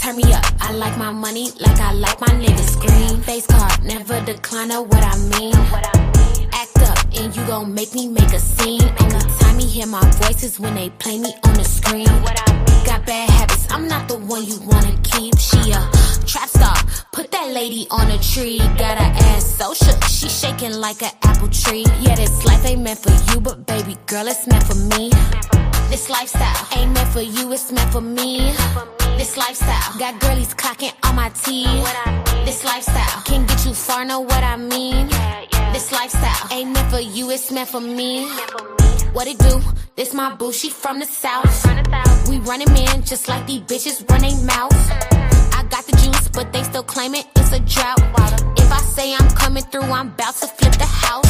Turn me up, I like my money like I like my niggas. Green face card, never decline of what I mean. Act up and you gon' make me make a scene. Only time you hear my voice is when they play me on the screen. Got bad habits, I'm not the one you wanna keep. She a trap star, put that lady on a tree. Got her ass so shook, she shaking like an apple tree. Yeah, this life ain't meant for you, but baby girl, it's meant for me. This lifestyle ain't meant for you, it's meant for me. This lifestyle got girlies clocking on my teeth. This lifestyle can get you far, know what I mean. This lifestyle ain't meant for you, it's meant for me. What it do? This my boo, she from the south. We running man just like these bitches run they mouth. I got the juice, but they still claiming it's a drought. If I say I'm coming through, I'm about to flip the house.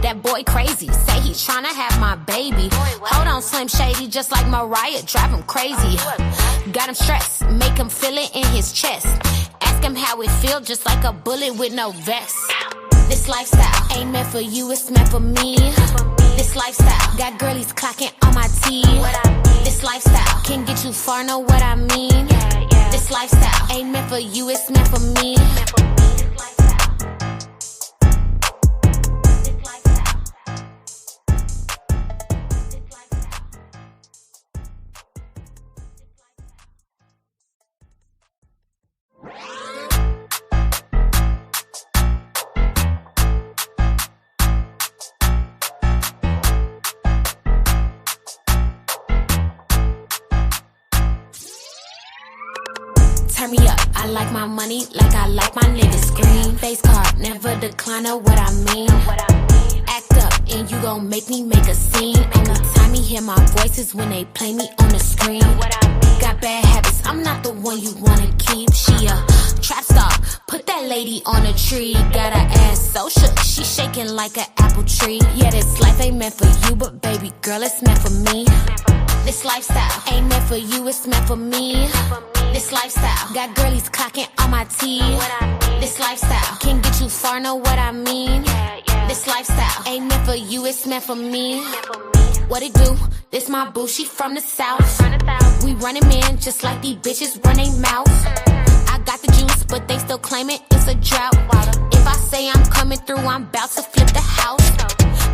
That boy crazy, say he tryna have my baby. Hold on, Slim Shady, just like Mariah, drive him crazy. Got him stressed, make him feel it in his chest. Ask him how it feel, just like a bullet with no vest. This lifestyle ain't meant for you, it's meant for me. This lifestyle got girlies clocking on my teeth. This lifestyle can get you far, know what I mean. This lifestyle ain't meant for you, it's meant for me. Turn me up, I like my money like I like my niggas. Green face card, never decline of what I mean. Act up and you gon' make me make a scene. Only time you hear my voice is when they play me on the screen. Got bad habits, I'm not the one you wanna keep. She a trap star, put that lady on a tree. Got her ass so shook, she shaking like an apple tree. Yeah, this life ain't meant for you, but baby girl, it's meant for me. This lifestyle ain't meant for you, it's meant for me. This lifestyle got girlies clocking on my teeth. This lifestyle can get you far, know what I mean. This lifestyle ain't meant for you, it's meant for me. What it do? This my boo, she from the south. We running man just like these bitches run they mouth. I got the juice, but they still claiming it's a drought. If I say I'm coming through, I'm about to flip the house.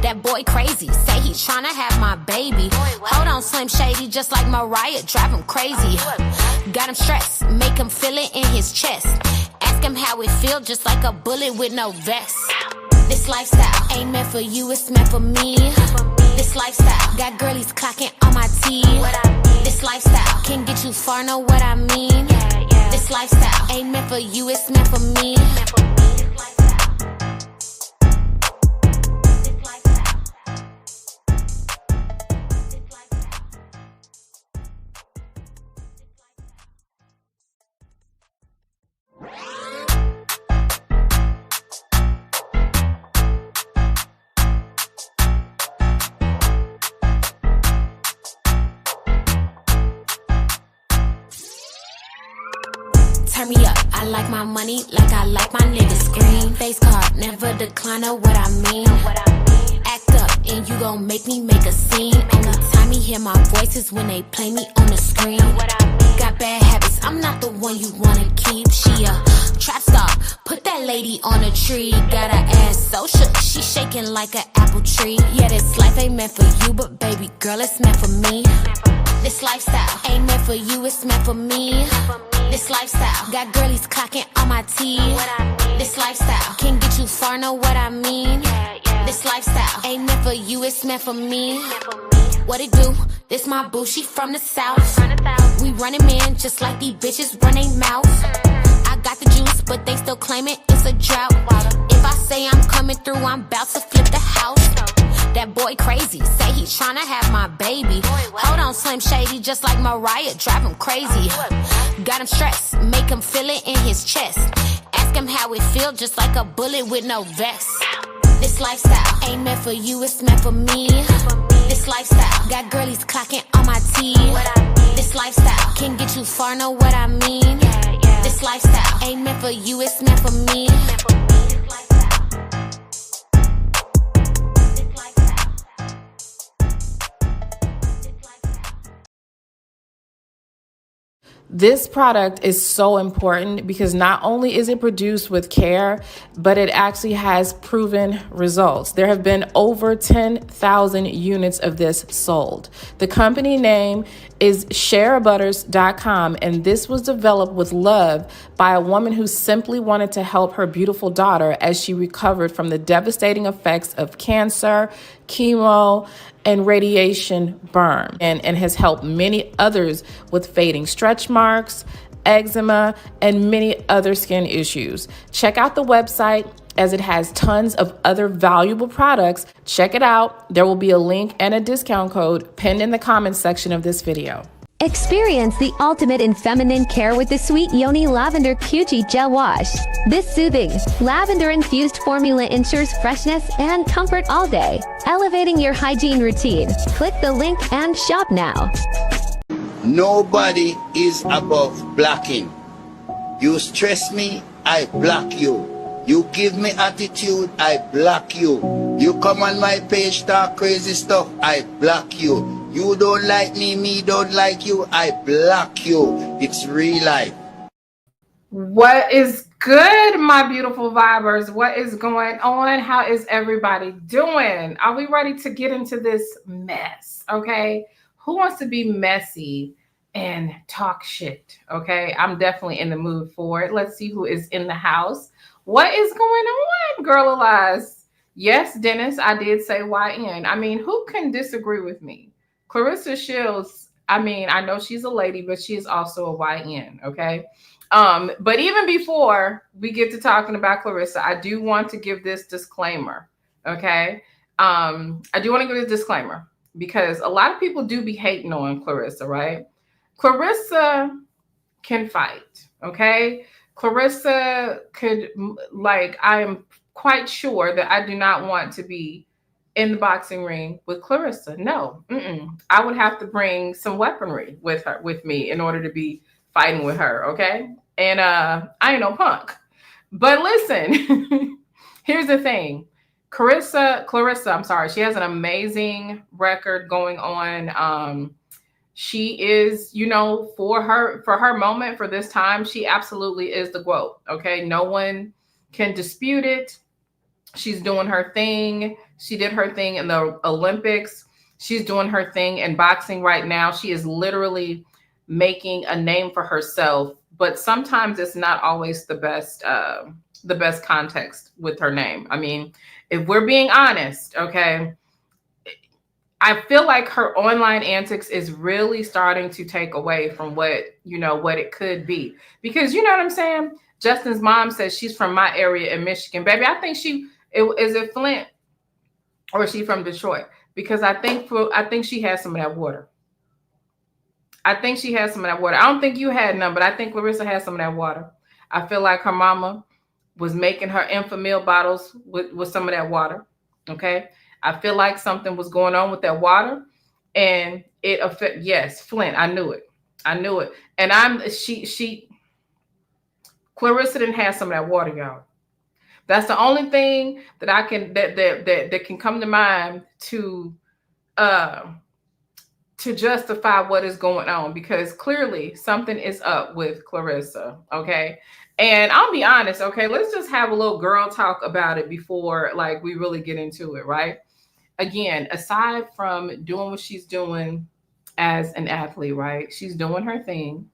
That boy crazy, say he tryna have my baby. Hold on, Slim Shady, just like Mariah, drive him crazy. Got him stressed, make him feel it in his chest. Ask him how it feel, just like a bullet with no vest. This lifestyle ain't meant for you, it's meant for me. This lifestyle got girlies clocking on my teeth. This lifestyle can get you far, know what I mean. This lifestyle ain't meant for you, it's meant for me. Turn me up, I like my money like I like my niggas. Green face card, never decline of what I mean. Act up and you gon' make me make a scene. Only time you hear my voice is when they play me on the screen. Got bad habits, I'm not the one you wanna keep. She a trap star, put that lady on a tree. Got her ass so shook, she shaking like an apple tree. Yeah, this life ain't meant for you, but baby girl, it's meant for me. This lifestyle ain't meant for you, it's meant for me. This lifestyle got girlies clocking on my teeth. This lifestyle can get you far, know what I mean. This lifestyle ain't meant for you, it's meant for me. What it do? This my boo, she from the south. We running man just like these bitches run they mouth. I got the juice, but they still claiming it's a drought. If I say I'm coming through, I'm about to flip the house. That boy crazy, say he tryna have my baby. Hold on, Slim Shady, just like Mariah, drive him crazy. Got him stressed, make him feel it in his chest. Ask him how it feel, just like a bullet with no vest. This lifestyle ain't meant for you, it's meant for me. This lifestyle got girlies clocking on my teeth. This lifestyle can get you far, know what I mean. This lifestyle ain't meant for you, it's meant for me. This product is so important because not only is it produced with care, but it actually has proven results. There have been over 10,000 units of this sold. The company name is shareabutters.com, and this was developed with love by a woman who simply wanted to help her beautiful daughter as she recovered from the devastating effects of cancer, chemo, and radiation burn, and has helped many others with fading stretch marks, eczema, and many other skin issues. Check out the website as it has tons of other valuable products. Check it out. There will be a link and a discount code pinned in the comments section of this video. Experience the ultimate in feminine care with the Sweet Yoni Lavender QG Gel Wash. This soothing, lavender-infused formula ensures freshness and comfort all day, elevating your hygiene routine. Click the link and shop now. Nobody is above blocking. You stress me, I block you. You give me attitude, I block you. You come on my page, talk crazy stuff, I block you. You don't like me, me don't like you, I block you. It's real life. What is good, my beautiful vibers? What is going on? How is everybody doing? Are we ready to get into this mess? Okay. Who wants to be messy and talk shit? Okay. I'm definitely in the mood for it. Let's see who is in the house. What is going on, girl alive? Yes, Dennis, I did say YN. I mean, who can disagree with me? Clarissa Shields, I mean, I know she's a lady, but she is also a YN, okay? But even before we get to talking about Clarissa, I do want to give this disclaimer, okay? I do want to give this disclaimer because a lot of people do be hating on Clarissa, right? Clarissa can fight, okay? Clarissa could, like, I am quite sure that I do not want to be in the boxing ring with Clarissa. No, I would have to bring some weaponry with me in order to be fighting with her. Okay. And I ain't no punk, but listen, here's the thing. Clarissa, I'm sorry. She has an amazing record going on. She is, you know, for her moment, for this time, she absolutely is the GOAT. Okay. No one can dispute it. She's doing her thing. She did her thing in the Olympics. She's doing her thing in boxing right now. She is literally making a name for herself, but sometimes it's not always the best context with her name. I mean, if we're being honest, okay, I feel like her online antics is really starting to take away from what it could be, because you know what I'm saying? Justin's mom says she's from my area in Michigan. Baby, I think is it Flint or is she from Detroit? Because I think she has some of that water. I think she has some of that water. I don't think you had none, but I think Clarissa has some of that water. I feel like her mama was making her Enfamil bottles with some of that water. Okay. I feel like something was going on with that water, and it affected. Yes, Flint. I knew it. And Clarissa didn't have some of that water, y'all. That's the only thing that I can that can come to mind to justify what is going on, because clearly something is up with Clarissa. Okay. And I'll be honest. Okay. Let's just have a little girl talk about it before like we really get into it. Right. Again, aside from doing what she's doing as an athlete, right? She's doing her thing.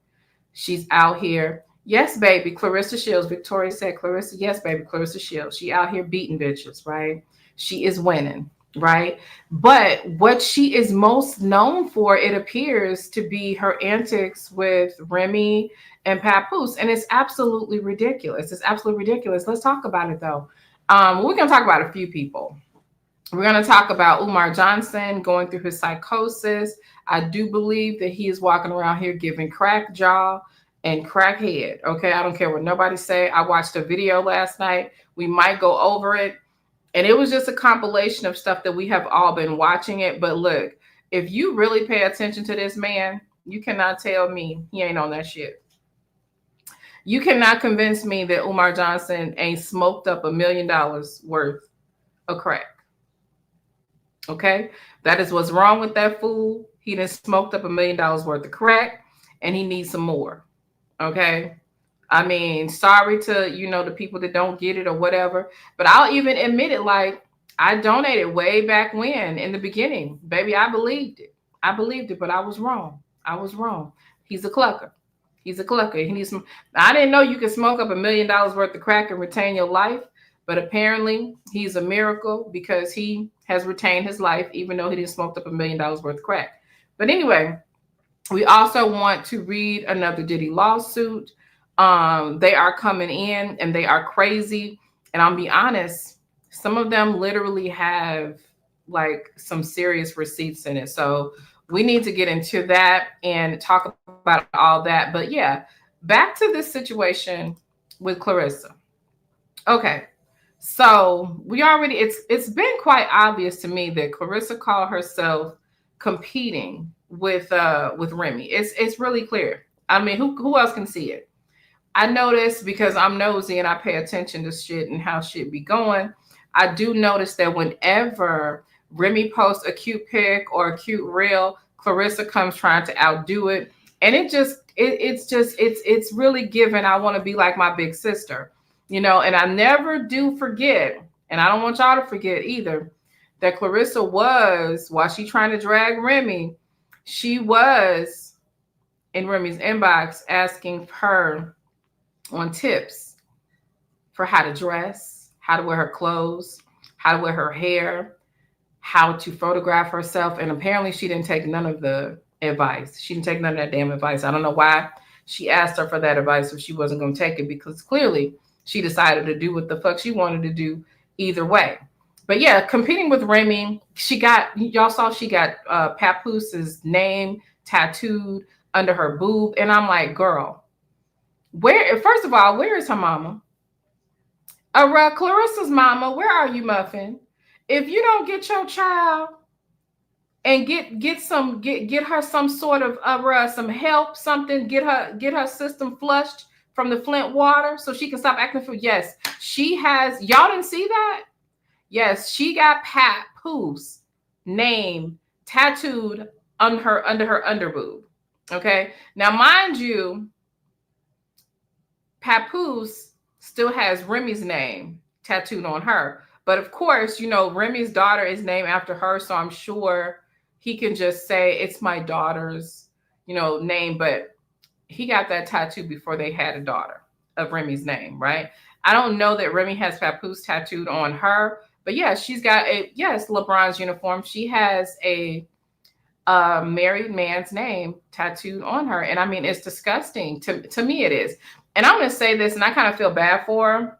She's out here. Yes, baby. Clarissa Shields. Victoria said, Clarissa. Yes, baby. Clarissa Shields. She out here beating bitches, right? She is winning, right? But what she is most known for, it appears to be her antics with Remy and Papoose. And it's absolutely ridiculous. It's absolutely ridiculous. Let's talk about it, though. We're going to talk about a few people. We're going to talk about Umar Johnson going through his psychosis. I do believe that he is walking around here giving crack jaw and crackhead. Okay, I don't care what nobody say. I watched a video last night. We might go over it. And it was just a compilation of stuff that we have all been watching it. But look, if you really pay attention to this man, you cannot tell me he ain't on that shit. You cannot convince me that Umar Johnson ain't smoked up $1 million worth of crack. Okay, that is what's wrong with that fool. He done smoked up $1 million worth of crack, and he needs some more. Okay. I mean, sorry to, the people that don't get it or whatever, but I'll even admit it. Like, I donated way back when in the beginning, baby. I believed it. But I was wrong. He's a clucker. He needs some. I didn't know you could smoke up $1 million worth of crack and retain your life, but apparently he's a miracle because he has retained his life, even though he didn't smoke up $1 million worth of crack. But anyway, we also want to read another Diddy lawsuit. They are coming in and they are crazy. And I'll be honest, some of them literally have like some serious receipts in it. So we need to get into that and talk about all that. But yeah, back to this situation with Clarissa. Okay. So it's been quite obvious to me that Clarissa called herself competing with Remy. It's really clear. I mean, who else can see it? I notice because I'm nosy and I pay attention to shit and how shit be going. I do notice that whenever Remy posts a cute pic or a cute reel, Clarissa comes trying to outdo it. And it's really given. I want to be like my big sister, and I never do forget. And I don't want y'all to forget either that Clarissa was, while she trying to drag Remy, she was in Remy's inbox asking her on tips for how to dress, how to wear her clothes, how to wear her hair, how to photograph herself. And apparently she didn't take none of the advice. She didn't take none of that damn advice. I don't know why she asked her for that advice if she wasn't going to take it, because clearly she decided to do what the fuck she wanted to do either way. But yeah, competing with Remy, y'all saw she got Papoose's name tattooed under her boob. And I'm like, girl, first of all, where is her mama? Clarissa's mama, where are you, Muffin? If you don't get your child and get her some sort of some help, something, get her system flushed from the Flint water so she can stop acting for. Yes, she has. Y'all didn't see that? Yes, she got Papoose name tattooed under her underboob. Okay, now mind you, Papoose still has Remy's name tattooed on her. But of course, Remy's daughter is named after her. So I'm sure he can just say it's my daughter's, name. But he got that tattoo before they had a daughter of Remy's name, right? I don't know that Remy has Papoose tattooed on her. But yeah, she's got LeBron's uniform. She has a married man's name tattooed on her. And I mean, it's disgusting. To me, it is. And I'm going to say this, and I kind of feel bad for her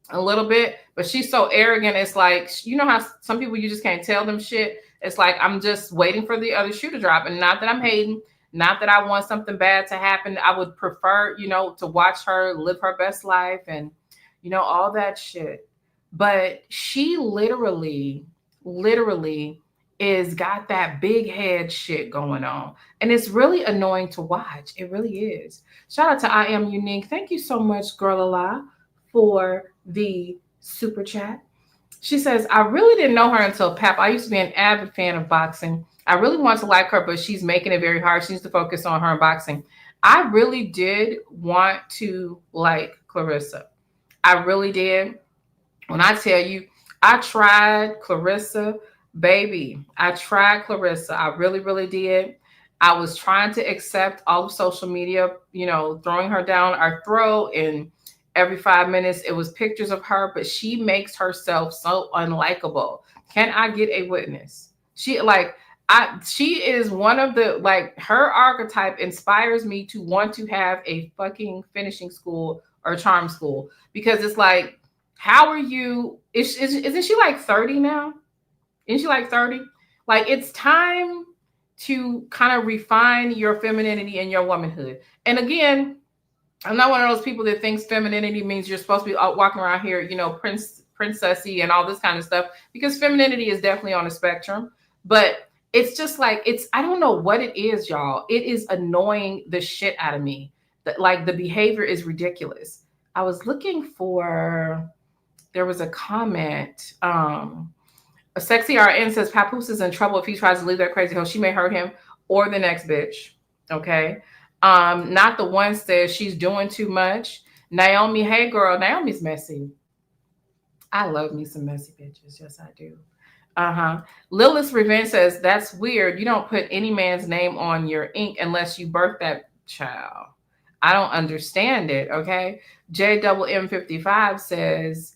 a little bit, but she's so arrogant. It's like, how some people, you just can't tell them shit. It's like, I'm just waiting for the other shoe to drop. And not that I'm hating, not that I want something bad to happen. I would prefer, to watch her live her best life and, all that shit. But she literally is got that big head shit going on. And it's really annoying to watch. It really is. Shout out to I Am Unique. Thank you so much, Girl Allah, for the super chat. She says, I really didn't know her until Pap. I used to be an avid fan of boxing. I really want to like her, but she's making it very hard. She needs to focus on her boxing. I really did want to like Clarissa. I really did. When I tell you, I tried Clarissa, baby. I tried Clarissa. I really, really did. I was trying to accept all of social media, throwing her down our throat, and every 5 minutes it was pictures of her, but she makes herself so unlikable. Can I get a witness? She is one of the, her archetype inspires me to want to have a fucking finishing school or charm school, because it's like, how are you? Isn't she like 30 now? Isn't she like 30? Like, it's time to kind of refine your femininity and your womanhood. And again, I'm not one of those people that thinks femininity means you're supposed to be out walking around here, princessy and all this kind of stuff, because femininity is definitely on a spectrum. But it's just like, I don't know what it is, y'all. It is annoying the shit out of me. That, like, the behavior is ridiculous. I was looking for, there was a comment. A sexy RN says Papoose is in trouble if he tries to leave that crazy hoe. She may hurt him or the next bitch. Okay. Not the one says she's doing too much. Naomi, hey girl, Naomi's messy. I love me some messy bitches. Yes, I do. Lilith's Revenge says, that's weird. You don't put any man's name on your ink unless you birth that child. I don't understand it. Okay. JMM55 says,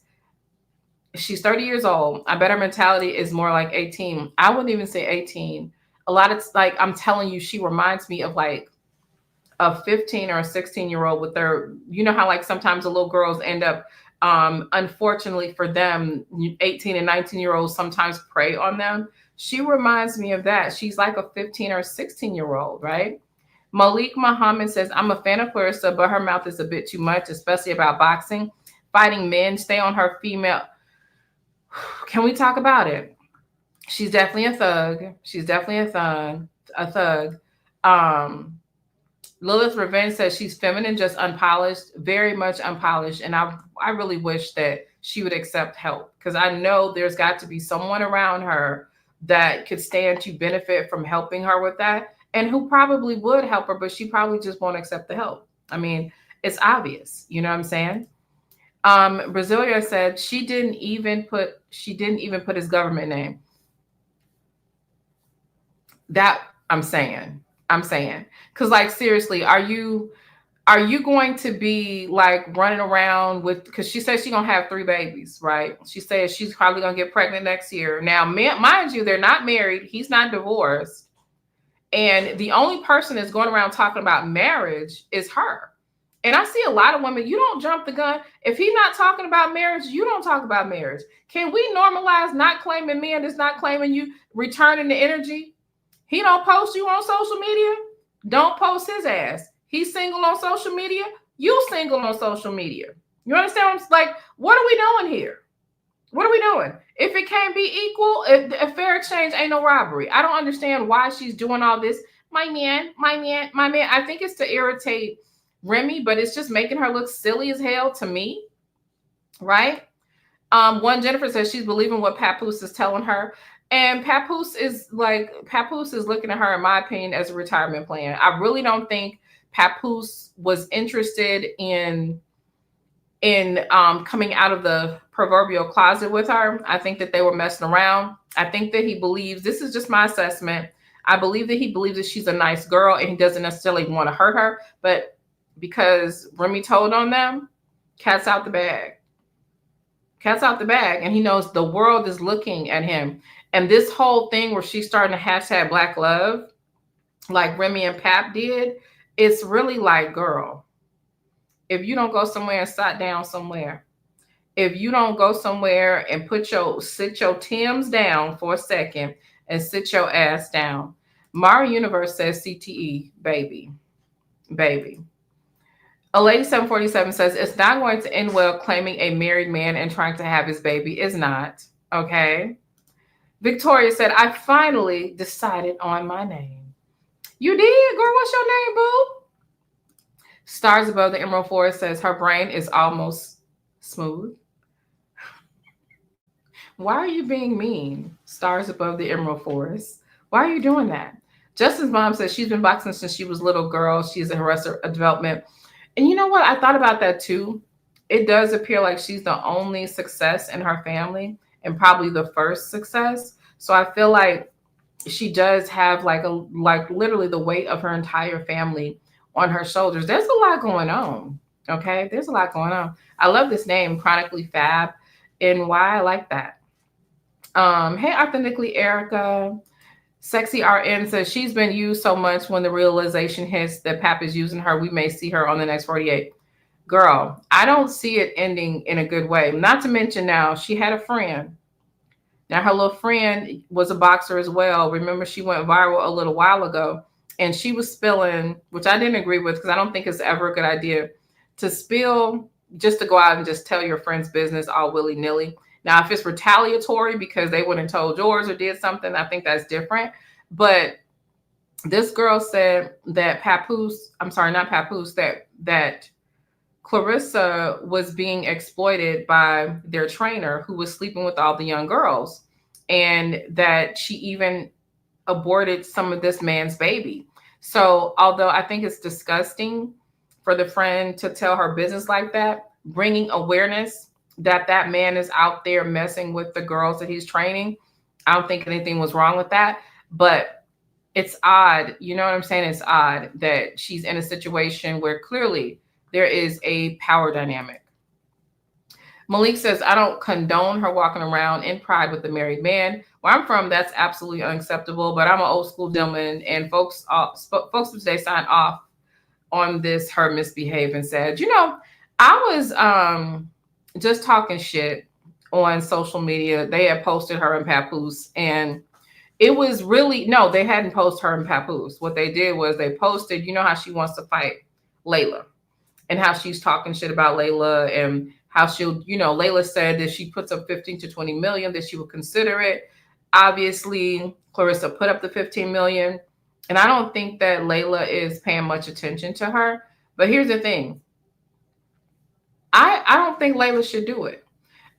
she's 30 years old. I bet her mentality is more like 18. I wouldn't even say 18. A lot of like, I'm telling you, she reminds me of like a 15 or a 16-year-old with their, you know how like sometimes the little girls end up, unfortunately for them, 18 and 19-year-olds sometimes prey on them. She reminds me of that. She's like a 15 or 16-year-old, right? Malik Muhammad says, I'm a fan of Clarissa, but her mouth is a bit too much, especially about boxing, fighting men, stay on her female. Can we talk about it? She's definitely a thug. She's definitely a thug. Lilith Revenge says she's feminine, just unpolished, very much unpolished. And I really wish that she would accept help, because I know there's got to be someone around her that could stand to benefit from helping her with that, and who probably would help her, but she probably just won't accept the help. I mean, it's obvious. You know what I'm saying? Brasilia said she didn't even put his government name. That I'm saying, because like seriously, are you going to be like running around with? Because she says she's gonna have 3 babies, right? She says she's probably gonna get pregnant next year. Now, mind you, they're not married. He's not divorced, and the only person that's going around talking about marriage is her. And I see a lot of women, you don't jump the gun. If he's not talking about marriage, you don't talk about marriage. Can we normalize not claiming men that's not claiming you, returning the energy? He don't post you on social media. Don't post his ass. He's single on social media. You single on social media. You understand? Like, what are we doing here? What are we doing? If it can't be equal, if a fair exchange ain't no robbery. I don't understand why she's doing all this. My man. I think it's to irritate Remy, but it's just making her look silly as hell to me. Right? One Jennifer says she's believing what Papoose is telling her. And Papoose is looking at her, in my opinion, as a retirement plan. I really don't think Papoose was interested in coming out of the proverbial closet with her. I think that they were messing around. I think that he believes, this is just my assessment, I believe that he believes that she's a nice girl and he doesn't necessarily want to hurt her. But because Remy told on them, cat's out the bag. Cat's out the bag. And he knows the world is looking at him. And this whole thing where she's starting to hashtag Black Love, like Remy and Pap did, it's really like, girl, if you don't go somewhere and sit down somewhere, if you don't go somewhere and sit your Timbs down for a second and sit your ass down. Mara Universe says CTE, baby. A lady 747 says it's not going to end well claiming a married man and trying to have his baby. Is not. Okay. Victoria said, I finally decided on my name. You did? Girl, what's your name, boo? Stars Above the Emerald Forest says her brain is almost smooth. Why are you being mean? Stars Above the Emerald Forest. Why are you doing that? Justin's mom says she's been boxing since she was a little girl. She's in Arrested Development. And you know what? I thought about that too. It does appear like she's the only success in her family and probably the first success. So I feel like she does have like literally the weight of her entire family on her shoulders. There's a lot going on. Okay. There's a lot going on. I love this name, Chronically Fab, and why I like that. Hey, Authentically Erica. Sexy RN says she's been used so much. When the realization hits that Pap is using her, we may see her on the next 48. Girl, I don't see it ending in a good way. Not to mention now, she had a friend. Now, her little friend was a boxer as well. Remember, she went viral a little while ago, and she was spilling, which I didn't agree with because I don't think it's ever a good idea to spill just to go out and just tell your friend's business all willy-nilly. Now, if it's retaliatory because they wouldn't told yours or did something, I think that's different. But this girl said that that Clarissa was being exploited by their trainer who was sleeping with all the young girls, and that she even aborted some of this man's baby. So although I think it's disgusting for the friend to tell her business like that, bringing awareness that that man is out there messing with the girls that he's training, I don't think anything was wrong with that. But it's odd, you know what I'm saying? It's odd that she's in a situation where clearly there is a power dynamic. Malik says, I don't condone her walking around in pride with the married man. Where I'm from, that's absolutely unacceptable. But I'm an old school gentleman, and folks today signed off on this, her misbehaving, said, you know, I was just talking shit on social media. They had posted her and Papoose, and it was really, no, they hadn't posted her and Papoose. What they did was they posted, you know how she wants to fight Layla and how she's talking shit about Layla and how she'll, you know, Layla said that she puts up 15 to 20 million, that she would consider it. Obviously, Clarissa put up the 15 million. And I don't think that Layla is paying much attention to her. But here's the thing. I don't think Layla should do it.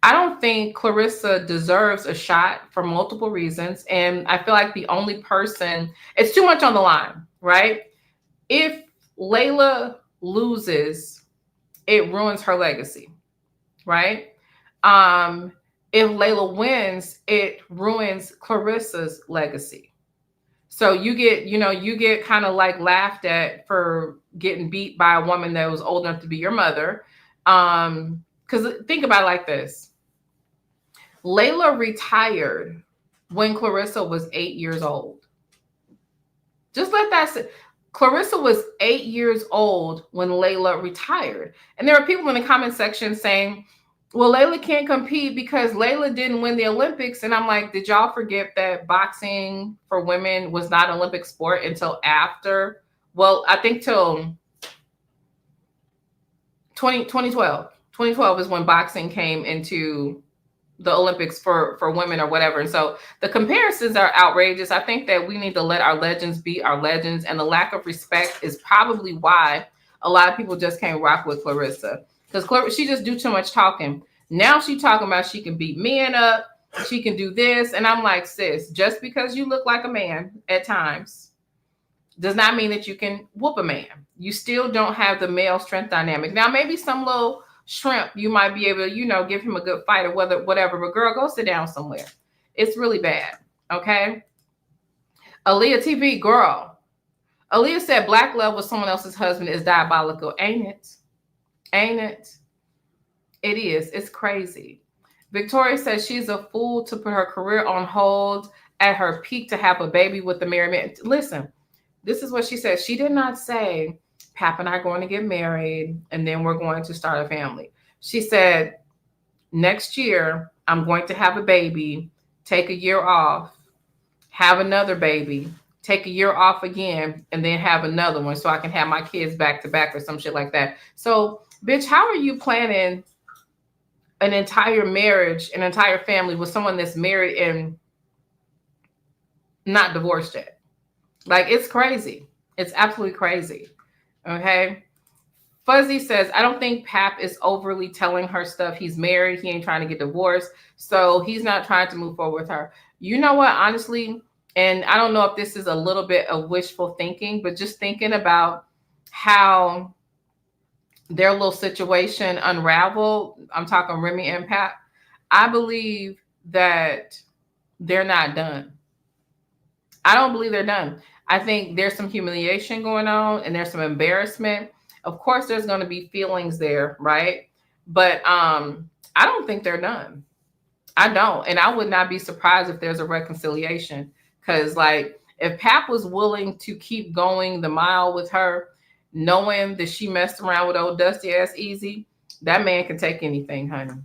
I don't think Clarissa deserves a shot for multiple reasons. And I feel like the only person, it's too much on the line, right? If Layla loses, it ruins her legacy, right? If Layla wins, it ruins Clarissa's legacy. So you get kind of like laughed at for getting beat by a woman that was old enough to be your mother. Because think about it like this. Layla retired when Clarissa was 8 years old. Just let that sit. Clarissa was 8 years old when Layla retired. And there are people in the comment section saying, well, Layla can't compete because Layla didn't win the Olympics. And I'm like, did y'all forget that boxing for women was not an Olympic sport until after? Well, I think till 2012. 2012 is when boxing came into the Olympics for women or whatever. And so the comparisons are outrageous. I think that we need to let our legends be our legends. And the lack of respect is probably why a lot of people just can't rock with Clarissa. Because she just do too much talking. Now she talking about she can beat men up. She can do this. And I'm like, sis, just because you look like a man at times does not mean that you can whoop a man. You still don't have the male strength dynamic. Now, maybe some little shrimp, you might be able to, give him a good fight or whatever. But girl, go sit down somewhere. It's really bad. Okay. Aaliyah TV, girl. Aaliyah said black love with someone else's husband is diabolical. Ain't it? Ain't it? It is. It's crazy. Victoria says she's a fool to put her career on hold at her peak to have a baby with the married man. Listen, this is what she said. She did not say, Pap and I are going to get married and then we're going to start a family. She said, next year, I'm going to have a baby, take a year off, have another baby, take a year off again, and then have another one so I can have my kids back to back or some shit like that. So, bitch, how are you planning an entire marriage, an entire family with someone that's married and not divorced yet? Like, it's crazy. It's absolutely crazy. Okay. Fuzzy says, I don't think Pap is overly telling her stuff. He's married. He ain't trying to get divorced. So he's not trying to move forward with her. You know what? Honestly, and I don't know if this is a little bit of wishful thinking, but just thinking about how their little situation unraveled. I'm talking Remy and Pap. I believe that they're not done. I don't believe they're done. I think there's some humiliation going on and there's some embarrassment. Of course, there's going to be feelings there, right? But I don't think they're done. I don't. And I would not be surprised if there's a reconciliation. Because, like, if Pap was willing to keep going the mile with her, knowing that she messed around with old dusty ass Easy, that man can take anything, honey.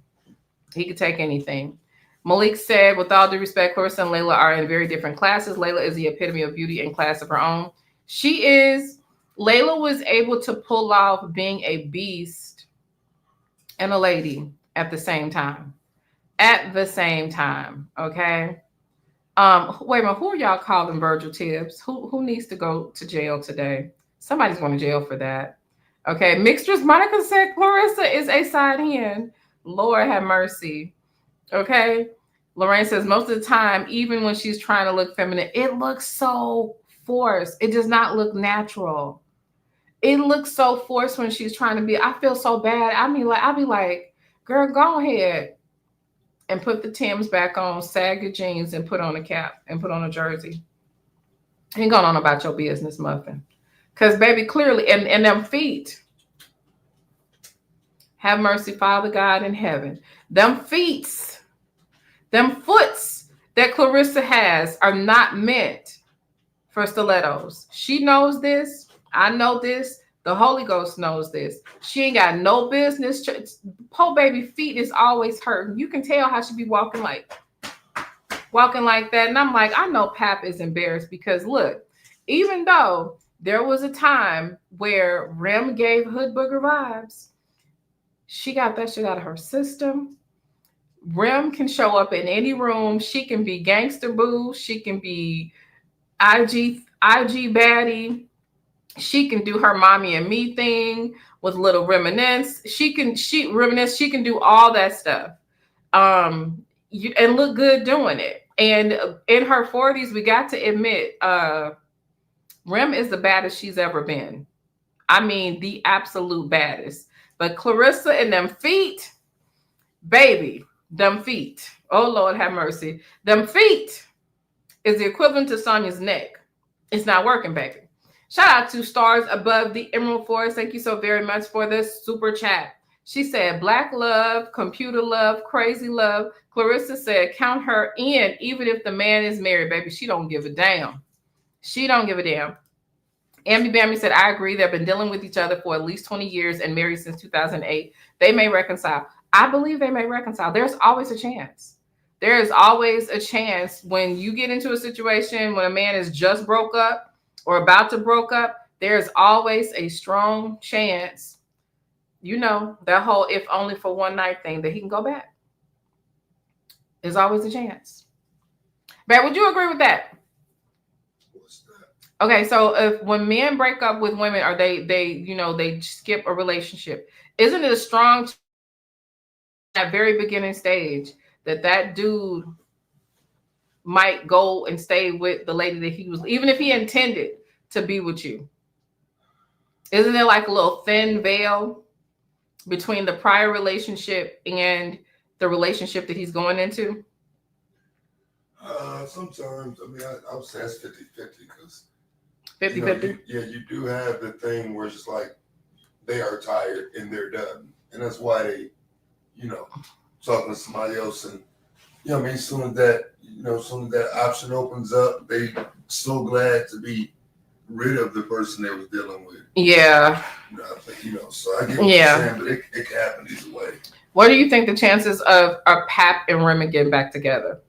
He could take anything. Malik said, with all due respect, Clarissa and Layla are in very different classes. Layla is the epitome of beauty in class of her own. She is. Layla was able to pull off being a beast and a lady at the same time. At the same time, okay? Wait a minute, who are y'all calling Virgil Tibbs? Who needs to go to jail today? Somebody's going to jail for that. Okay, Mixtures Monica said Clarissa is a side hen. Lord have mercy. Okay. Lorraine says most of the time, even when she's trying to look feminine, it looks so forced. It does not look natural. It looks so forced when she's trying to be. I feel so bad. I mean, like, I'll be like, girl, go ahead and put the Timbs back on, sag your jeans, and put on a cap and put on a jersey. Ain't going on about your business, muffin. Because, baby, clearly, and them feet. Have mercy, Father God in heaven. Them feet, them foots that Clarissa has are not meant for stilettos. She knows this. I know this. The Holy Ghost knows this. She ain't got no business. Poor baby feet is always hurting. You can tell how she be walking like that. And I'm like, I know Pap is embarrassed because look, even though there was a time where Rem gave hood booger vibes, she got that shit out of her system. Rem can show up in any room. She can be gangster boo. She can be IG baddie. She can do her mommy and me thing with little reminisce. She can do all that stuff. And look good doing it. And in her 40s, we got to admit, Rem is the baddest she's ever been. I mean, the absolute baddest. But Clarissa and them feet, baby, them feet. Oh, Lord, have mercy. Them feet is the equivalent to Sonya's neck. It's not working, baby. Shout out to Stars Above the Emerald Forest. Thank you so very much for this super chat. She said, Black love, computer love, crazy love. Clarissa said, count her in, even if the man is married, baby. She don't give a damn. She don't give a damn. Ambi Bambi said, I agree. They've been dealing with each other for at least 20 years and married since 2008. They may reconcile. I believe they may reconcile. There's always a chance. There is always a chance when you get into a situation when a man is just broke up or about to broke up, there's always a strong chance, you know, that whole if only for one night thing, that he can go back. There's always a chance. But would you agree with that? What's that? Okay, so if when men break up with women or they skip a relationship, isn't it a strong at very beginning stage that dude might go and stay with the lady that he was, even if he intended to be with you? Isn't there like a little thin veil between the prior relationship and the relationship that he's going into? Sometimes, I mean, I would say it's 50-50 because 50-50? You do have the thing where it's just like they are tired and they're done. And that's why they, talking to somebody else and, I mean, soon as that option opens up, they so glad to be rid of the person they was dealing with. Yeah. I think, so I get what you're saying, but it can happen either way. What do you think the chances of Pap and Remy getting back together?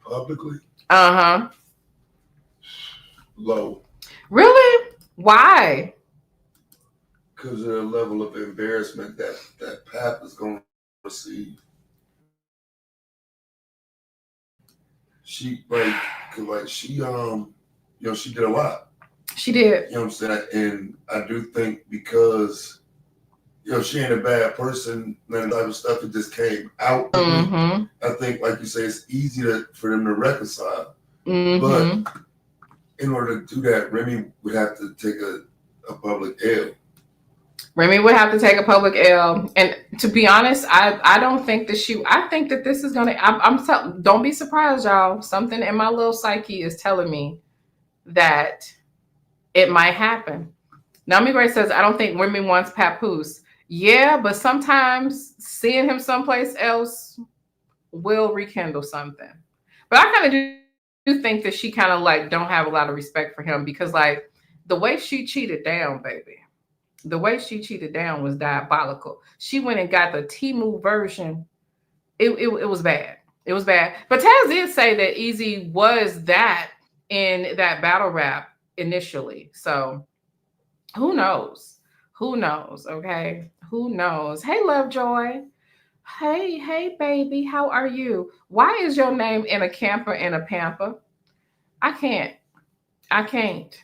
Publicly? Uh-huh. Low. Really? Why? Because of the level of embarrassment that Pap is going to receive. She she did a lot. She did. You know what I'm saying? And I do think because she ain't a bad person, none of that type of stuff, it just came out. Mm-hmm. I think, like you say, it's easy for them to reconcile. Mm-hmm. But in order to do that, Remy would have to take a public L. Remy would have to take a public L. And to be honest, I don't think I think that this is going to, don't be surprised, y'all. Something in my little psyche is telling me that it might happen. Naomi Gray says, I don't think Remy wants Papoose. Yeah, but sometimes seeing him someplace else will rekindle something. But I kind of do think that she kind of like don't have a lot of respect for him because like the way she cheated down, baby. The way she cheated down was diabolical. She went and got the Temu version. It was bad. It was bad. But Taz did say that Easy was that in that battle rap initially. So who knows? Who knows? Okay. Who knows? Hey, Lovejoy. Hey, baby. How are you? Why is your name in a camper and a pamper? I can't.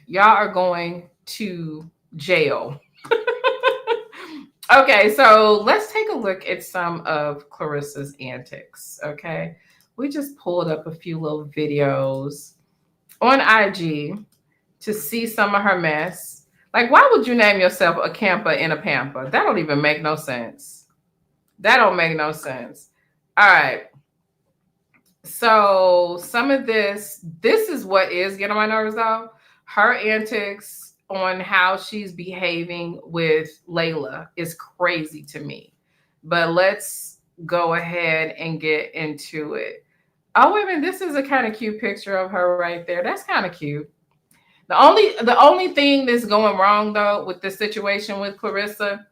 Y'all are going to jail. Okay, so let's take a look at some of Clarissa's antics, okay? We just pulled up a few little videos on IG to see some of her mess. Like, why would you name yourself a camper in a pamper? That don't even make no sense. That don't make no sense. All right. So some of this is what is getting on my nerves though. Her antics on how she's behaving with Layla is crazy to me. But let's go ahead and get into it. Oh, wait a minute. This is a kind of cute picture of her right there. That's kind of cute. The only thing that's going wrong though with the situation with Clarissa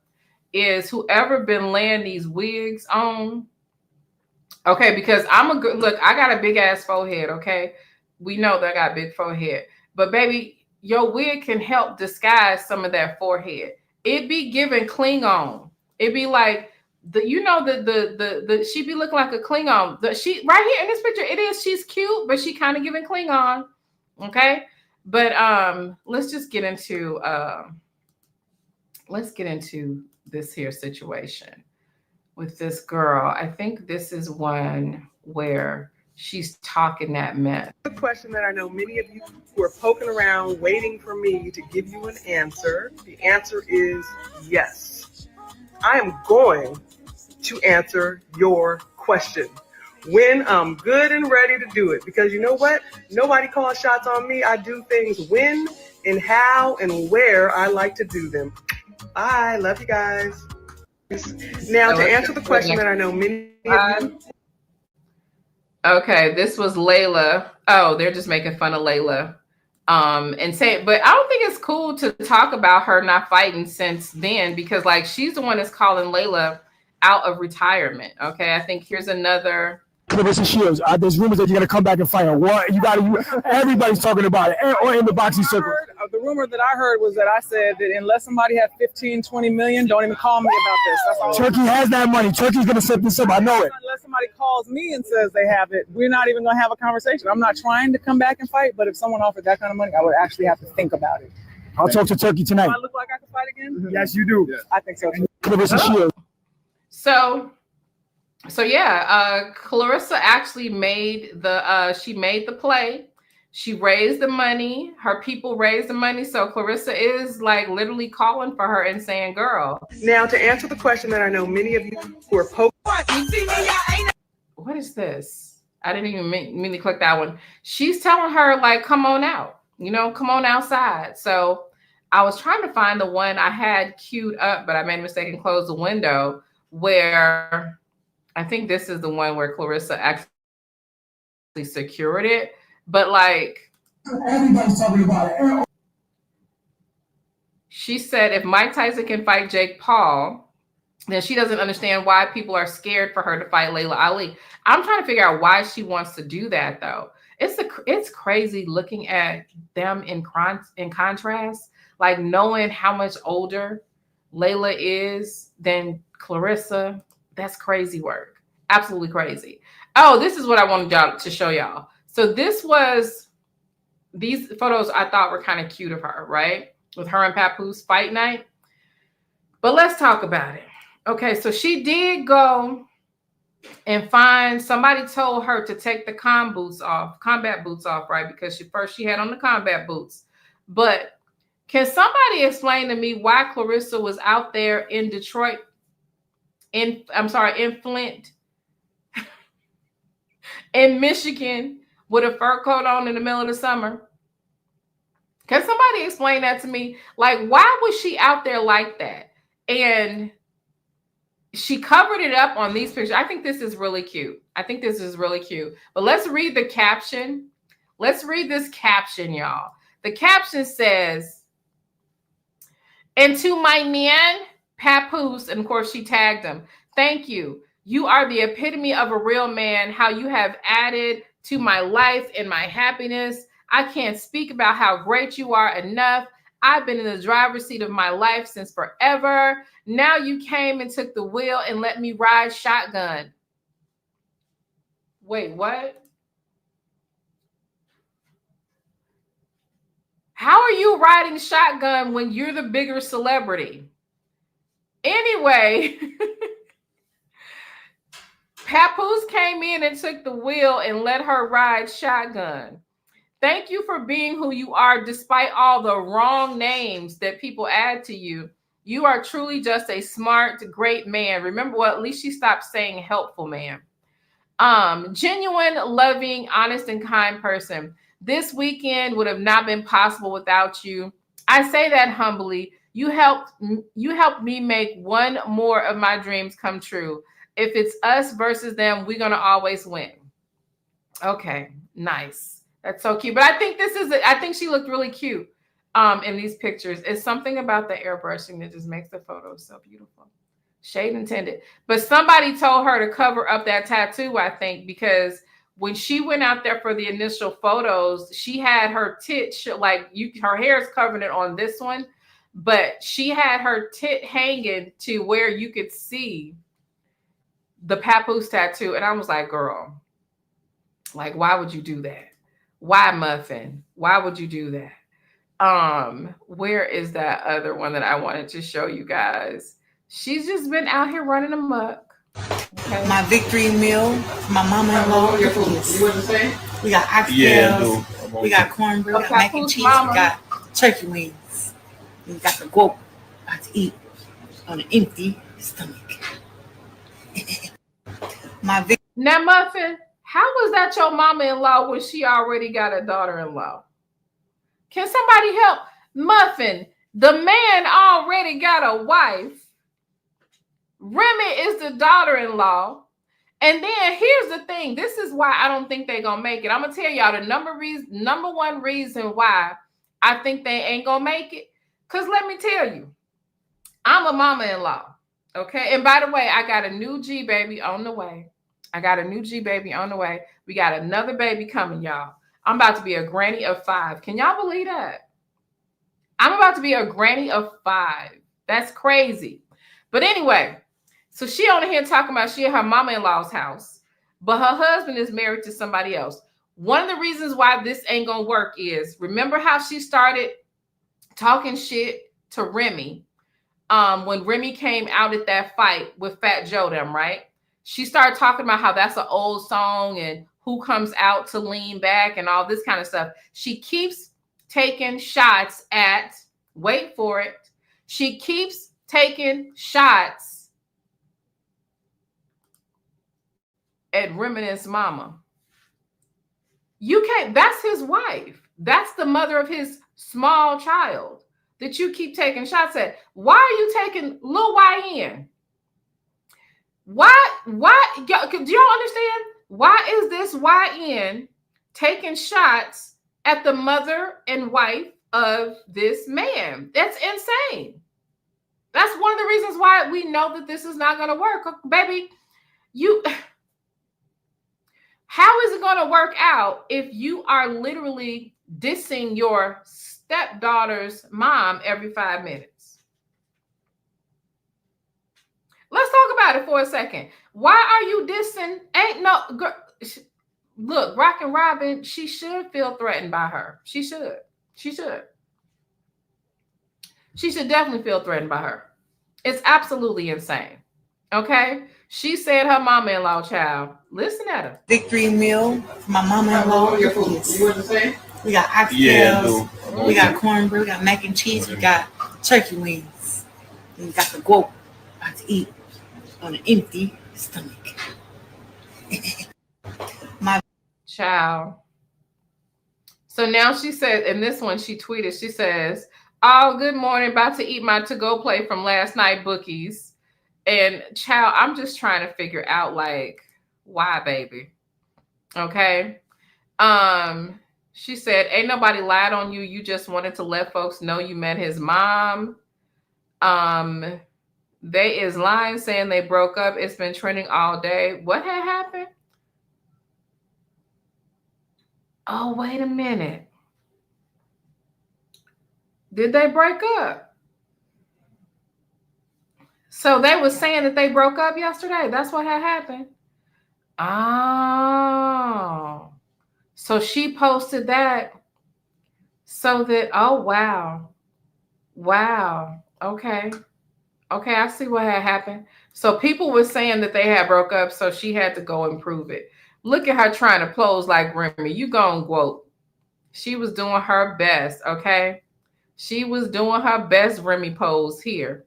is whoever been laying these wigs on. Okay, because look, I got a big ass forehead. Okay, we know that I got a big forehead, but baby, your wig can help disguise some of that forehead. It be giving Klingon. It be like she be looking like a Klingon. She right here in this picture, she's cute, but she kind of giving Klingon. Okay, but let's get into this here situation with this girl. I think this is one where she's talking that mess. The question that I know many of you who are poking around waiting for me to give you an answer. The answer is yes. I am going to answer your question when I'm good and ready to do it. Because you know what? Nobody calls shots on me. I do things when and how and where I like to do them. I love you guys. Now, to answer the question that I know many of you. Okay, this was Layla. Oh, they're just making fun of Layla. And say, but I don't think it's cool to talk about her not fighting since then, because like she's the one that's calling Layla out of retirement. Okay, I think here's another. Clarissa Shields, there's rumors that you're gonna come back and fight her. What everybody's talking about it, or in the boxing circle. The rumor that I heard was that I said that unless somebody had 15, 20 million, don't even call me about this. That's all. Turkey has that money. Turkey's gonna set this up. I know it. Unless somebody calls me and says they have it, we're not even gonna have a conversation. I'm not trying to come back and fight, but if someone offered that kind of money, I would actually have to think about it. I'll talk to Turkey tonight. Do I look like I can fight again? Yes, you do. Yeah. I think so too. Clarissa Shields. So yeah, Clarissa actually made the play. She raised the money. Her people raised the money. So Clarissa is like literally calling for her and saying, girl. Now, to answer the question that I know many of you who are poking. What is this? I didn't even mean to click that one. She's telling her like, come on out, come on outside. So I was trying to find the one I had queued up, but I made a mistake and closed the window, where I think this is the one where Clarissa actually secured it. But like, everybody's talking about it. She said if Mike Tyson can fight Jake Paul, then she doesn't understand why people are scared for her to fight Laila Ali. I'm trying to figure out why she wants to do that though. It's crazy looking at them in contrast, like knowing how much older Layla is than Clarissa. That's crazy work. Absolutely crazy. Oh, this is what I wanted y'all to show y'all. So these photos I thought were kind of cute of her, right? With her and Papoose fight night. But let's talk about it. Okay, so she did go and find, somebody told her to take the combat boots off, right? Because she had on the combat boots. But can somebody explain to me why Clarissa was out there in Detroit, in Flint, in Michigan, with a fur coat on in the middle of the summer? Can somebody explain that to me? Like, why was she out there like that? And she covered it up on these pictures. I think this is really cute. But let's read the caption. Let's read this caption, y'all. The caption says, and to my man, Papoose, and of course she tagged him, thank you. You are the epitome of a real man, how you have added to my life and my happiness. I can't speak about how great you are enough. I've been in the driver's seat of my life since forever. Now you came and took the wheel and let me ride shotgun. Wait, what? How are you riding shotgun when you're the bigger celebrity? Anyway, Papoose came in and took the wheel and let her ride shotgun. Thank you for being who you are, despite all the wrong names that people add to you. You are truly just a smart, great man. Remember what? At least she stopped saying helpful man. Genuine, loving, honest, and kind person. This weekend would have not been possible without you. I say that humbly. You helped me make one more of my dreams come true. If it's us versus them, we're gonna always win. Okay, nice. That's so cute. But I think I think she looked really cute in these pictures. It's something about the airbrushing that just makes the photos so beautiful. Shade intended. But somebody told her to cover up that tattoo, I think, because when she went out there for the initial photos, she had her tit, her hair is covering it on this one, but she had her tit hanging to where you could see the Papoose tattoo. And I was like, girl, like, why would you do that? Why, Muffin? Why would you do that? Where is that other one that I wanted to show you guys? She's just been out here running amok. Okay. My victory meal for my mama-in-law. You want to say? We got oxtails. We got cornbread. We got mac and cheese. Mama. We got turkey wings. We got the guap. About to eat on an empty stomach. Now, Muffin, how was that your mama-in-law when she already got a daughter-in-law? Can somebody help? Muffin, the man already got a wife. Remy is the daughter-in-law. And then here's the thing. This is why I don't think they're going to make it. I'm going to tell y'all the number one reason why I think they ain't going to make it. Because let me tell you, I'm a mama-in-law. Okay. And by the way, I got a new G baby on the way. We got another baby coming, y'all. I'm about to be a granny of 5. Can y'all believe that? I'm about to be a granny of 5. That's crazy. But anyway, so she on here talking about she at her mama-in-law's house, but her husband is married to somebody else. One of the reasons why this ain't gonna work is, remember how she started talking shit to Remy when Remy came out at that fight with Fat Joe them, right? She started talking about how that's an old song and who comes out to lean back and all this kind of stuff. She keeps taking shots at, wait for it, she keeps taking shots at Remy's mama. You can't, that's his wife. That's the mother of his small child that you keep taking shots at. Why are you taking Lil YN? Why, do y'all understand? Why is this YN taking shots at the mother and wife of this man? That's insane. That's one of the reasons why we know that this is not going to work. Baby, how is it going to work out if you are literally dissing your stepdaughter's mom every 5 minutes? Let's talk about it for a second. Why are you dissing? Look, Rockin' Robin, she should feel threatened by her. She should. She should definitely feel threatened by her. It's absolutely insane. Okay? She said her mama-in-law, child. Listen at her. Victory meal for my mama-in-law. You want to say? We got oxtails. We got cornbread. We got mac and cheese. We got turkey wings. We got the guap. About to eat on an empty stomach. My child. So now she said, in this one she tweeted, she says, "Oh, good morning. About to eat my to-go plate from last night bookies." And child, I'm just trying to figure out, like, why, baby? Okay. She said, "Ain't nobody lied on you. You just wanted to let folks know you met his mom. They is lying, saying they broke up. It's been trending all day." What had happened? Oh, wait a minute. Did they break up? So they were saying that they broke up yesterday. That's what had happened. Oh. So she posted that so that, oh, wow. Wow. Okay. Okay, I see what had happened. So people were saying that they had broke up, so she had to go and prove it. Look at her trying to pose like Remy. You gone, quote. She was doing her best, okay? She was doing her best Remy pose here.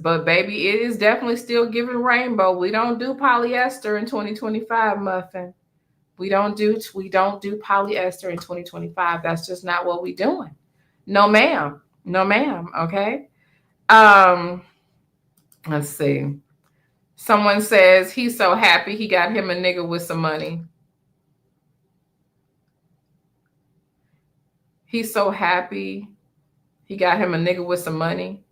But baby, it is definitely still giving rainbow. We don't do polyester in 2025, Muffin. We don't do polyester in 2025. That's just not what we doing. No, ma'am. No, ma'am. Okay. Let's see. Someone says he's so happy he got him a nigga with some money. He's so happy he got him a nigga with some money.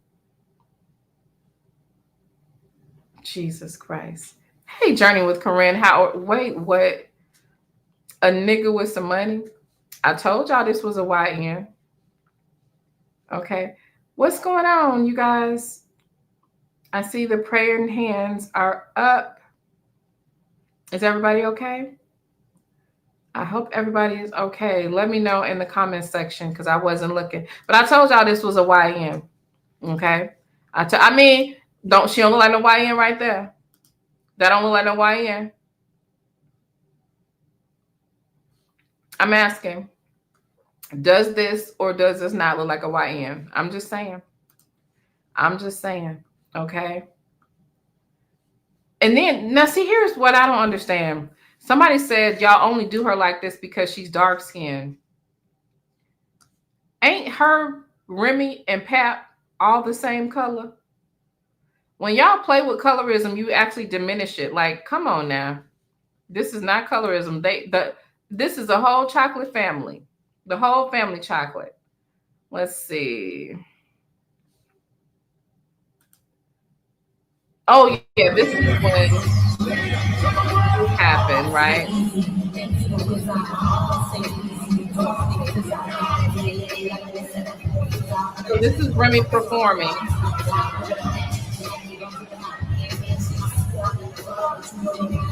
Jesus Christ. Hey, Journey with Corinne. Wait, what? A nigga with some money? I told y'all this was a YN. Okay. What's going on, you guys? I see the praying hands are up. Is everybody okay? I hope everybody is okay. Let me know in the comment section because I wasn't looking. But I told y'all this was a YN. Okay. I mean, she don't look like no YN right there. That don't look like no YN. I'm asking, does this or does this not look like a YN? I'm just saying. Okay. And then, now see, here's what I don't understand. Somebody said y'all only do her like this because she's dark skinned. Ain't her, Remy, and Pap all the same color? When y'all play with colorism, you actually diminish it. Like, come on now. This is not colorism. This is a whole chocolate family. The whole family chocolate. Let's see. Oh, yeah, this is when it happened, right? So this is Remy performing.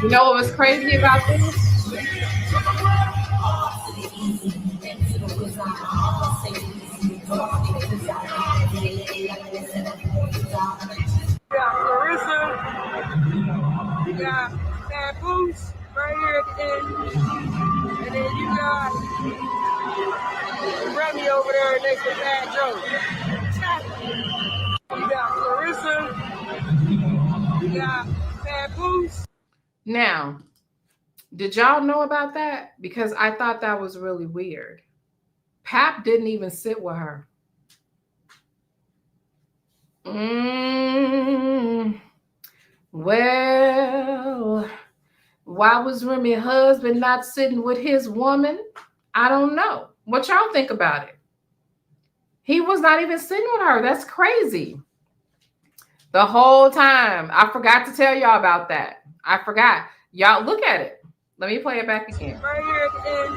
You know what was crazy about this? You got Clarissa, you got Papoose right here at the end, and then you got Remy over there next to Bad Joe. You got Clarissa, you got Papoose. Now, did y'all know about that? Because I thought that was really weird. Pap didn't even sit with her. Well, why was Remy's husband not sitting with his woman? I don't know. What y'all think about it? He was not even sitting with her. That's crazy. The whole time. I forgot to tell y'all about that. I forgot. Y'all look at it. Let me play it back again. Right here at the end.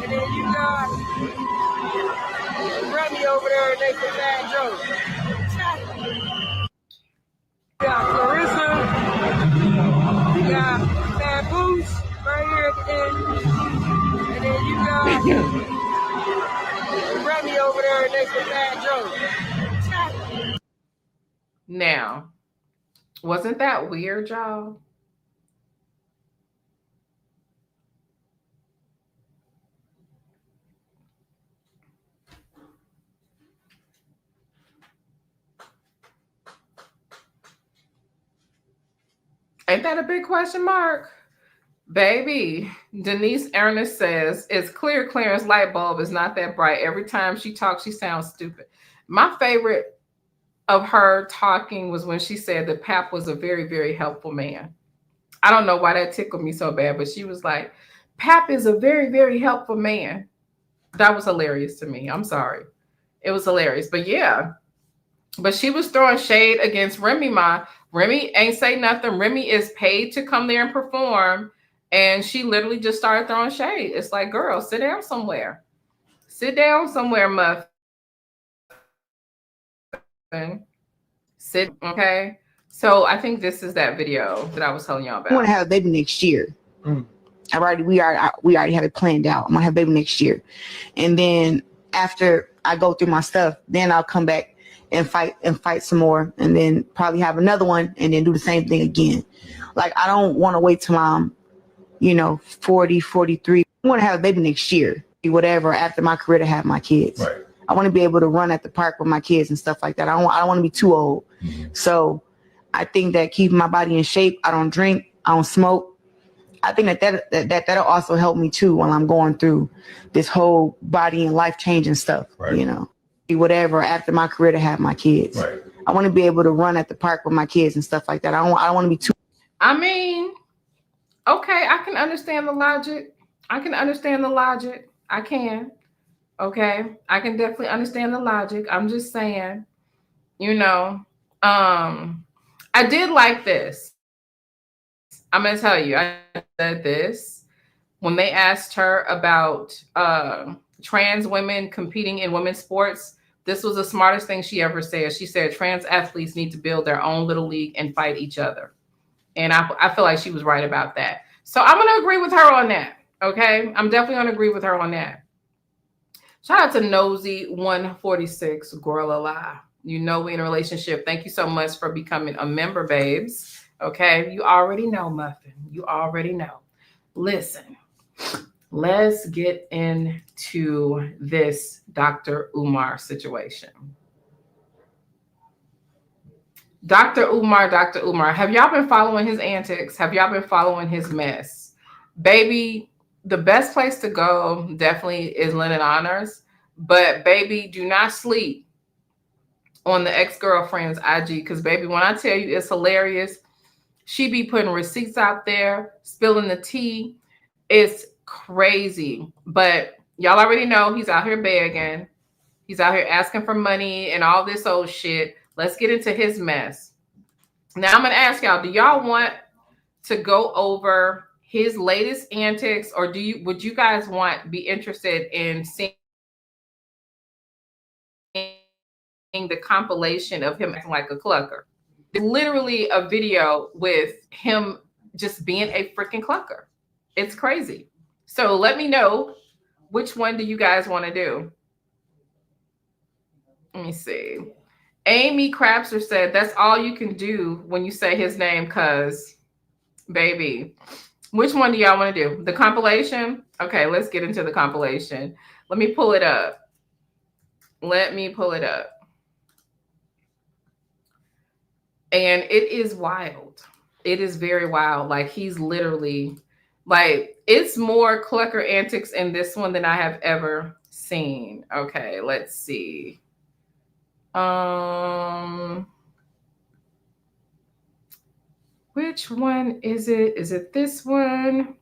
And then you got Remy over there next to Bad Joe. You got Clarissa. You got Papoose right here at the end. And then you got Remy over there next to Bad Joe. Now, wasn't that weird, y'all? Ain't that a big question mark? Baby, Denise Ernest says, it's clear Clarence light bulb is not that bright. Every time she talks, she sounds stupid. My favorite of her talking was when she said that Pap was a very, very helpful man. I don't know why that tickled me so bad, but she was like, Pap is a very, very helpful man. That was hilarious to me. I'm sorry. It was hilarious. But yeah, but she was throwing shade against Remy. Remy ain't say nothing. Remy is paid to come there and perform. And she literally just started throwing shade. It's like, girl, sit down somewhere. Sit down somewhere, Muffin. Sit, okay? So I think this is that video that I was telling y'all about. I want to have a baby next year. We already have it planned out. I'm gonna have a baby next year. And then after I go through my stuff, then I'll come back and fight some more, and then probably have another one and then do the same thing again. Like, I don't want to wait till I'm 40, 43 want to have a baby next year, whatever, after my career to have my kids. Right. I want to be able to run at the park with my kids and stuff like that. I don't want to be too old. So I think that keeping my body in shape, I don't drink, I don't smoke. I think that'll also help me too while I'm going through this whole body and life changing stuff, you know, whatever, after my career to have my kids. Right. I want to be able to run at the park with my kids and stuff like that. I don't want to be too. I mean, okay, I can understand the logic. I can. Okay. I can definitely understand the logic. I'm just saying, you know, I did like this. I'm going to tell you, I said this when they asked her about trans women competing in women's sports. This was the smartest thing she ever said. She said trans athletes need to build their own little league and fight each other. And I feel like she was right about that. So I'm going to agree with her on that. Okay. I'm definitely going to agree with her on that. Shout out to Nosy 146 Gorilla La. You know we in a relationship. Thank you so much for becoming a member, babes. Okay. You already know, Muffin. You already know. Listen, let's get into this Dr. Umar situation. Dr. Umar, have y'all been following his antics? Have y'all been following his mess? Baby, the best place to go definitely is Lennon Honors. But baby, do not sleep on the ex-girlfriend's IG. Because baby, when I tell you it's hilarious, she be putting receipts out there, spilling the tea. It's crazy. But y'all already know he's out here begging. He's out here asking for money and all this old shit. Let's get into his mess. Now I'm going to ask y'all, do y'all want to go over his latest antics, or would you guys be interested in seeing the compilation of him acting like a clucker? It's literally a video with him just being a freaking clucker. It's crazy. So let me know, which one do you guys want to do? Let me see. Amy Crabster said, that's all you can do when you say his name, cuz, baby. Which one do y'all want to do? The compilation? Okay, let's get into the compilation. Let me pull it up. And it is wild. It is very wild. Like, he's literally, like, it's more clucker antics in this one than I have ever seen. Okay, let's see. Which one is it? Is it this one?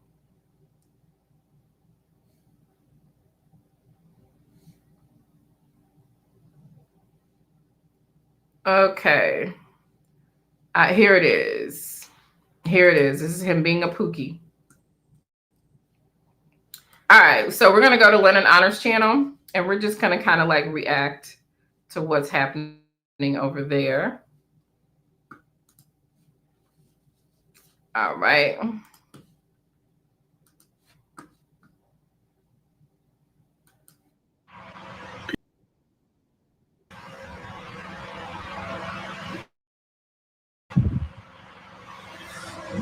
Okay. Here it is. This is him being a pookie. All right. So we're going to go to Lennon Honors channel, and we're just going to kind of like react to what's happening over there. All right.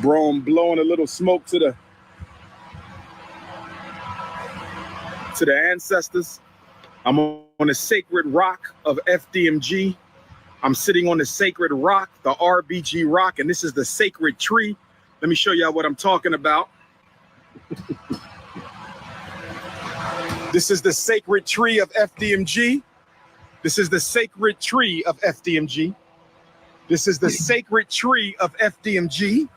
Bro, I'm blowing a little smoke to the ancestors. I'm on the sacred rock of FDMG. I'm sitting on the sacred rock, the RBG rock, and this is the sacred tree. Let me show y'all what I'm talking about. This is the sacred tree of FDMG. This is the sacred tree of FDMG. This is the sacred tree of FDMG.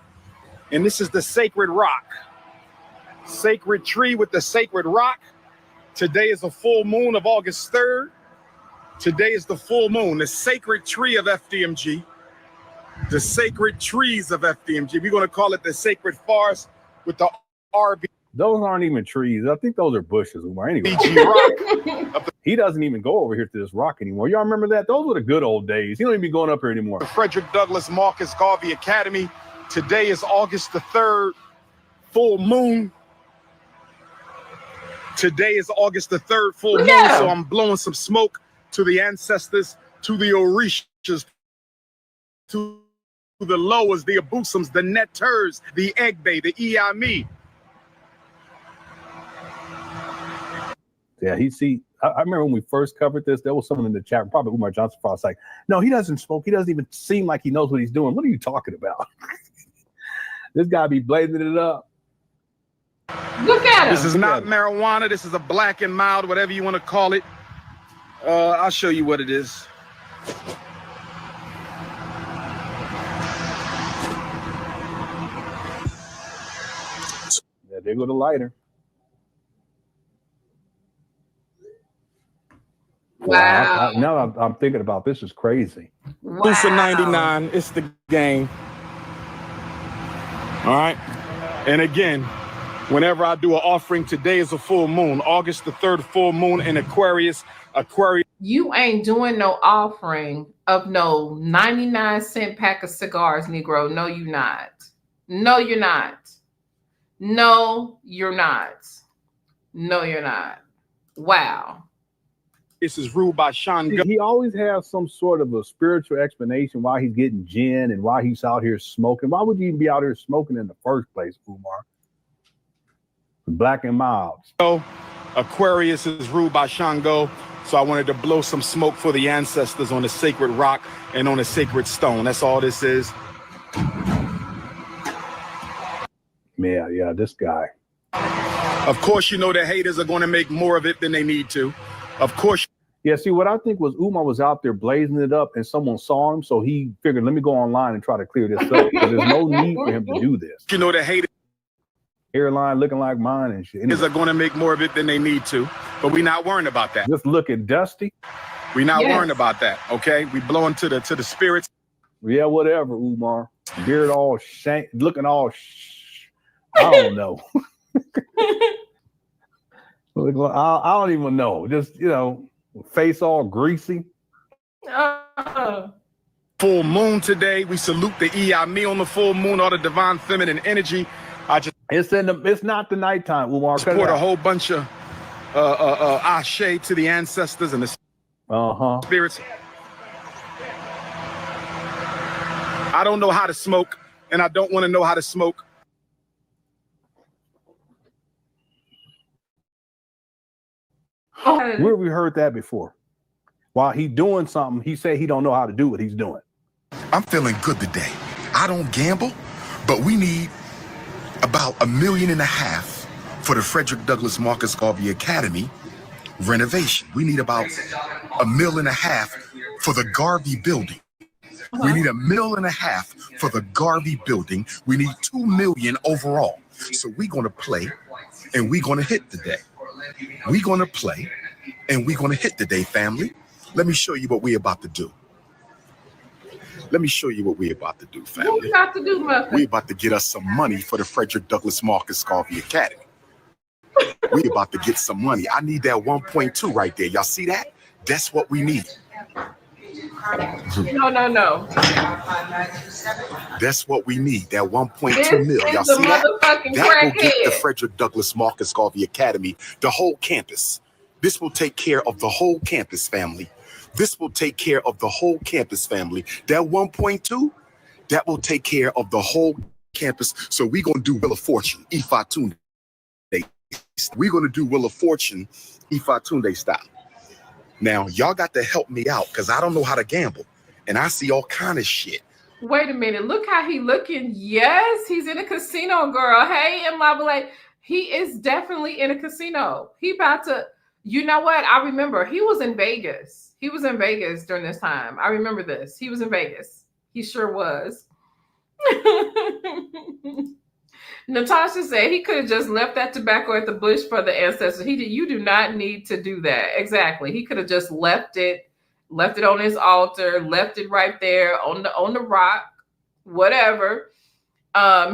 And this is the sacred rock. Sacred tree with the sacred rock. Today is a full moon of August 3rd. Today is the full moon, the sacred tree of FDMG. The sacred trees of FDMG. We're going to call it the sacred forest with the RB. Those aren't even trees. I think those are bushes, Umar. Anyway, he doesn't even go over here to this rock anymore. Y'all remember that? Those were the good old days. He don't even be going up here anymore. The Frederick Douglass Marcus Garvey Academy. Today is August the 3rd, full moon. Today is August the 3rd, full moon. So I'm blowing some smoke to the ancestors, to the Orishas, to the Loas, the Abusums, the Netters, the Egbe, the Iami. Yeah, I remember when we first covered this, there was someone in the chat, probably Umar Johnson, was like, no, he doesn't smoke. He doesn't even seem like he knows what he's doing. What are you talking about? This guy be blazing it up. Look at him. This is not marijuana. This is a black and mild, whatever you want to call it. I'll show you what it is. Yeah, there go the lighter. Wow. Now I'm thinking about this is crazy. Wow. 2 for 99. It's the game. All right. And again, whenever I do an offering, today is a full moon. August the 3rd, full moon in Aquarius. You ain't doing no offering of no 99-cent pack of cigars, Negro. No, you not. No, you're not. No, you're not. No, you're not. Wow. This is ruled by Sean. He always has some sort of a spiritual explanation why he's getting gin and why he's out here smoking. Why would you even be out here smoking in the first place, Umar? Black and mild. So Aquarius is ruled by Shango. So I wanted to blow some smoke for the ancestors on the sacred rock and on a sacred stone. That's all this is. Yeah, this guy. Of course, you know the haters are going to make more of it than they need to. Of course. Yeah, see, what I think was Umar was out there blazing it up and someone saw him. So he figured, let me go online and try to clear this up. Because there's no need for him to do this. You know the haters. Hairline looking like mine and shit. Anyway. Are going to make more of it than they need to. But we're not worrying about that. Just looking dusty. We're not worrying about that, okay? We blowing to the spirits. Yeah, whatever, Umar. Beard all looking all I don't know. I don't even know. Just, face all greasy. Full moon today. We salute the me on the full moon, all the divine feminine energy. It's not the nighttime, Umar. Support a whole bunch of ashe to the ancestors and the spirits. I don't know how to smoke, and I don't want to know how to smoke. Where have we heard that before? While he doing something, he said he don't know how to do what he's doing. I'm feeling good today. I don't gamble, but we need about $1.5 million for the Frederick Douglass Marcus Garvey Academy renovation. We need about $1.5 million for the Garvey building. We need $1.5 million for the Garvey building. We need $2 million overall. So we're going to play and we're going to hit today. We're going to play and we're going to hit today, family. Let me show you what we're about to do. Let me show you what we're about to do, family. What we about to do, Muffin? We're about to get us some money for the Frederick Douglass Marcus Garvey Academy. We're about to get some money. I need that 1.2 right there. Y'all see that? That's what we need. No. That's what we need. That 1.2 mil. Y'all see that? That will get the Frederick Douglass Marcus Garvey Academy, the whole campus. This will take care of the whole campus, family. This will take care of the whole campus, family. That 1.2, that will take care of the whole campus. So we're going to do Wheel of Fortune, Ifa Tunde. We're going to do Wheel of Fortune, Ifa Tunde style. Now, y'all got to help me out because I don't know how to gamble. And I see all kind of shit. Wait a minute. Look how he looking. Yes, he's in a casino, girl. Hey, Imlabale. He is definitely in a casino. He about to, you know what? I remember he was in Vegas. He was in Vegas during this time. I remember this. He was in Vegas. He sure was. Natasha said he could have just left that tobacco at the bush for the ancestors. You do not need to do that. Exactly. He could have just left it on his altar, left it right there on the rock, whatever.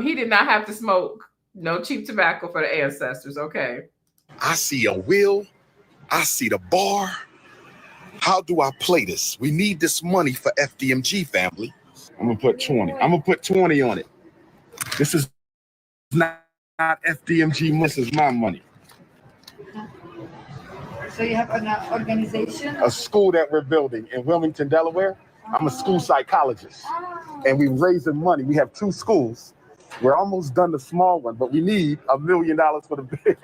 He did not have to smoke no cheap tobacco for the ancestors. Okay. I see a wheel. I see the bar. How do I play this? We need this money for FDMG, family. I'm going to put 20. I'm going to put 20 on it. This is not FDMG. This is my money. So you have an organization? A school that we're building in Wilmington, Delaware. I'm a school psychologist. And we're raising money. We have 2 schools. We're almost done the small one, but we need $1 million for the big.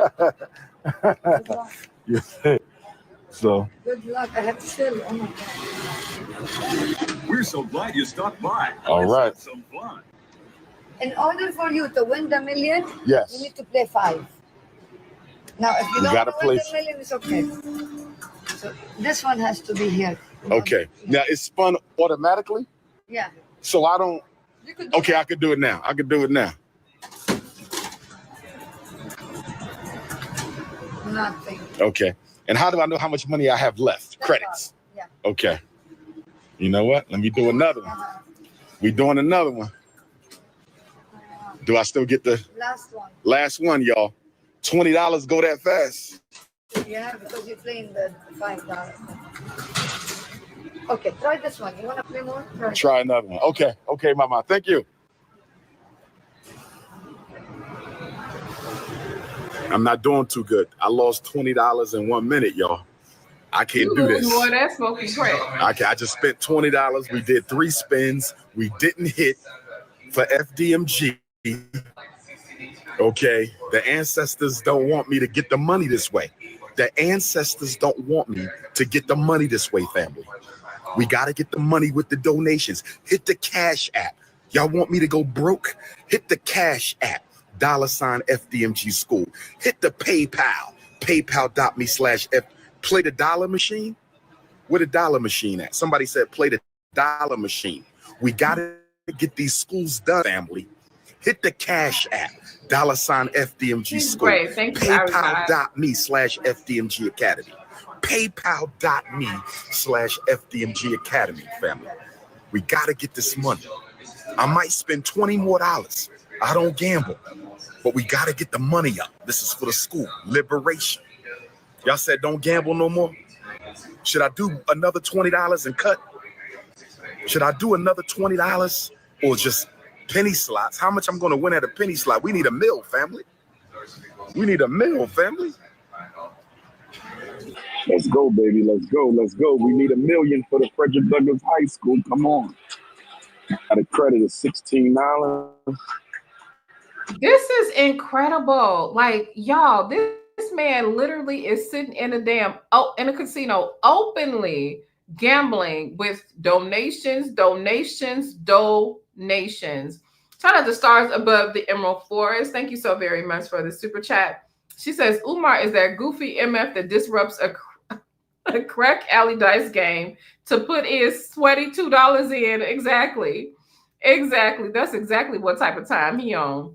So Good luck. I have to sell. Oh my God. We're so glad you stopped by. All right. Some fun. In order for you to win the million, Yes. you need to play 5. Now, if you You don't gotta win the play- million, it's okay. So this one has to be here. Okay. Now it's spun automatically, Yeah. so I don't. You could do Okay, I could do it now. I could do it now. nothing. Okay. And how do I know how much money I have left? Credits. Yeah. Okay. You know what? Let me do another one. We doing another one. Do I still get the Last one. last one, y'all? $20 go that fast? Yeah, because you're playing the $5. Okay, try this one. You want to play more? Try another one. Okay. Okay, mama. Thank you. I'm not doing too good. I lost $20 in 1 minute, y'all. I can't You do lose this. more of that smoking crack. I just spent $20. We did 3 spins. We didn't hit for FDMG. Okay. The ancestors don't want me to get the money this way. The ancestors don't want me to get the money this way, family. We got to get the money with the donations. Hit the Cash App. Y'all want me to go broke? Hit the Cash App. $FDMG School. Hit the PayPal. PayPal.me/F. Play the dollar machine. Where the dollar machine at? Somebody said play the dollar machine. We got to get these schools done, family. Hit the Cash App. $FDMG School. Great. Thank you, PayPal.me/FDMG Academy. PayPal.me/FDMG Academy, family. We got to get this money. I might spend $20 more. I don't gamble, but we got to get the money up. This is for the school. Liberation. Y'all said don't gamble no more. Should I do another $20 and cut? Should I do another $20 or just penny slots? How much I'm going to win at a penny slot? We need a mill, family. We need a mill, family. Let's go, baby. Let's go. Let's go. We need $1 million for the Frederick Douglass High School. Come on. Got a credit of $16. This is incredible. Like, y'all, this man literally is sitting in in a casino openly gambling with donations. Shout out to Stars Above the Emerald Forest. Thank you so very much for the super chat. She says Umar is that goofy MF that disrupts a crack alley dice game to put his sweaty $2 in. Exactly. That's exactly what type of time he on.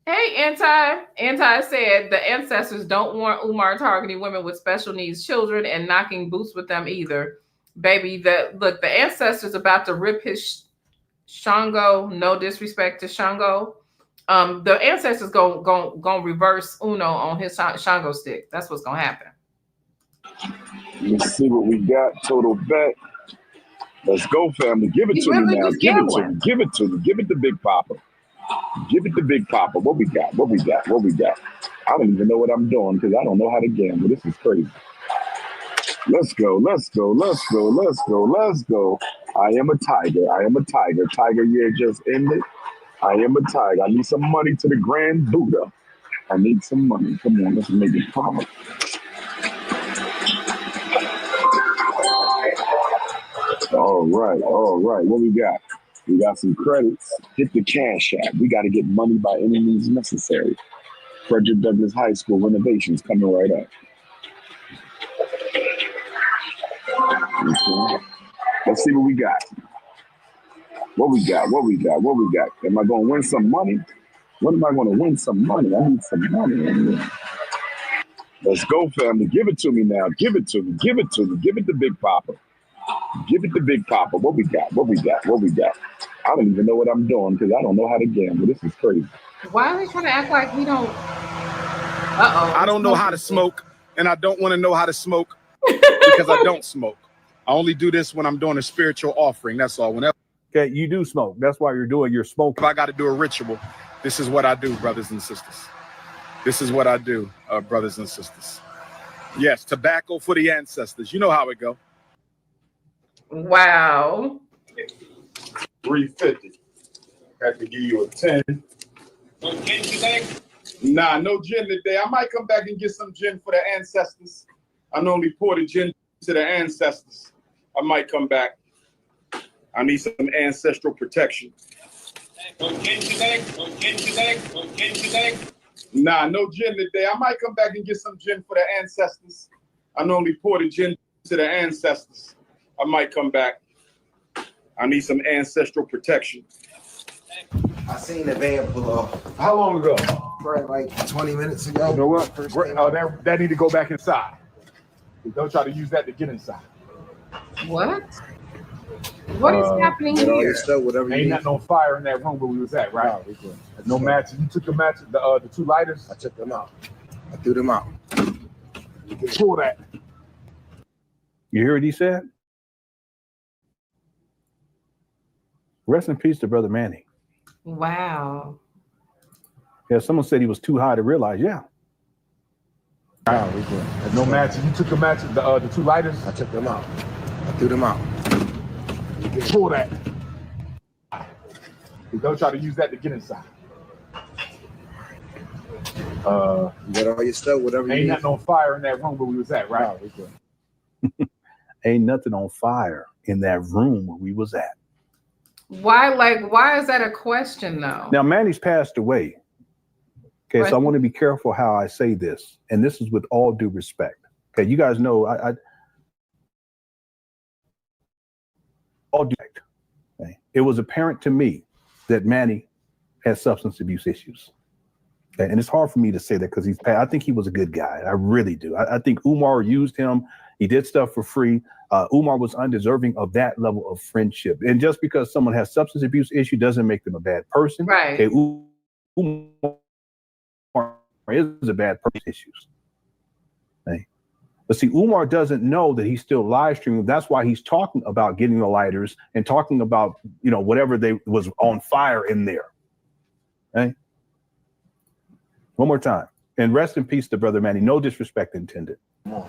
Hey, Anti said the ancestors don't want Umar targeting women with special needs children and knocking boots with them either. Baby, the ancestors about to rip his Shango. No disrespect to Shango. The ancestors going reverse Uno on his Shango stick. That's what's gonna happen. Let's see what we got. Total bet. Let's go, family. Give it to me now. Give it to me. Give it to me. Give it to Big Papa. Give it to Big Papa. What we got? What we got? What we got? I don't even know what I'm doing because I don't know how to gamble. This is crazy. Let's go. Let's go. Let's go. Let's go. Let's go. I am a tiger. I am a tiger. Tiger year just ended. I am a tiger. I need some money to the Grand Buddha. I need some money. Come on, let's make it pop. All right. All right. What we got? We got some credits. Hit the Cash App. We got to get money by any means necessary. Frederick Douglass High School renovations coming right up. Okay. Let's see what we got. What we got? What we got? What we got? Am I going to win some money? When am I going to win some money? I need some money. Let's go, family. Give it to me now. Give it to me. Give it to me. Give it to Big Papa. Give it to Big Papa. What we got? What we got? What we got? I don't even know what I'm doing because I don't know how to gamble. This is crazy. Why are they trying to act like we don't? I don't know how to smoke, and I don't want to know how to smoke because I don't smoke. I only do this when I'm doing a spiritual offering. That's all. Whenever you do smoke. That's why you're doing your smoke. If I got to do a ritual, this is what I do, brothers and sisters. This is what I do, brothers and sisters. Yes, tobacco for the ancestors. You know how it go. Wow. 350. Have to give you a 10. Nah, no gin today. I might come back and get some gin for the ancestors. I normally pour the gin to the ancestors. I might come back. I need some ancestral protection. Nah, no gin today. I might come back and get some gin for the ancestors. I normally pour the gin to the ancestors. I might come back. I need some ancestral protection. I seen the van pull off. How long ago? Probably like 20 minutes ago. You know what? That need to go back inside. Don't try to use that to get inside. What? What is happening here? Ain't nothing on fire in that room where we was at, right? No matches. You took the matches, the two lighters? I took them out. I threw them out. Pull that. You hear what he said? Rest in peace to Brother Manny. Wow. Yeah, someone said he was too high to realize. Yeah. No matches. You took the matches, the two lighters? I took them out. I threw them out. Pull that. Don't try to use that to get inside. You got all your stuff, whatever you need. Ain't nothing on fire in that room where we was at, right? Ain't nothing on fire in that room where we was at. Why is that a question though? Now, Manny's passed away. Okay, Right. so I want to be careful how I say this, and this is with all due respect. Okay, you guys know all due respect. Okay? It was apparent to me that Manny had substance abuse issues. Okay? And it's hard for me to say that because I think he was a good guy. I really do. I think Umar used him. He did stuff for free. Umar was undeserving of that level of friendship. And just because someone has substance abuse issue doesn't make them a bad person. Right. Okay, Umar is a bad person issues. Okay. But see, Umar doesn't know that he's still live streaming. That's why he's talking about getting the lighters and talking about, whatever was on fire in there. Okay. One more time. And rest in peace to Brother Manny. No disrespect intended. You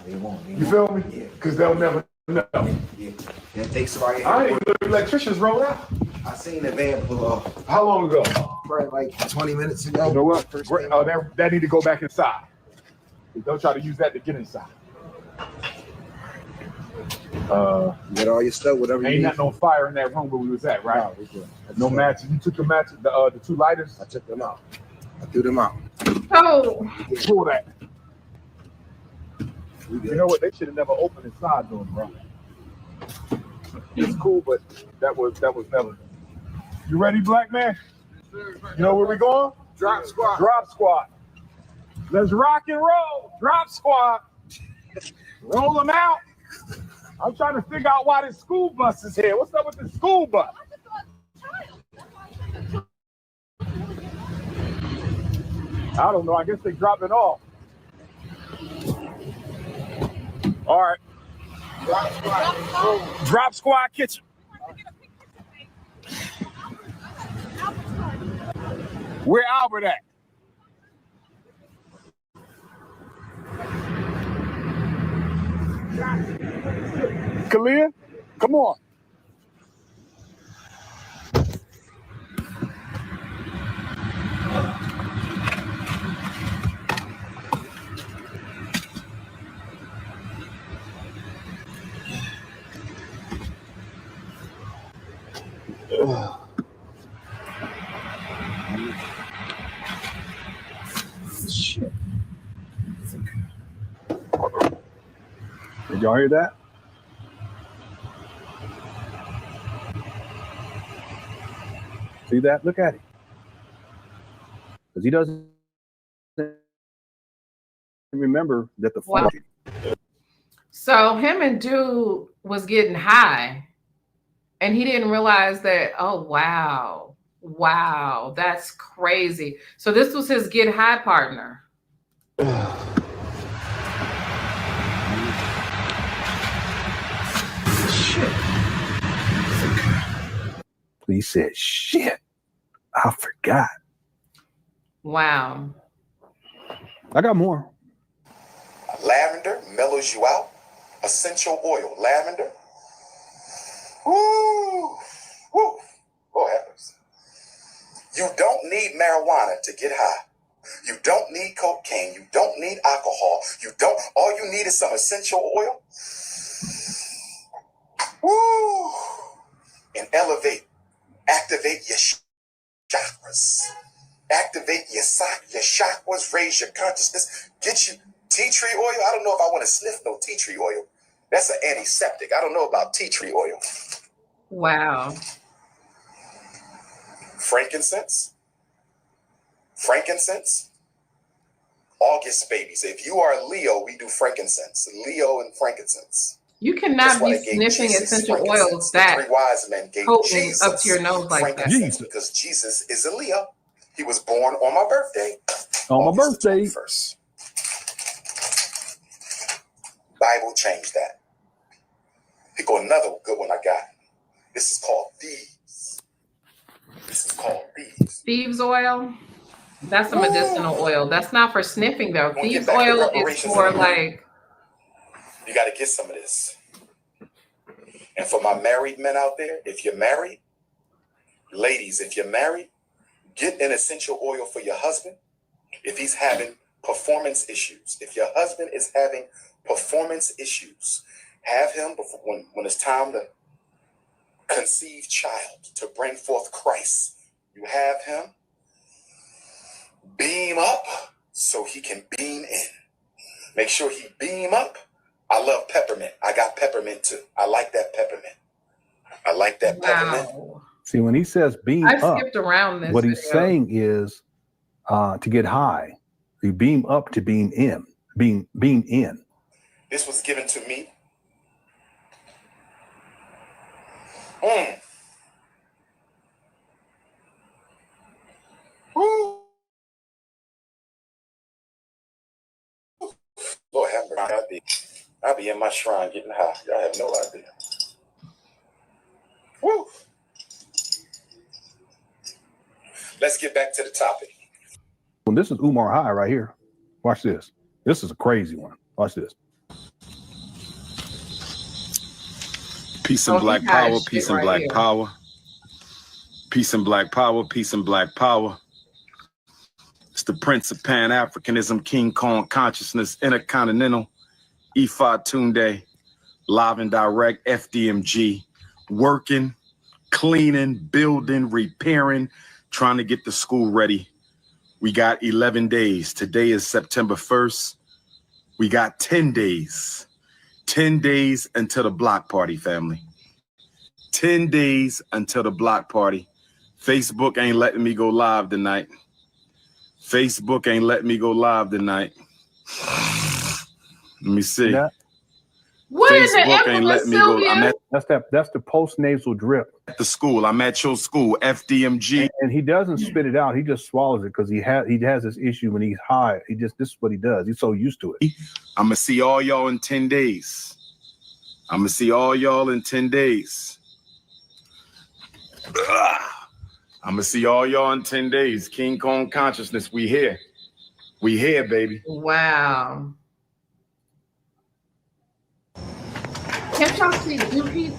feel me? Yeah. Because they'll never know. Yeah. Then take somebody. I ain't the electricians roll out. I seen the van pull off. How long ago? Probably like 20 minutes ago. You know what? That need to go back inside. Don't try to use that to get inside. You got all your stuff, whatever you Ain't need. nothing on fire in that room where we was at, right? No matches. You took the matches, the two lighters? I took them out. I threw them out. So pull that. You know what? They should have never opened inside doing, bro. It's cool, but that was never. You ready, black man? You know where we going? Drop squad. Drop squad. Let's rock and roll. Drop squad. Roll them out. I'm trying to figure out why this school bus is here. What's up with the school bus? I don't know. I guess they drop it off. All right. Drop squad. Drop squad kitchen. Where Albert at? Kalia, come on. Shit. Did y'all hear that? See that? Look at it. Because he doesn't remember that the Wow. So him and dude was getting high and he didn't realize that, oh, wow, that's crazy. So this was his get high partner. He said, shit, I forgot. Wow. I got more. Lavender mellows you out. Essential oil, lavender. Woo! Woo! Lord have mercy. You don't need marijuana to get high. You don't need cocaine. You don't need alcohol. All you need is some essential oil. Woo! And activate your chakras. Activate your chakras, raise your consciousness. Get you tea tree oil. I don't know if I want to sniff no tea tree oil. That's an antiseptic. I don't know about tea tree oil. Wow. Frankincense. August babies. If you are Leo, we do frankincense. Leo and frankincense. You cannot be sniffing essential oils that the three wise men gave potent Jesus up to your nose like that. Because Jesus is a Leo. He was born on my birthday. On my birthday. First. Bible changed that. Here go another good one I got. This is called Thieves. Thieves oil. That's a medicinal oil. That's not for sniffing though. Thieves oil is for like. You got to get some of this. And for my married men out there, if you're married, ladies, if you're married, get an essential oil for your husband if he's having performance issues. If your husband is having performance issues, have him before, when it's time to conceive child, to bring forth Christ. You have him beam up so he can beam in. Make sure he beam up. I love peppermint. I got peppermint too. I like that peppermint. Peppermint. See, when he says beam I've up, skipped around this what he's video. saying is to get high. You beam up to beam in. Beam in. This was given to me. Lord have mercy. I'll be in my shrine getting high. Y'all have no idea. Woo. Let's get back to the topic. Well, this is Umar High right here. Watch this. This is a crazy one. Watch this. Peace and black power, peace and black power. Peace and black power, peace and black power. It's the Prince of Pan-Africanism, King Kong Consciousness, Intercontinental, Ifa Tunde, live and direct, FDMG, working, cleaning, building, repairing, trying to get the school ready. We got 11 days. Today is September 1st. We got 10 days. 10 days until the block party, family. 10 days until the block party. Facebook ain't letting me go live tonight. Let me see. What is the Facebook ain't letting me go. That's the post-nasal drip. At the school. I'm at your school, FDMG. And he doesn't spit it out. He just swallows it because he has this issue when he's high. This is what he does. He's so used to it. I'm gonna see all y'all in 10 days. I'm gonna see all y'all in 10 days. King Kong Consciousness, we here. We here, baby. Wow. Can't y'all see?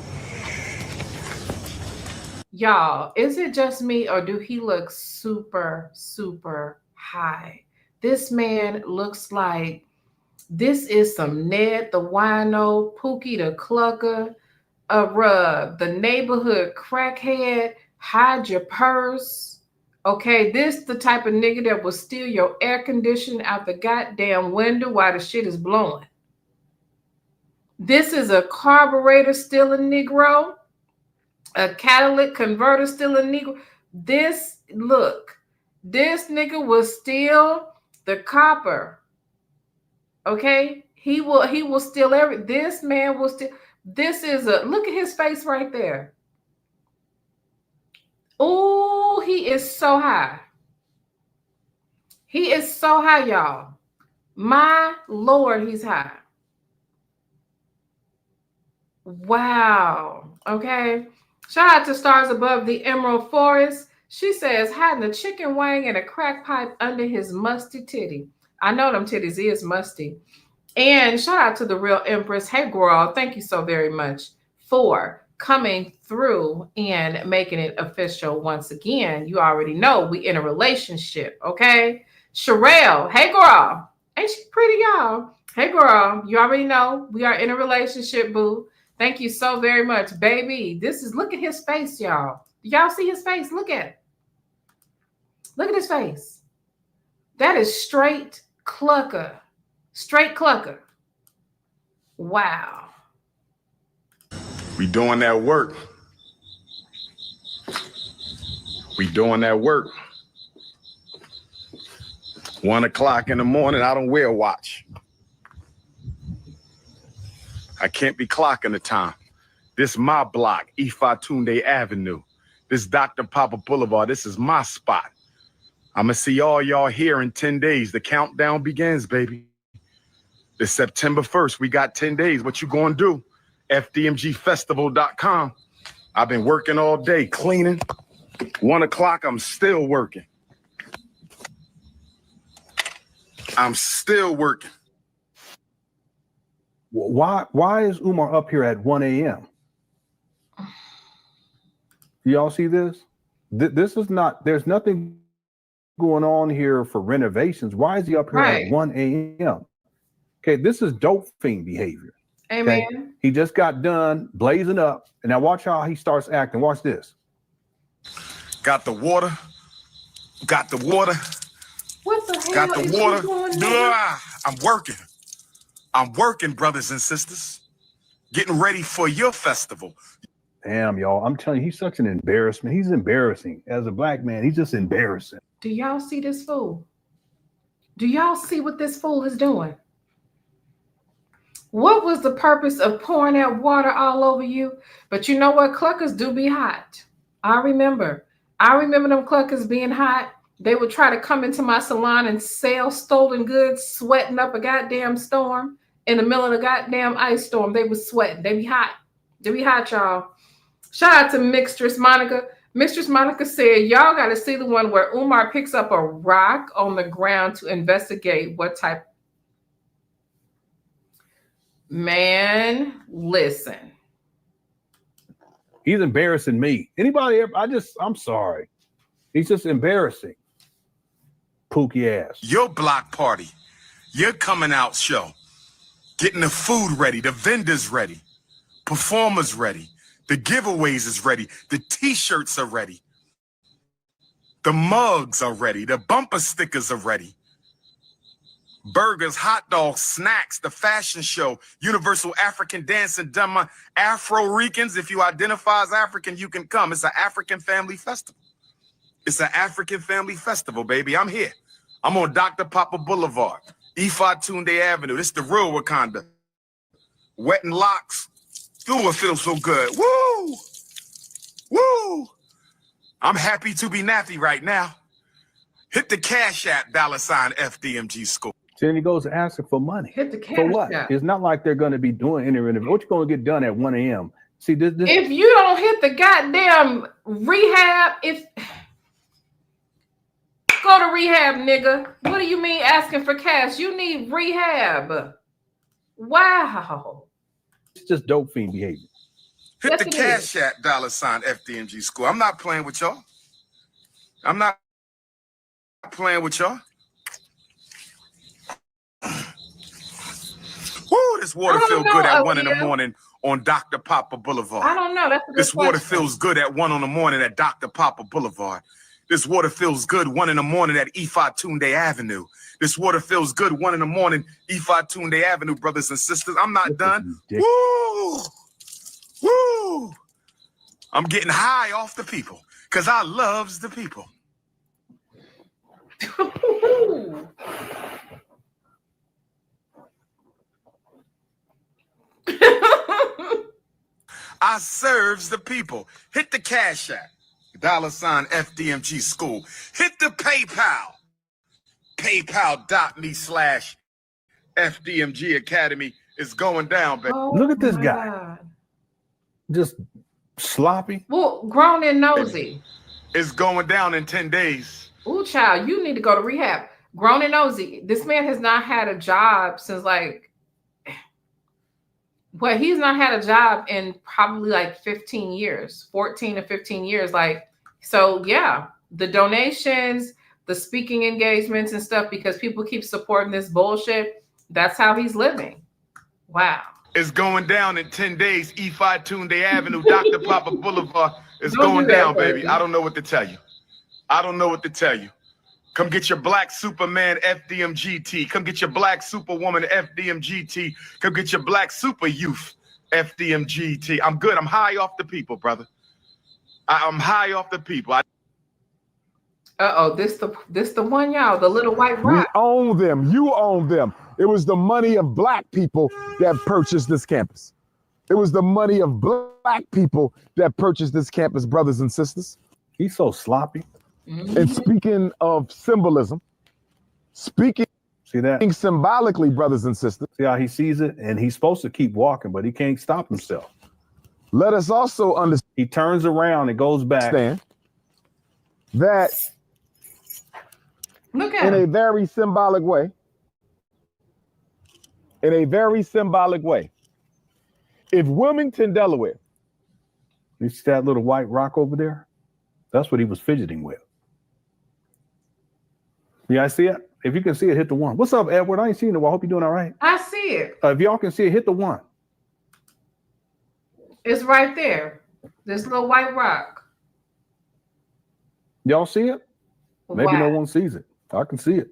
Y'all, is it just me or do he look super, super high? This man looks like this is some Ned the Wino, Pookie the Clucker, the neighborhood crackhead, hide your purse. Okay, this the type of nigga that will steal your air conditioning out the goddamn window while the shit is blowing. This is a carburetor stealing Negro, a catalytic converter stealing Negro. This nigga will steal the copper. Okay, he will steal this man will steal. This is look at his face right there. Oh, he is so high. He is so high, y'all. My Lord, he's high. Wow. Okay. Shout out to Stars Above the Emerald Forest. She says, hiding a chicken wing and a crack pipe under his musty titty. I know them titties is musty. And shout out to the Real Empress. Hey, girl, thank you so very much for coming through and making it official once again. You already know we in a relationship, okay? Sherelle, hey girl. Ain't she pretty, y'all? Hey girl, you already know we are in a relationship, boo. Thank you so very much, baby. This is, look at his face, y'all. Y'all see his face? Look at it. Look at his face. That is straight clucker. Straight clucker. Wow. We doing that work. We doing that work. 1 o'clock in the morning, I don't wear a watch. I can't be clocking the time. This my block, Ifatunde Avenue. This Dr. Papa Boulevard, this is my spot. I'ma see all y'all here in 10 days. The countdown begins, baby. It's September 1st. We got 10 days. What you gonna do? FDMGfestival.com. I've been working all day, cleaning. 1 o'clock, I'm still working. I'm still working. Why is Umar up here at 1 a.m.? Do y'all see this? This is not, there's nothing going on here for renovations. Why is he up here at 1 a.m.? Okay, this is dope fiend behavior. Amen. Okay? He just got done blazing up, and now watch how he starts acting. Watch this. Got the water. Got the water. What the hell? Got the water. I'm working. I'm working, brothers and sisters. Getting ready for your festival. Damn, y'all. I'm telling you, he's such an embarrassment. He's embarrassing. As a black man, he's just embarrassing. Do y'all see this fool? Do y'all see what this fool is doing? What was the purpose of pouring that water all over you? But you know what? Cluckers do be hot. I remember them cluckers being hot. They would try to come into my salon and sell stolen goods, sweating up a goddamn storm in the middle of the goddamn ice storm. They was sweating. They be hot. They be hot, y'all. Shout out to Mixtress Monica. Mixtress Monica said, y'all got to see the one where Umar picks up a rock on the ground to investigate what type. Man, listen. He's embarrassing me. Anybody ever? I'm sorry. He's just embarrassing. Pookie ass. Your block party, your coming out show, getting the food ready, the vendors ready, performers ready, the giveaways is ready, the t-shirts are ready, the mugs are ready, the bumper stickers are ready, burgers, hot dogs, snacks, the fashion show, universal African dance and drama, Afro-Ricans. If you identify as African, you can come. It's an African family festival. It's an African family festival, baby. I'm here. I'm on Dr. Papa Boulevard, Ifatunde Avenue. This is the real Wakanda. Wet and locks. Ooh, it feels so good. Woo! Woo! I'm happy to be nappy right now. Hit the Cash App, $FDMG School. Then he goes asking for money. Hit the cash for what? app. It's not like they're going to be doing any renovation. What you going to get done at 1 a.m.? See, this. If you don't hit the goddamn rehab, go to rehab, nigga. What do you mean asking for cash? You need rehab. Wow. It's just dope fiend behavior. Hit the Cash App, $FDMG School. I'm not playing with y'all. I'm not playing with y'all. Woo, this water feels good at 1 in the morning on Dr. Papa Boulevard. I don't know. That's a good This water question. feels good at 1 in the morning at Dr. Papa Boulevard. This water feels good 1 in the morning at Ifatunde Avenue. This water feels good 1 in the morning, Ifatunde Avenue, brothers and sisters. I'm not done. Woo! Woo! I'm getting high off the people because I loves the people. I serves the people. Hit the Cash App, $FDMG School. Hit the PayPal, paypal.me/FDMG Academy. Is going down, baby. Look at this my guy. God. Just sloppy. Well, grown and nosy. It's going down in 10 days. Ooh, child, you need to go to rehab. Grown and nosy. This man has not had a job since he's not had a job in probably 15 years, 14 to 15 years. So yeah, the donations, the speaking engagements and stuff because people keep supporting this bullshit. That's how he's living. Wow. It's going down in 10 days. E5 Tunde Avenue, Dr. Papa Boulevard. It's Don't going do that, down, baby. baby. I don't know what to tell you. I don't know what to tell you. Come get your black Superman FDMGT. Come get your black Superwoman FDMGT. Come get your black Super Youth FDMGT. I'm good. I'm high off the people, brother. I'm high off the people. Uh-oh, this the one, y'all, the little white rock. We own them. You own them. It was the money of black people that purchased this campus. It was the money of black people that purchased this campus, brothers and sisters. He's so sloppy. And speaking of symbolism, speaking See that? Symbolically, brothers and sisters. See how he sees it? And he's supposed to keep walking, but he can't stop himself. Let us also understand. He turns around and goes back. That look at in him. a very symbolic way. In a very symbolic way. If Wilmington, Delaware. You see that little white rock over there? That's what he was fidgeting with. Yeah, I see it. If you can see it, hit the one. What's up, Edward? I ain't seen it. I hope you're doing all right. I see it. If y'all can see it, hit the one. It's right there. This little white rock. Y'all see it? Maybe no Wow. one sees it. I can see it.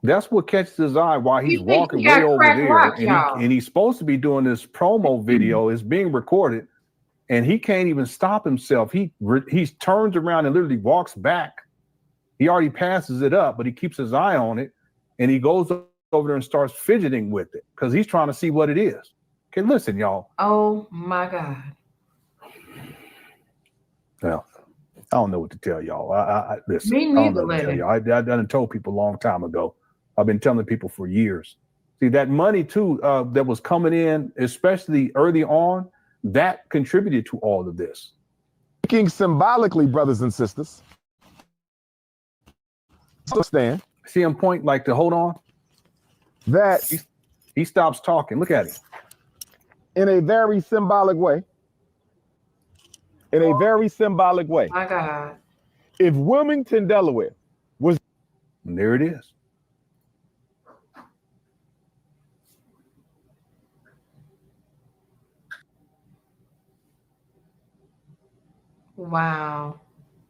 That's what catches his eye while he's He think walking he got way over crack there. rock, y'all. And he's supposed to be doing this promo video. It's being recorded. And he can't even stop himself. He turns around and literally walks back. He already passes it up, but he keeps his eye on it. And he goes over there and starts fidgeting with it because he's trying to see what it is. Okay, listen, y'all. Oh, my God. Well, I don't know what to tell y'all. I listen. Me I don't know neither, what to tell Lenny. y'all. I done told people a long time ago. I've been telling people for years. See, that money too that was coming in, especially early on, that contributed to all of this. Speaking symbolically, brothers and sisters. Understand. See him point like to hold on? That he stops talking. Look at him. In a very symbolic way. In a very symbolic way. My God. If Wilmington, Delaware was. And there it is. Wow.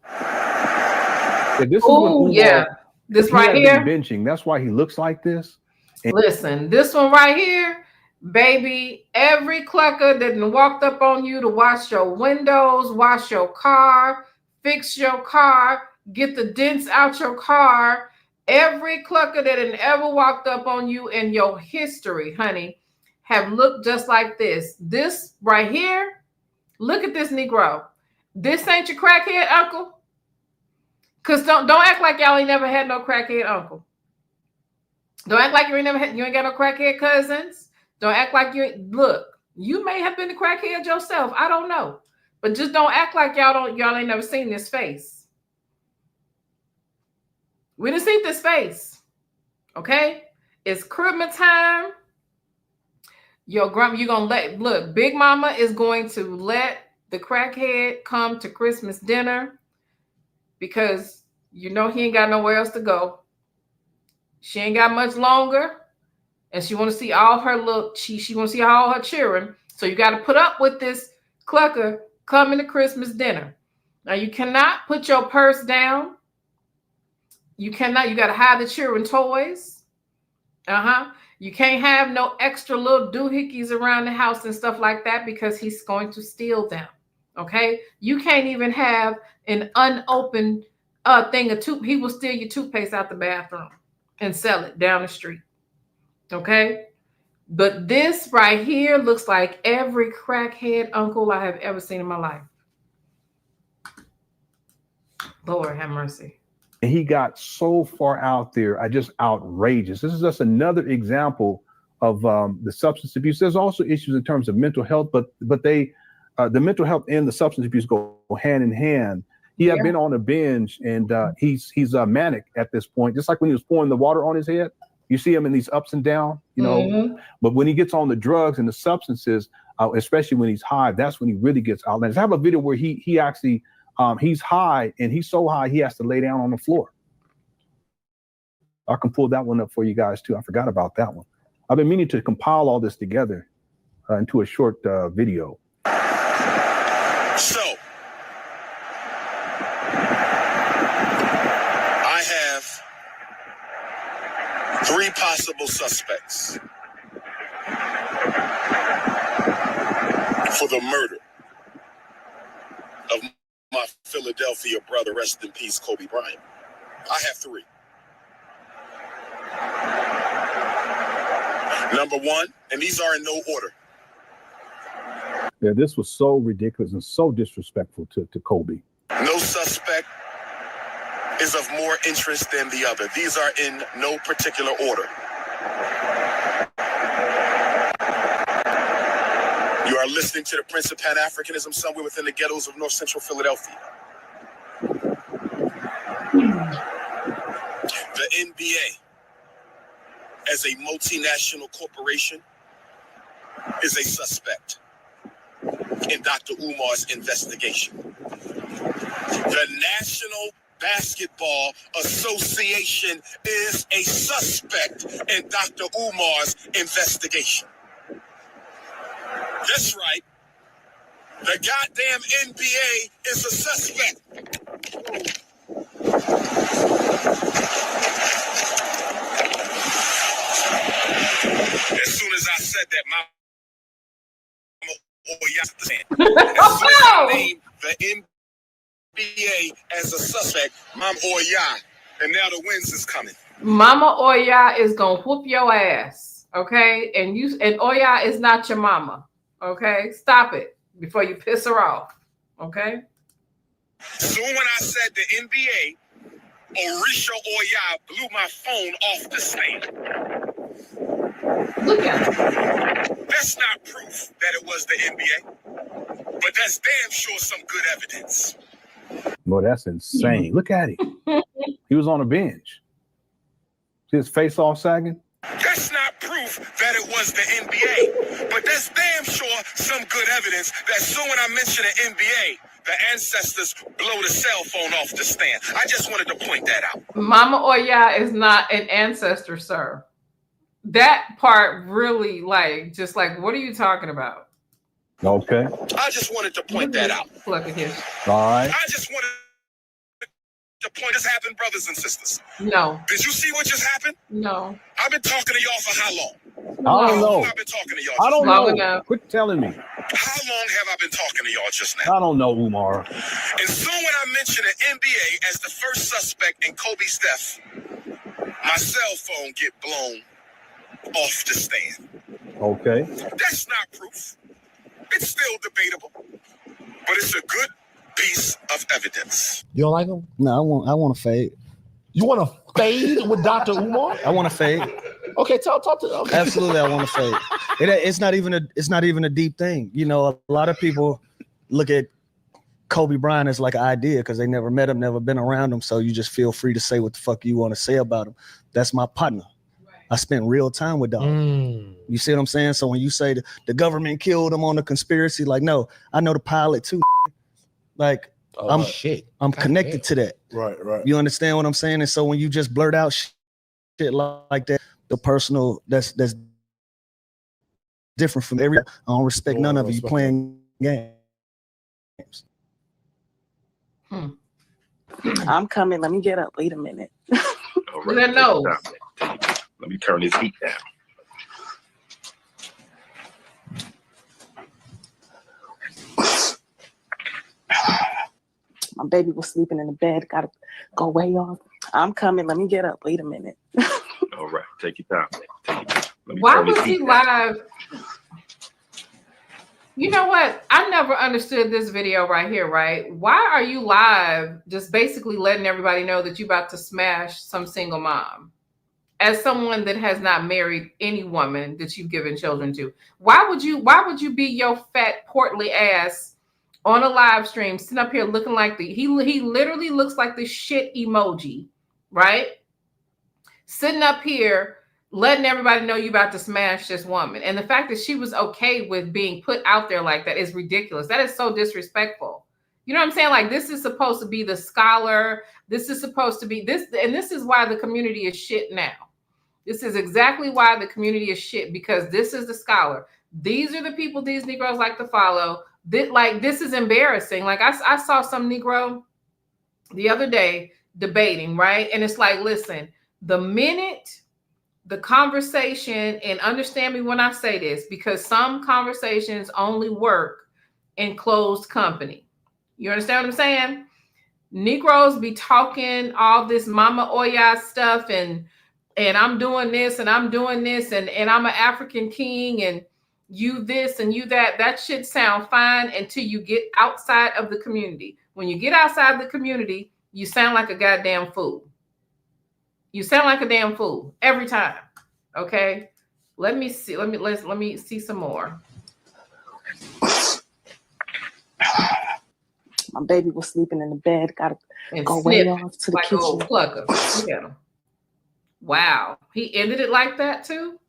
Yeah, this is Oh, when yeah. This he right had here. been benching. That's why he looks like this. And Listen, this one right here, baby, every clucker that done walked up on you to wash your windows, wash your car, fix your car, get the dents out your car, every clucker that done ever walked up on you in your history, honey, have looked just like this. This right here, look at this Negro. This ain't your crackhead uncle. Cause don't act like y'all ain't never had no crackhead uncle. Don't act like you ain't got no crackhead cousins. Don't act like look, you may have been a crackhead yourself. I don't know. But just don't act like y'all ain't never seen this face. We done seen this face. Okay? It's Christmas time. Your grandma, you're gonna look, Big Mama is going to let the crackhead come to Christmas dinner because you know he ain't got nowhere else to go. She ain't got much longer, and she want to see all her she want to see all her children. So you got to put up with this clucker coming to Christmas dinner. Now you cannot put your purse down. You cannot. You got to hide the children toys. You can't have no extra little doohickeys around the house and stuff like that because he's going to steal them. Okay, you can't even have an unopened thing of toothpaste. He will steal your toothpaste out the bathroom and sell it down the street. Okay, but this right here looks like every crackhead uncle I have ever seen in my life. Lord have mercy. And he got so far out there, just outrageous. This is just another example of the substance abuse. There's also issues in terms of mental health, but the mental health and the substance abuse go hand in hand. He had been on a binge, and he's manic at this point. Just like when he was pouring the water on his head, you see him in these ups and downs, you know. Mm-hmm. But when he gets on the drugs and the substances, especially when he's high, that's when he really gets outlandish. I have a video where he actually He's high, and he's so high he has to lay down on the floor. I can pull that one up for you guys too. I forgot about that one. I've been meaning to compile all this together into a short video. So, I have 3 possible suspects for the murder of my Philadelphia brother, rest in peace, Kobe Bryant. I have 3. Number 1, and these are in no order. Yeah, this was so ridiculous and so disrespectful to Kobe. No suspect is of more interest than the other. These are in no particular order. You are listening to the Prince of Pan-Africanism somewhere within the ghettos of North Central Philadelphia. The NBA, as a multinational corporation, is a suspect in Dr. Umar's investigation. The National Basketball Association is a suspect in Dr. Umar's investigation. That's right. The goddamn NBA is a suspect. As soon as I said that, my as soon as I named the NBA as a suspect, Mom Oya, and now the wins is coming. Mama Oya is gonna whoop your ass, okay? And Oya is not your mama, okay? Stop it before you piss her off, okay? Soon when I said the NBA, Orisha Oya blew my phone off the stand. Look at it. That's not proof that it was the NBA, but that's damn sure some good evidence. Boy, that's insane. Look at it. He was on a bench. See his face all sagging? That's not proof that it was the NBA, but that's damn sure some good evidence that soon when I mention the NBA, the ancestors blow the cell phone off the stand. I just wanted to point that out. Mama Oya is not an ancestor, sir. That part really, just what are you talking about? Okay. I just wanted to point that out. Look at him. All right. I just wanted to point this happened, brothers and sisters. No. Did you see what just happened? No. I've been talking to y'all for how long? I don't know. I've been talking to y'all. I don't know. Quit telling me. How long have I been talking to y'all just now? I don't know, Umar. And soon when I mention the NBA as the first suspect in Kobe's death, my cell phone get blown off the stand. Okay. That's not proof. It's still debatable, but it's a good piece of evidence. You don't like him? No, I want to fade. You want to fade with Dr. Umar? I want to fade. Okay, talk to. Okay. Absolutely, I want to fade. It's not even a deep thing. You know, a lot of people look at Kobe Bryant as like an idea because they never met him, never been around him. So you just feel free to say what the fuck you want to say about him. That's my partner. I spent real time with dog. You see what I'm saying? So when you say the government killed him on the conspiracy, like, no, I know the pilot too. Like, I'm connected to that. Right. You understand what I'm saying? And so when you just blurt out shit like that, the personal, that's different from every. I don't respect none of you playing games. I'm coming. Let me get up. Wait a minute. All right, no. Let me turn this heat down. My baby was sleeping in the bed. Gotta go way off. I'm coming. Let me get up. Wait a minute. All right, take your time. Why was he live? You know what? I never understood this video right here, right? Why are you live just basically letting everybody know that you're about to smash some single mom? As someone that has not married any woman that you've given children to, why would you be your fat, portly ass on a live stream, sitting up here looking like he literally looks like the shit emoji, right? Sitting up here letting everybody know you about to smash this woman. And the fact that she was okay with being put out there like that is ridiculous. That is so disrespectful. You know what I'm saying? Like, this is supposed to be the scholar. This is supposed to be this. And this is why the community is shit now. This is exactly why the community is shit, because this is the scholar. These are the people these Negroes like to follow. This is embarrassing. Like, I saw some Negro the other day debating, right? And it's like, listen, the minute the conversation, and understand me when I say this, because some conversations only work in closed company. You understand what I'm saying? Negroes be talking all this mama oya stuff, and I'm doing this and I'm doing this, and I'm an African king, and you this and you that. That shit sound fine until you get outside of the community. When you get outside the community, you sound like a goddamn fool. You sound like a damn fool every time. Okay? Let me see. Let me see some more. My baby was sleeping in the bed. Gotta go way off to the like kitchen. Old plucker. Look at him. Wow. He ended it like that too?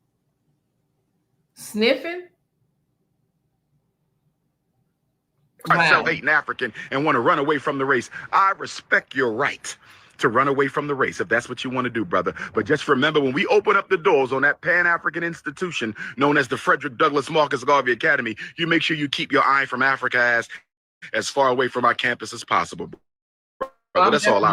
Sniffing? Self-hating African and want to run away from the race. I respect your right to run away from the race if that's what you want to do, brother. But just remember, when we open up the doors on that Pan-African institution known as the Frederick Douglass Marcus Garvey Academy, you make sure you keep your eye from Africa as far away from our campus as possible, brother. That's all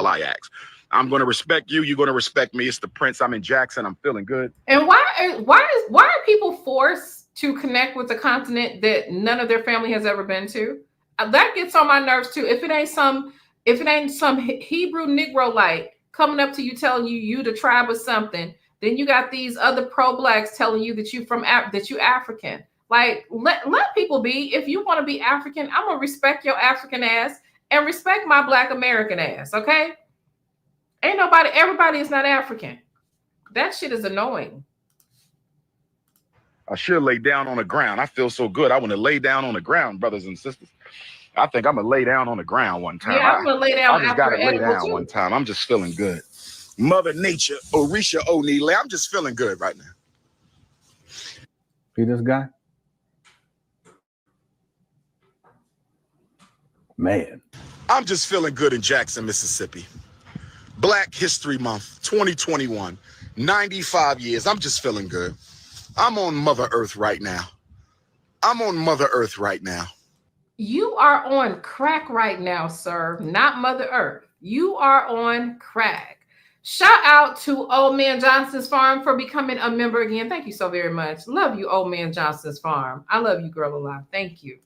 I ask. I'm going to respect you. You're going to respect me. It's the Prince. I'm in Jackson. I'm feeling good. And why are people forced to connect with a continent that none of their family has ever been to? That gets on my nerves too. If it ain't some Hebrew Negro like coming up to you telling you the tribe of something, then you got these other pro-blacks telling you that you African. Like, let people be. If you want to be African, I'm gonna respect your African ass and respect my Black American ass. Okay? Everybody is not African. That shit is annoying. I should lay down on the ground. I feel so good. I want to lay down on the ground, brothers and sisters. I think I'm gonna lay down on the ground one time. Yeah, I'm gonna lay down. I just gotta lay down one time. I'm just feeling good. Mother Nature, Orisha O'Neal, I'm just feeling good right now. See this guy? Man. I'm just feeling good in Jackson, Mississippi. Black History Month, 2021, 95 years. I'm just feeling good. I'm on Mother Earth right now. You are on crack right now, sir. Not Mother Earth. You are on crack. Shout out to Old Man Johnson's Farm for becoming a member again. Thank you so very much. Love you, Old Man Johnson's Farm. I love you, girl alive. Thank you.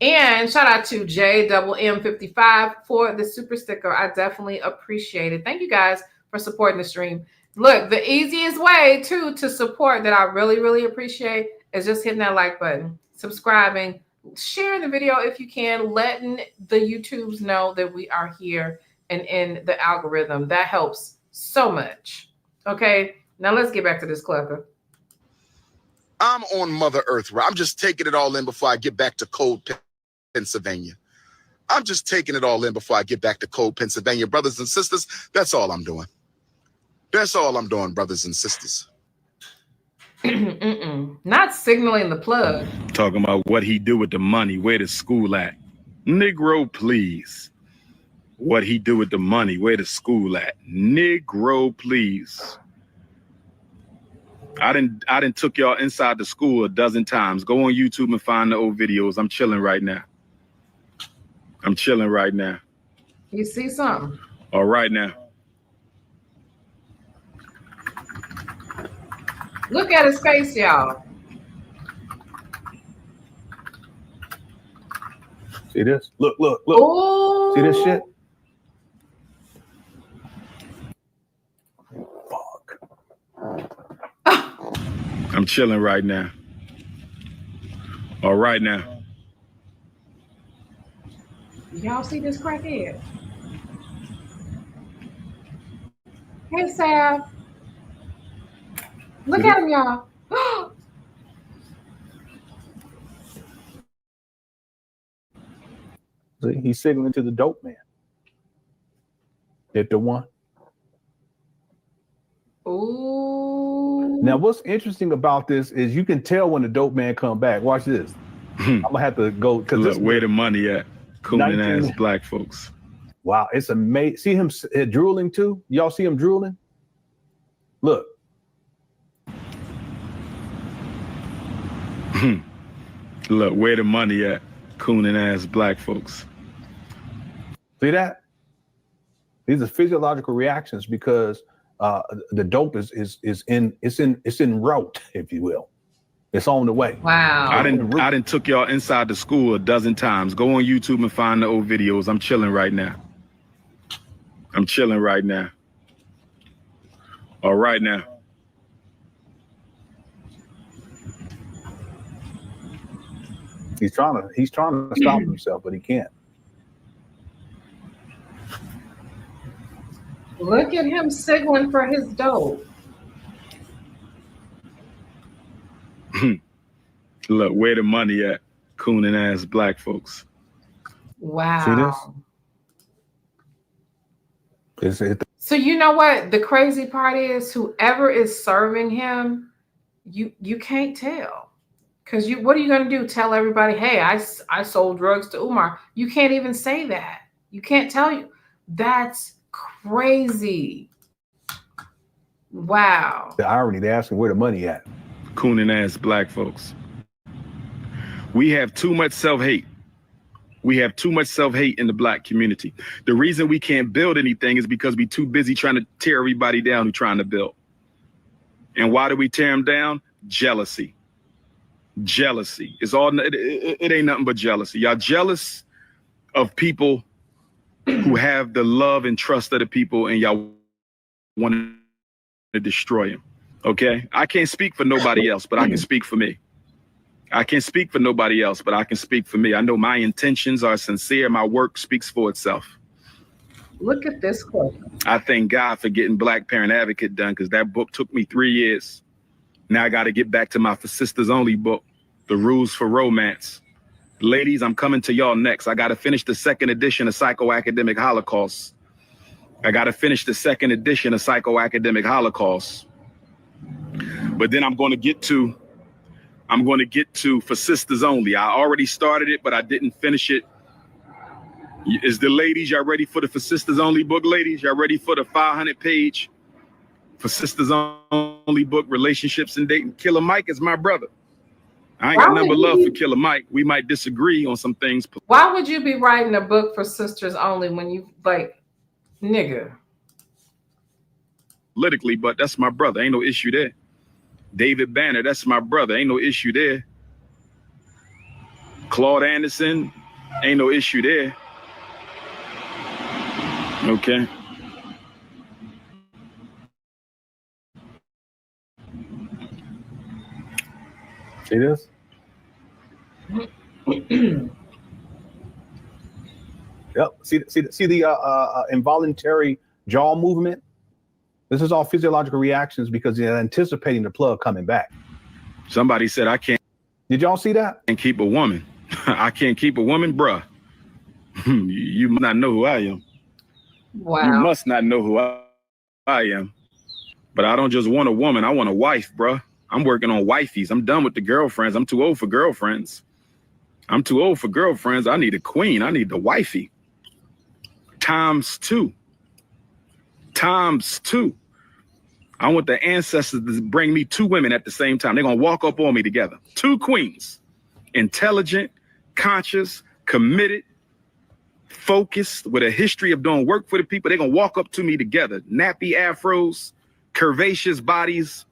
And shout out to JMM55 for the super sticker. I definitely appreciate it. Thank you guys for supporting the stream. Look, the easiest way to support that I really, really appreciate is just hitting that like button, subscribing, sharing the video if you can, letting the YouTubes know that we are here and in the algorithm. That helps so much. Okay, now let's get back to this clucker. I'm on Mother Earth. I'm just taking it all in before I get back to cold Pennsylvania. Brothers and sisters. That's all I'm doing. Brothers and sisters. Not signaling the plug. Talking about what he do with the money, where the school at. Negro, please. What he do with the money, where the school at. Negro, please. I didn't took y'all inside the school a dozen times. Go on YouTube and find the old videos. I'm chilling right now. You see something? All right now. Look at his face, y'all. See this? Look. Ooh. See this shit? I'm chilling right now. All right now. Y'all see this crackhead? Hey, Sav. Look at him, y'all. See, he's signaling to the dope man. Hit the one. Ooh. Now, what's interesting about this is you can tell when the dope man come back. Watch this. I'm gonna have to go because where the money at? cooning ass black folks. Wow, it's amazing. See him drooling too? Y'all see him drooling? Look. Look, where the money at? Cooning ass black folks. See that? These are physiological reactions because the dope is en route, if you will. It's on the way. Wow. I didn't took y'all inside the school a dozen times. Go on YouTube and find the old videos. I'm chilling right now. I'm chilling right now. All right now. He's trying to stop himself, but he can't. Look at him signaling for his dope. Look, where the money at? Cooning ass black folks. Wow. See this? So you know what the crazy part is? Whoever is serving him, you can't tell. Because what are you going to do? Tell everybody, hey, I sold drugs to Umar. You can't even say that. You can't tell you. That's crazy. Wow. The irony, they're asking where the money at. Cooning ass black folks. We have too much self-hate. We have too much self-hate in the black community. The reason we can't build anything is because we're too busy trying to tear everybody down who's trying to build. And why do we tear them down? Jealousy. Jealousy. It ain't nothing but jealousy. Y'all jealous of people who have the love and trust of the people, and y'all want to destroy them. Okay? I can't speak for nobody else, but I can speak for me. I can't speak for nobody else, but I can speak for me. I know my intentions are sincere. My work speaks for itself. Look at this quote. I thank God for getting Black Parent Advocate done, because that book took me 3 years. Now I got to get back to my For Sisters Only book, The Rules for Romance. Ladies, I'm coming to y'all next. I got to finish the 2nd edition of Psychoacademic Holocaust. I got to finish the 2nd edition of Psychoacademic Holocaust. But then I'm going to get to For Sisters Only. I already started it, but I didn't finish it. Is the ladies, y'all ready for the For Sisters Only book, ladies? Y'all ready for the 500-page For Sisters Only book, Relationships and Dating? Killer Mike is my brother. I ain't got nothing but love for Killer Mike. We might disagree on some things. Why would you be writing a book for sisters only when you nigga? Politically, but that's my brother. Ain't no issue there. David Banner, that's my brother. Ain't no issue there. Claude Anderson, ain't no issue there. Okay. See this? Yep. See the involuntary jaw movement? This is all physiological reactions because they're anticipating the plug coming back. Somebody said I can't. Did y'all see that? Can't keep a woman. I can't keep a woman, bruh. You must not know who I am. Wow. You must not know who I am. But I don't just want a woman. I want a wife, bruh. I'm working on wifeys. I'm done with the girlfriends. I'm too old for girlfriends. I'm too old for girlfriends. I need a queen. I need the wifey. Times 2. Times 2. I want the ancestors to bring me 2 women at the same time. They're going to walk up on me together. 2 queens. Intelligent, conscious, committed, focused, with a history of doing work for the people. They're going to walk up to me together. Nappy afros, curvaceous bodies.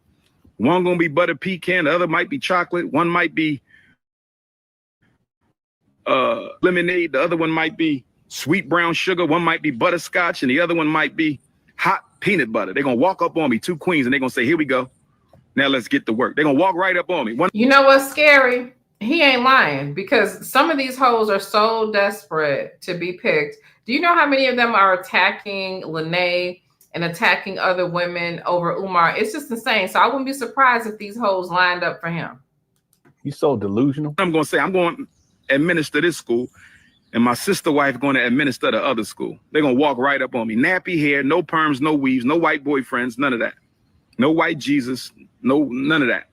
One going to be butter pecan. The other might be chocolate. One might be lemonade. The other one might be sweet brown sugar. One might be butterscotch. And the other one might be hot peanut butter. They're going to walk up on me, 2 queens, and they're going to say, here we go. Now let's get to work. They're going to walk right up on me. You know what's scary? He ain't lying, because some of these hoes are so desperate to be picked. Do you know how many of them are attacking Lene and attacking other women over Umar? It's just insane. So I wouldn't be surprised if these hoes lined up for him. He's so delusional. I'm going to say, I'm going to administer this school, and my sister wife going to administer the other school. They're going to walk right up on me. Nappy hair, no perms, no weaves, no white boyfriends, none of that. No white Jesus, none of that.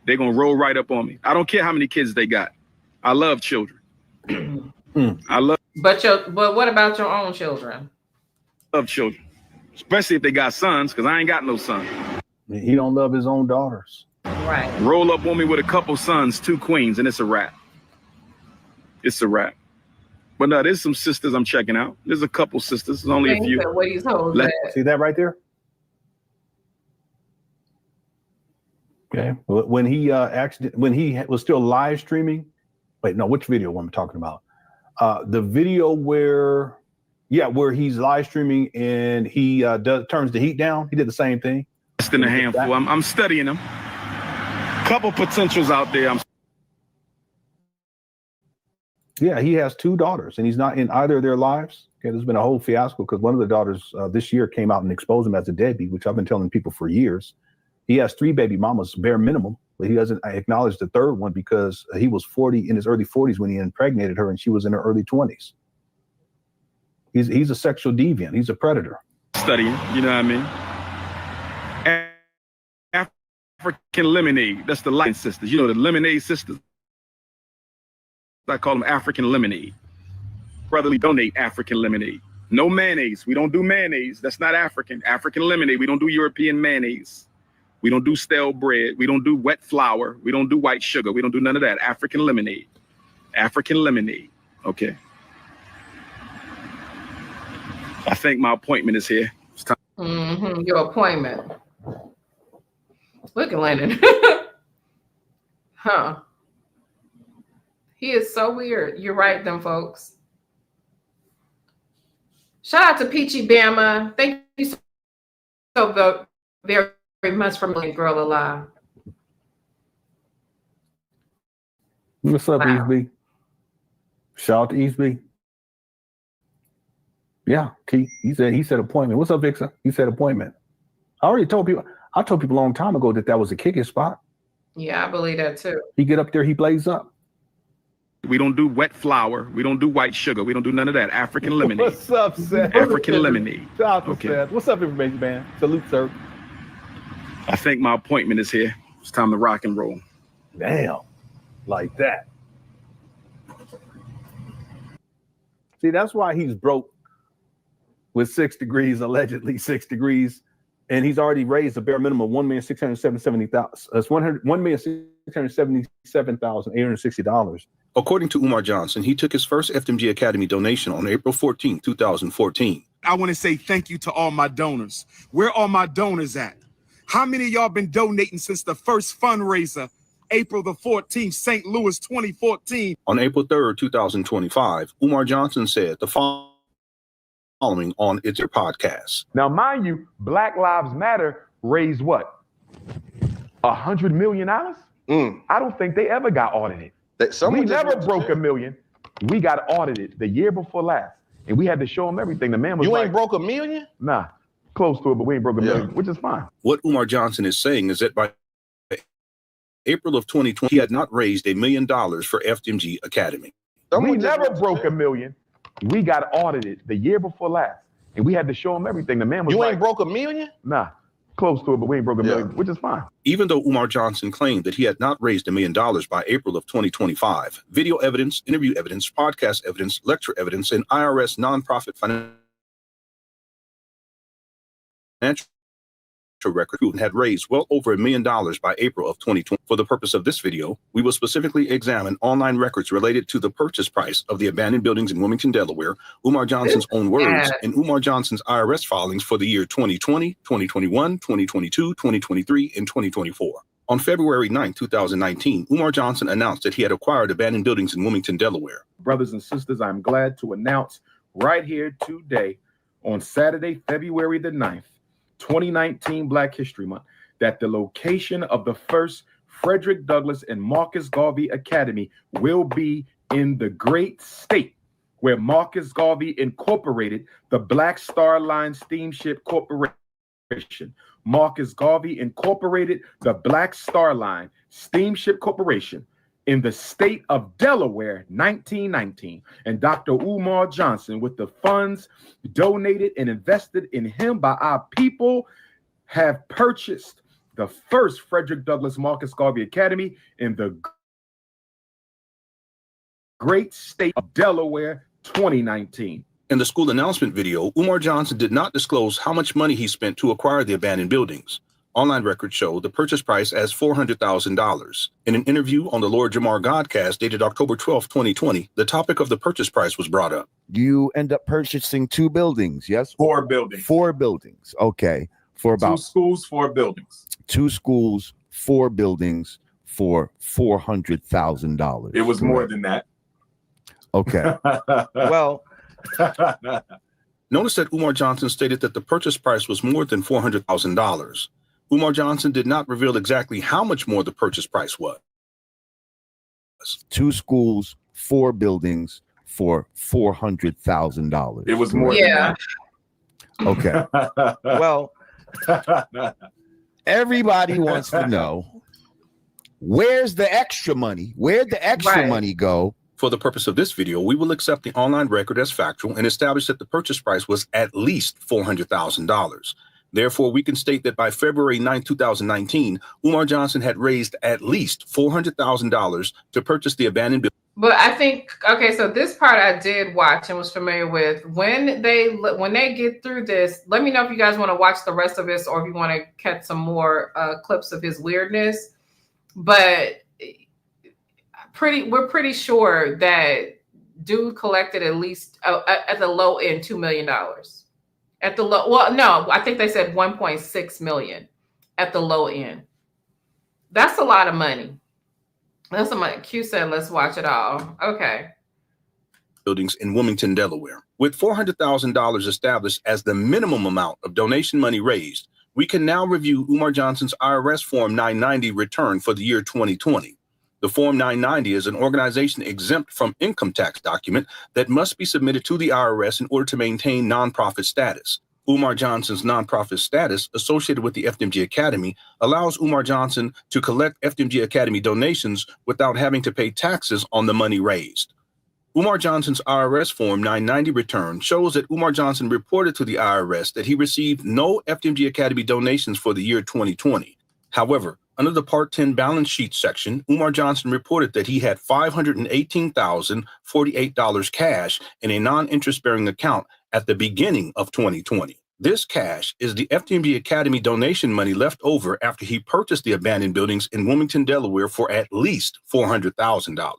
They're going to roll right up on me. I don't care how many kids they got. I love children. I love But what about your own children? children, especially if they got sons, because I ain't got no son. He don't love his own daughters. Right. Roll up on me with a couple sons, 2 queens, and it's a wrap. It's a wrap. But no, there's some sisters I'm checking out. There's a couple sisters. There's only a few. What he's holding. See that right there? Okay. When he was still live streaming. Wait, no, which video am I talking about? The video where he's live streaming and he turns the heat down. He did the same thing. Less than a handful. I'm studying them. Couple potentials out there. Yeah, he has 2 daughters and he's not in either of their lives. Okay, there's been a whole fiasco because one of the daughters this year came out and exposed him as a deadbeat, which I've been telling people for years. He has 3 baby mamas, bare minimum, but he doesn't acknowledge the 3rd one because he was 40 in his early 40s when he impregnated her and she was in her early 20s. He's a sexual deviant. He's a predator. Studying, you know what I mean? African lemonade. That's the light sisters. You know, the lemonade sisters. I call them African lemonade. Brotherly donate African lemonade. No mayonnaise. We don't do mayonnaise. That's not African. African lemonade. We don't do European mayonnaise. We don't do stale bread. We don't do wet flour. We don't do white sugar. We don't do none of that. African lemonade. African lemonade. Okay. I think my appointment is here. It's time. Your appointment. Look at Landon. Huh. He is so weird. You're right, them folks. Shout out to Peachy Bama. Thank you so very much for being Girl Alive. What's up, Wow. Easby? Shout out to Easby. Yeah, he said appointment. What's up, Vixen? He said appointment. I told people a long time ago that was a kicking spot. Yeah, I believe that too. He get up there, he blaze up. We don't do wet flour. We don't do white sugar. We don't do none of that. African lemonade. What's up, Seth? African lemonade. Shout out to Okay. Seth. What's up, information man? Salute, sir. I think my appointment is here. It's time to rock and roll. Damn, like that. See, that's why he's broke with 6 degrees, allegedly 6 degrees, and he's already raised the bare minimum of $1,677,860. According to Umar Johnson, he took his first FDMG Academy donation on April 14, 2014. I want to say thank you to all my donors. Where are my donors at? How many of y'all been donating since the first fundraiser, April the 14th, St. Louis 2014? On April 3rd, 2025, Umar Johnson said the following on It's Your Podcast. Now, mind you, Black Lives Matter raised what? $100 million? I don't think they ever got audited. We never broke $1 million. We got audited the year before last, and we had to show them everything. The man was You ain't broke $1 million? Nah, close to it, but we ain't broke $1 million, which is fine. What Umar Johnson is saying is that by April of 2020, he had not raised $1 million for FDMG Academy. We never broke $1 million. We got audited the year before last, and we had to show them everything. The man was You ain't broke $1 million? Nah, close to it, but we ain't broke $1 million, which is fine. Even though Umar Johnson claimed that he had not raised $1 million by April of 2025, video evidence, interview evidence, podcast evidence, lecture evidence, and IRS nonprofit financial record had raised well over $1 million by April of 2020. For the purpose of this video, we will specifically examine online records related to the purchase price of the abandoned buildings in Wilmington, Delaware, Umar Johnson's own words, and Umar Johnson's IRS filings for the year 2020, 2021, 2022, 2023, and 2024. On February 9, 2019, Umar Johnson announced that he had acquired abandoned buildings in Wilmington, Delaware. Brothers and sisters, I'm glad to announce right here today on Saturday, February the 9th, 2019 Black History Month, that the location of the first Frederick Douglass and Marcus Garvey Academy will be in the great state where Marcus Garvey incorporated the Black Star Line Steamship Corporation. Marcus Garvey incorporated the Black Star Line Steamship Corporation in the state of Delaware, 1919. And Dr. Umar Johnson, with the funds donated and invested in him by our people, have purchased the first Frederick Douglass Marcus Garvey Academy in the great state of Delaware, 2019. In the school announcement video, Umar Johnson did not disclose how much money he spent to acquire the abandoned buildings. Online records show the purchase price as $400,000. In an interview on the Lord Jamar Godcast dated October 12, 2020, the topic of the purchase price was brought up. You end up purchasing 2 buildings, yes? 4 buildings. 4 buildings, okay. For about 2 schools, 4 buildings. 2 schools, 4 buildings for $400,000. It was more than that. Okay. Well, notice that Umar Johnson stated that the purchase price was more than $400,000. Umar Johnson did not reveal exactly how much more the purchase price was. 2 schools, 4 buildings for $400,000. It was more than that. Okay. Well, everybody wants to know, where's the extra money? Where'd the extra money go? For the purpose of this video, we will accept the online record as factual and establish that the purchase price was at least $400,000. Therefore, we can state that by February 9, 2019, Umar Johnson had raised at least $400,000 to purchase the abandoned building. But I think, okay, so this part I did watch and was familiar with. When they get through this, let me know if you guys want to watch the rest of this or if you want to catch some more clips of his weirdness. But we're pretty sure that dude collected at least at the low end $2 million. At the low, well, no, I think they said 1.6 million at the low end. That's a lot of money. That's some money. Q said, let's watch it all. Okay. Buildings in Wilmington, Delaware. With $400,000 established as the minimum amount of donation money raised, we can now review Umar Johnson's IRS Form 990 return for the year 2020. The Form 990 is an organization exempt from income tax document that must be submitted to the IRS in order to maintain nonprofit status. Umar Johnson's nonprofit status associated with the FDMG Academy allows Umar Johnson to collect FDMG Academy donations without having to pay taxes on the money raised. Umar Johnson's IRS Form 990 return shows that Umar Johnson reported to the IRS that he received no FDMG Academy donations for the year 2020. However, under the Part 10 balance sheet section, Umar Johnson reported that he had $518,048 cash in a non-interest-bearing account at the beginning of 2020. This cash is the FDMG Academy donation money left over after he purchased the abandoned buildings in Wilmington, Delaware for at least $400,000.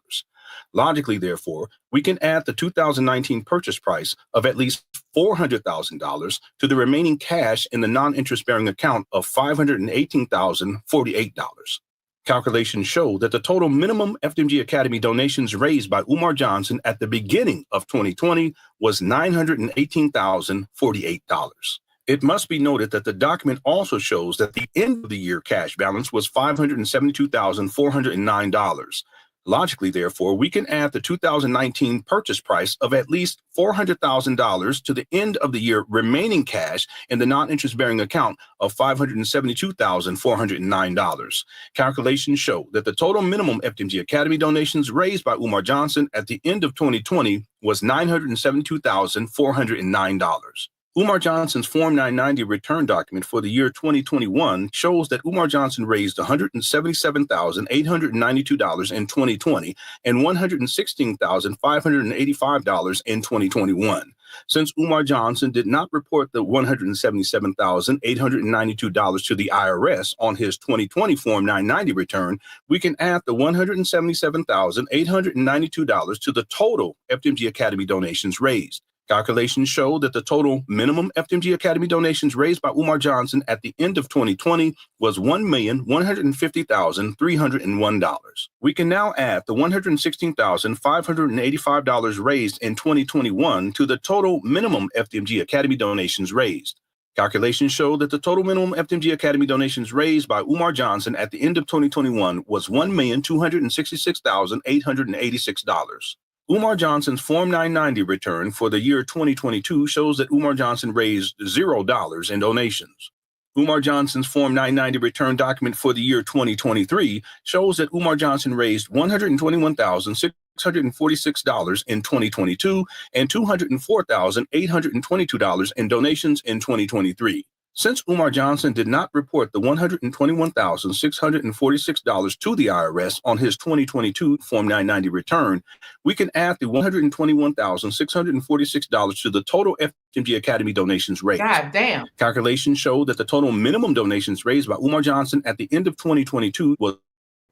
Logically, therefore, we can add the 2019 purchase price of at least $400,000 to the remaining cash in the non-interest-bearing account of $518,048. Calculations show that the total minimum FDMG Academy donations raised by Umar Johnson at the beginning of 2020 was $918,048. It must be noted that the document also shows that the end of the year cash balance was $572,409. Logically, therefore, we can add the 2019 purchase price of at least $400,000 to the end of the year remaining cash in the non-interest-bearing account of $572,409. Calculations show that the total minimum FDMG Academy donations raised by Umar Johnson at the end of 2020 was $972,409. Umar Johnson's Form 990 return document for the year 2021 shows that Umar Johnson raised $177,892 in 2020 and $116,585 in 2021. Since Umar Johnson did not report the $177,892 to the IRS on his 2020 Form 990 return, we can add the $177,892 to the total FDMG Academy donations raised. Calculations show that the total minimum FDMG Academy donations raised by Umar Johnson at the end of 2020 was $1,150,301. We can now add the $116,585 raised in 2021 to the total minimum FDMG Academy donations raised. Calculations show that the total minimum FDMG Academy donations raised by Umar Johnson at the end of 2021 was $1,266,886. Umar Johnson's Form 990 return for the year 2022 shows that Umar Johnson raised $0 in donations. Umar Johnson's Form 990 return document for the year 2023 shows that Umar Johnson raised $121,646 in 2022 and $204,822 in donations in 2023. Since Umar Johnson did not report the $121,646 to the IRS on his 2022 Form 990 return, we can add the $121,646 to the total FMG Academy donations raised. God damn. Calculations show that the total minimum donations raised by Umar Johnson at the end of 2022 was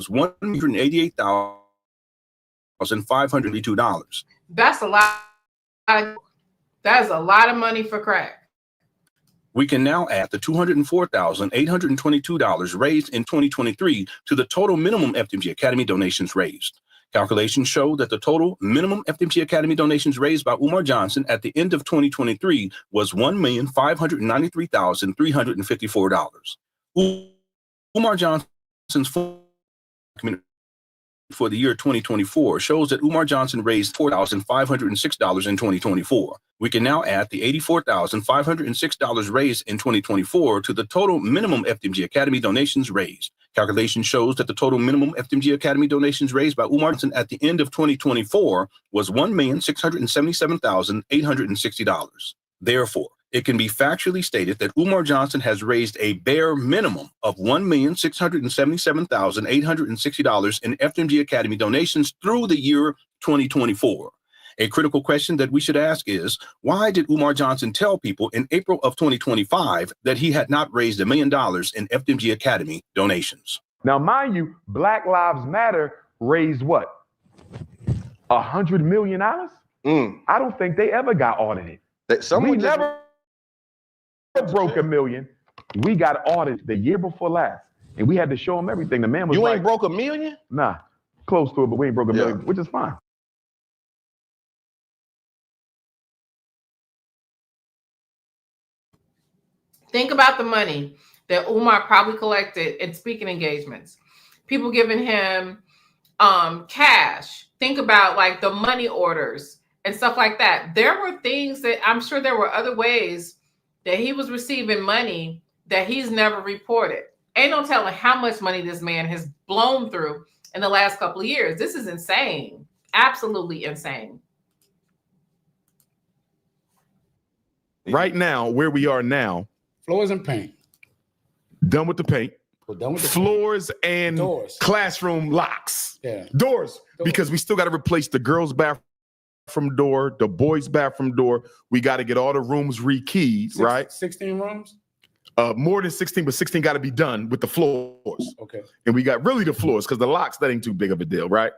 $188,582. That's a lot. That's a lot of money for crack. We can now add the $204,822 raised in 2023 to the total minimum FMG Academy donations raised. Calculations show that the total minimum FMG Academy donations raised by Umar Johnson at the end of 2023 was $1,593,354. Umar Johnson's document for the year 2024 shows that Umar Johnson raised $4,506 in 2024. We can now add the $84,506 raised in 2024 to the total minimum FMG Academy donations raised. Calculation shows that the total minimum FMG Academy donations raised by Umar Johnson at the end of 2024 was $1,677,860. Therefore, it can be factually stated that Umar Johnson has raised a bare minimum of $1,677,860 in FMG Academy donations through the year 2024. A critical question that we should ask is, why did Umar Johnson tell people in April of 2025 that he had not raised $1 million in FMG Academy donations? Now, mind you, Black Lives Matter raised what? $100 million? I don't think they ever got audited. We never broke $1 million. We got audited the year before last, and we had to show them everything. The man was You like, ain't broke $1 million? Nah, close to it, but we ain't broke $1 million, which is fine. Think about the money that Umar probably collected in speaking engagements. People giving him cash. Think about like the money orders and stuff like that. There were things that I'm sure there were other ways that he was receiving money that he's never reported. Ain't no telling how much money this man has blown through in the last couple of years. This is insane. Absolutely insane. Right now, where we are now, floors and paint. Done with the paint. We're done with the floors and doors. Classroom locks. Yeah. Doors. Because we still got to replace the girls' bathroom door, the boys' bathroom door. We got to get all the rooms rekeyed, right? 16 rooms? More than 16, but 16 got to be done with the floors. Okay. And we got really the floors, because the locks, that ain't too big of a deal, right?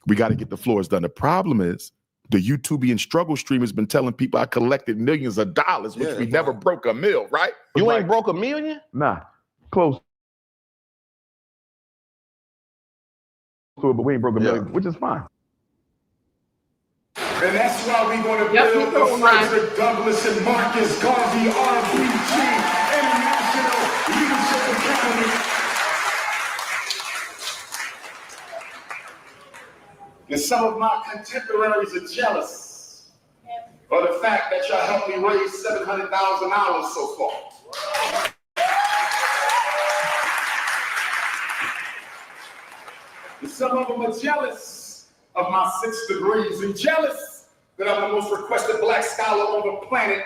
We got to get the floors done. The problem is, the YouTubian struggle stream has been telling people I collected millions of dollars, which we never broke $1 million, right? You ain't broke $1 million? Nah, close to it, but we ain't broke $1 million, which is fine. And that's why we're going to build the Frederick Douglass and Marcus Garvey RPG International Leadership Academy. And some of my contemporaries are jealous of the fact that y'all helped me raise $700,000 so far. And some of them are jealous of my 6 degrees and jealous that I'm the most requested black scholar on the planet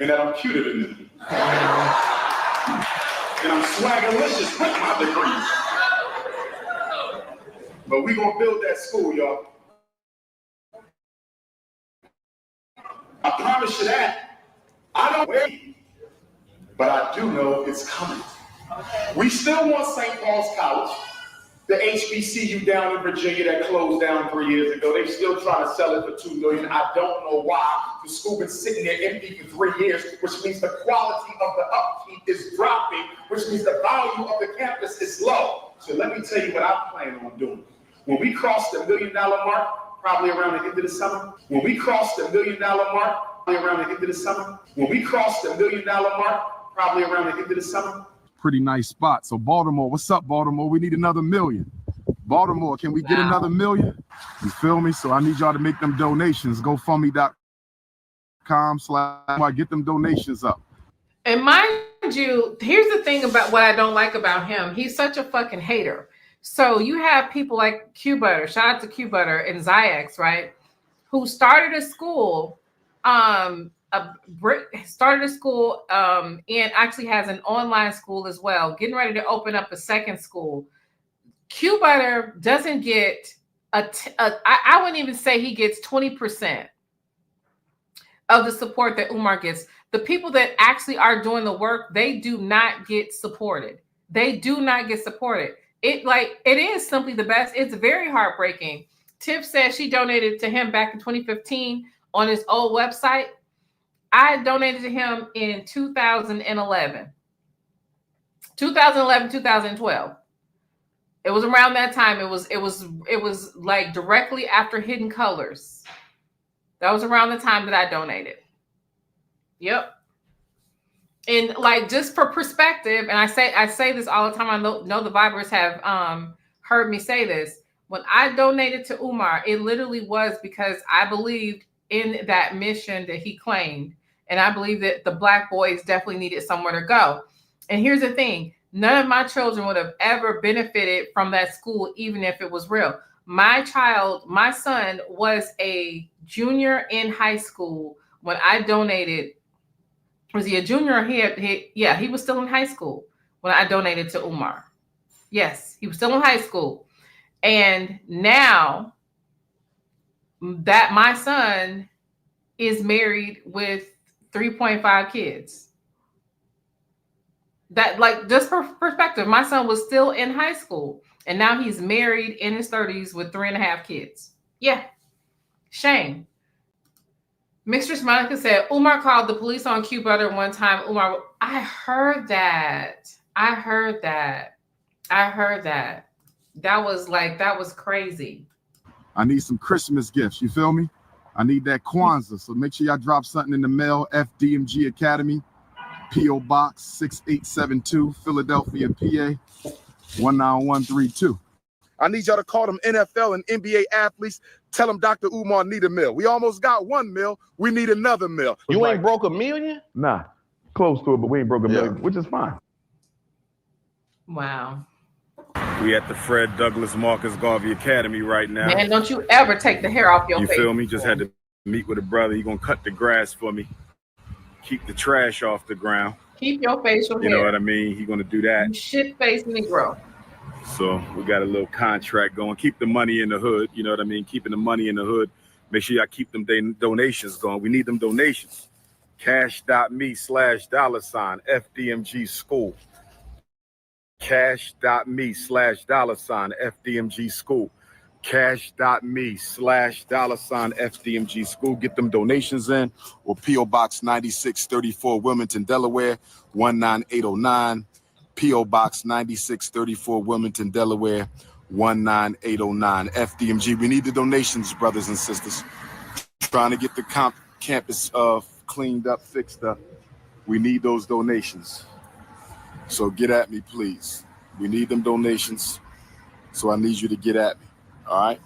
and that I'm cuter than them. And I'm swaggerlicious with my degrees. But we gonna build that school, y'all. I promise you that. I don't wait, but I do know it's coming. We still want St. Paul's College, the HBCU down in Virginia that closed down 3 years ago. They're still trying to sell it for $2 million. I don't know why. The school been sitting there empty for 3 years, which means the quality of the upkeep is dropping, which means the value of the campus is low. So let me tell you what I plan on doing. When we cross the $1 million mark, probably around the end of the summer. When we cross the $1 million mark, probably around the end of the summer. When we cross the $1 million mark, probably around the end of the summer. Pretty nice spot. So Baltimore, what's up, Baltimore? We need another $1 million. Baltimore, can we get another $1 million? You feel me? So I need y'all to make them donations. GoFundMe.com/ get them donations up. And mind you, here's the thing about what I don't like about him. He's such a fucking hater. So you have people like Q Butter, shout out to Q Butter and Zyx, right? Who started a school started a school and actually has an online school as well, getting ready to open up a second school. Q Butter doesn't get I wouldn't even say he gets 20% of the support that Umar gets. The people that actually are doing the work, they do not get supported. They do not get supported. It is simply the best. It's very heartbreaking. Tiff says she donated to him back in 2015 on his old website. I donated to him in 2011, 2012. It was around that time. It was like directly after Hidden Colors. That was around the time that I donated. Yep. And like, just for perspective, and I say this all the time. I know the Vibers have heard me say this. When I donated to Umar, it literally was because I believed in that mission that he claimed. And I believe that the Black boys definitely needed somewhere to go. And here's the thing. None of my children would have ever benefited from that school, even if it was real. My son was a junior in high school when I donated. Was he a junior? He was still in high school when I donated to Umar. Yes, he was still in high school. And now that my son is married with 3.5 kids. That, like, just for perspective, my son was still in high school and now he's married in his 30s with 3.5 kids. Yeah. Shame. Mistress Monica said, Umar called the police on Q Butter one time. Umar, I heard that. That was crazy. I need some Christmas gifts. You feel me? I need that Kwanzaa. So make sure y'all drop something in the mail. FDMG Academy, P.O. Box 6872, Philadelphia, PA 19132. I need y'all to call them NFL and NBA athletes. Tell them Dr. Umar need a meal. We almost got 1 meal. We need another meal. You ain't broke $1 million? Nah, close to it, but we ain't broke $1 million, which is fine. Wow. We at the Fred Douglass Marcus Garvey Academy right now. Man, don't you ever take the hair off your face. You feel me? Just had to meet with a brother. He gonna cut the grass for me. Keep the trash off the ground. Keep your facial hair. You know what I mean? He gonna do that. Shit-faced Negro. So we got a little contract going. Keep the money in the hood. You know what I mean? Keeping the money in the hood. Make sure y'all keep them donations going. We need them donations. Cash.me/$FDMG school. Cash.me/$FDMG school. Cash.me/$FDMG school. Get them donations in, or P.O. Box 9634, Wilmington, Delaware 19809. P.O. Box 9634, Wilmington, Delaware 19809. FDMG. We need the donations, brothers and sisters. Trying to get the campus cleaned up, fixed up. We need those donations. So get at me, please. We need them donations. So I need you to get at me. All right?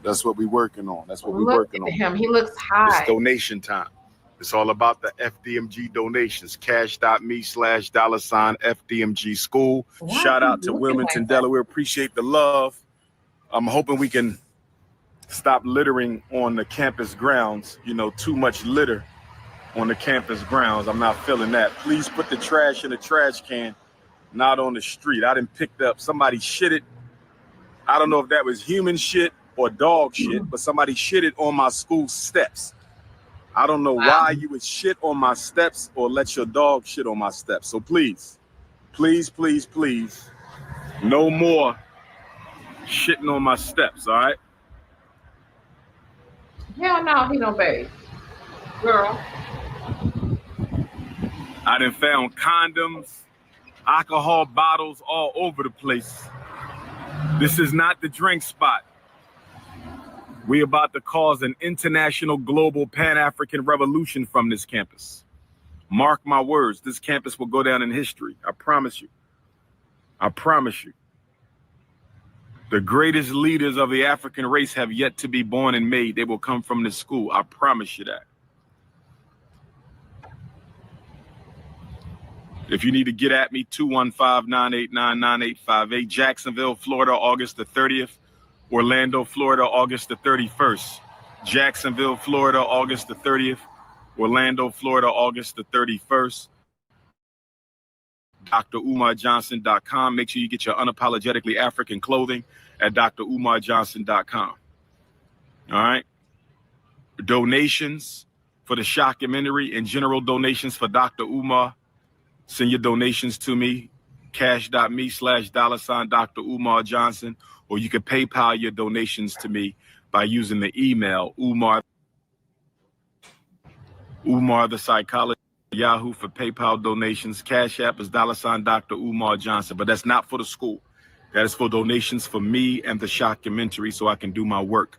That's what we're working on. That's what we're working on. Him. He looks high. It's donation time. It's all about the FDMG donations. Cash.me/$FDMG school. Shout out to Wilmington, Delaware. Appreciate the love. I'm hoping we can stop littering on the campus grounds. You know, too much litter on the campus grounds. I'm not feeling that. Please put the trash in the trash can, not on the street. I done picked up, somebody shitted. I don't know if that was human shit or dog shit, but somebody shitted on my school steps. I don't know why you would shit on my steps or let your dog shit on my steps. So please, please, please, please, no more shitting on my steps, all right? Hell no, he don't bathe. Girl. I done found condoms, alcohol bottles all over the place. This is not the drink spot. We about to cause an international, global, Pan-African revolution from this campus. Mark my words, this campus will go down in history. I promise you. I promise you. The greatest leaders of the African race have yet to be born and made. They will come from this school. I promise you that. If you need to get at me, 215-989-9858. Jacksonville, Florida, August the 30th. Orlando, Florida, August the 31st. Jacksonville, Florida, August the 30th. Orlando, Florida, August the 31st. DrUmarJohnson.com. Make sure you get your unapologetically African clothing at DrUmarJohnson.com. All right. Donations for the shockumentary and general donations for Dr. Umar. Send your donations to me, cash.me/$ Dr. Umar Johnson, or you can PayPal your donations to me by using the email Umar the Psychologist, Yahoo for PayPal donations. Cash App is $ Dr. Umar Johnson, but that's not for the school. That is for donations for me and the shockumentary so I can do my work.